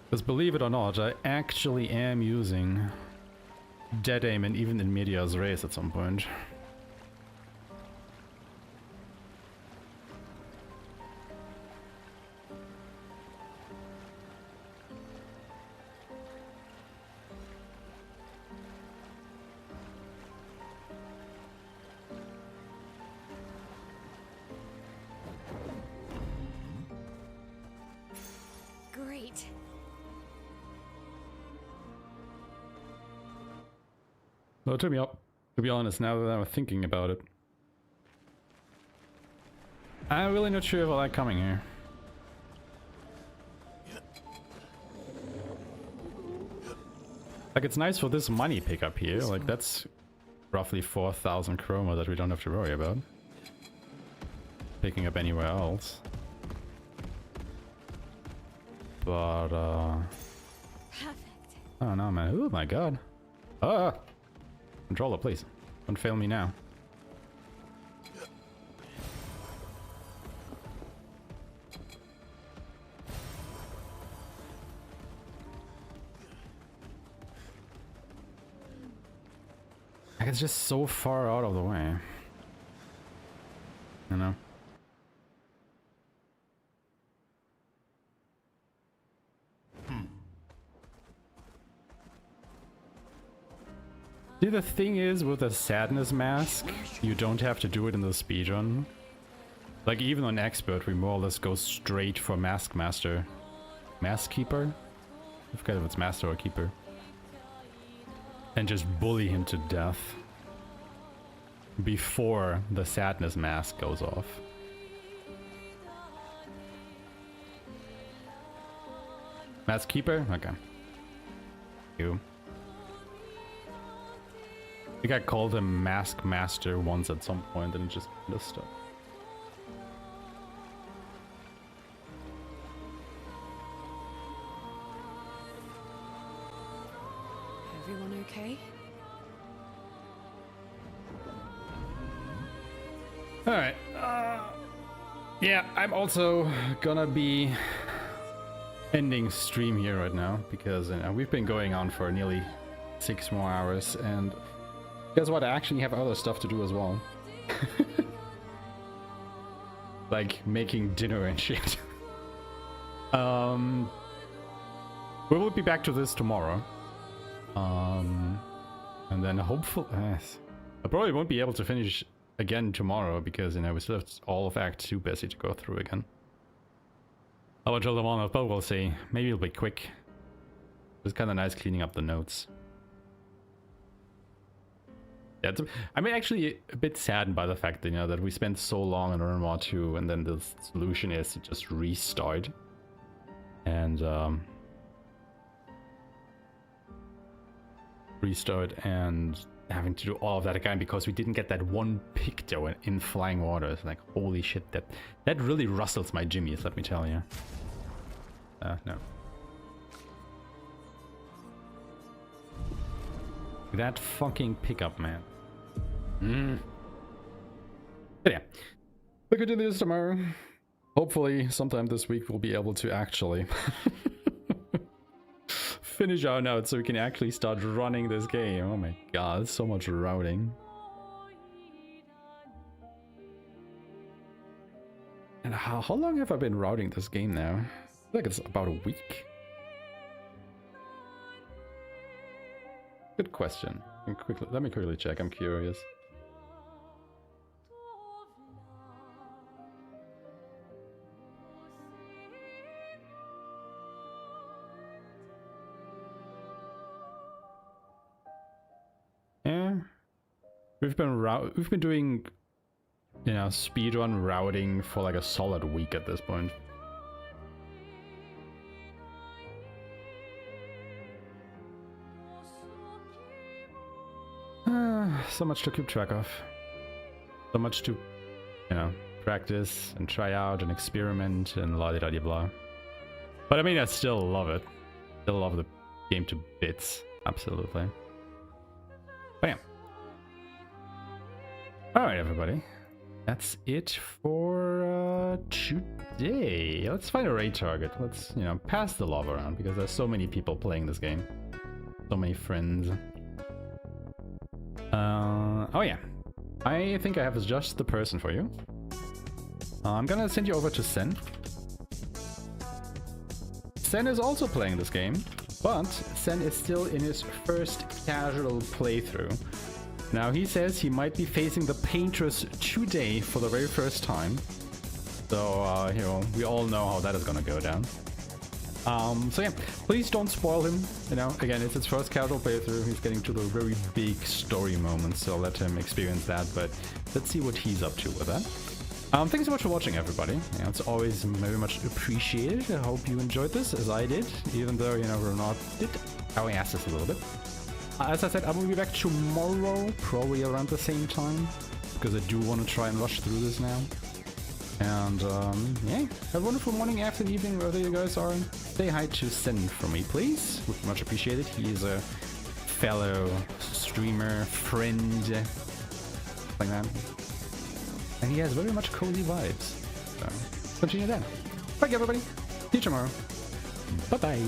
Because believe it or not, I actually am using dead aim and even in medias res at some point. Great. Well, to be honest, now that I'm thinking about it, I'm really not sure if I like coming here. Like, it's nice for this money pickup here, like that's roughly 4,000 chroma that we don't have to worry about picking up anywhere else. But, Perfect. oh no, man. Oh my god. Ah! Controller, please. Don't fail me now. Like, it's just so far out of the way. You know? See, the thing is, with the sadness mask, you don't have to do it in the speedrun. Like, even on expert, we more or less go straight for mask master. Mask keeper? I forget if it's master or keeper. And just bully him to death before the sadness mask goes off. Mask keeper? Okay. You. I think I called him Mask Master once at some point and it just missed it. Everyone okay? Alright. Yeah, I'm also gonna be ending stream here right now because we've been going on for nearly 6 more hours and guess what? I actually have other stuff to do as well. Like making dinner and shit. We will be back to this tomorrow. And then hopefully... I probably won't be able to finish again tomorrow because, we still have all of Act 2 busy to go through again. I'll until tomorrow, but we'll see. Maybe it'll be quick. It's kind of nice cleaning up the notes. Yeah, I'm actually a bit saddened by the fact that, that we spent so long on Renoir 2 and then the solution is to just restart. And, restart and having to do all of that again because we didn't get that one picto in flying waters. Like, holy shit, that really rustles my jimmies, let me tell you. No. That fucking pickup, man. But yeah, we'll continue this tomorrow. Hopefully, sometime this week we'll be able to actually finish our notes so we can actually start running this game. Oh my god, so much routing. man, how long have I been routing this game now? I feel like it's about a week. Good question. Let me quickly check, I'm curious. Yeah. We've been doing, you know, speedrun routing for like a solid week at this point. So much to keep track of. So much to, you know, practice and try out and experiment and la-di-da-di-blah. But I mean, I still love it. Still love the game to bits. Absolutely. But yeah. Alright, everybody. That's it for today. Let's find a raid target. Let's, you know, pass the love around because there's so many people playing this game. So many friends. Oh yeah, I think I have just the person for you. I'm gonna send you over to Sen. Sen is also playing this game, but Sen is still in his first casual playthrough. Now he says he might be facing the Paintress today for the very first time. So, you know, we all know how that is gonna go down. So yeah, please don't spoil him, you know, again, it's his first casual playthrough, he's getting to the very big story moments, so let him experience that, but let's see what he's up to with that. Thanks so much for watching, everybody. You know, it's always very much appreciated. I hope you enjoyed this, as I did, even though, you know, Renard did our asses a little bit. As I said, I will be back tomorrow, probably around the same time, because I do want to try and rush through this now. And yeah, have a wonderful morning, afternoon, evening, wherever you guys are. Say hi to Sen for me, please. Would be much appreciated. He is a fellow streamer, friend, like that. And he has very much cozy vibes. So continue that. Bye, everybody. See you tomorrow. Bye-bye.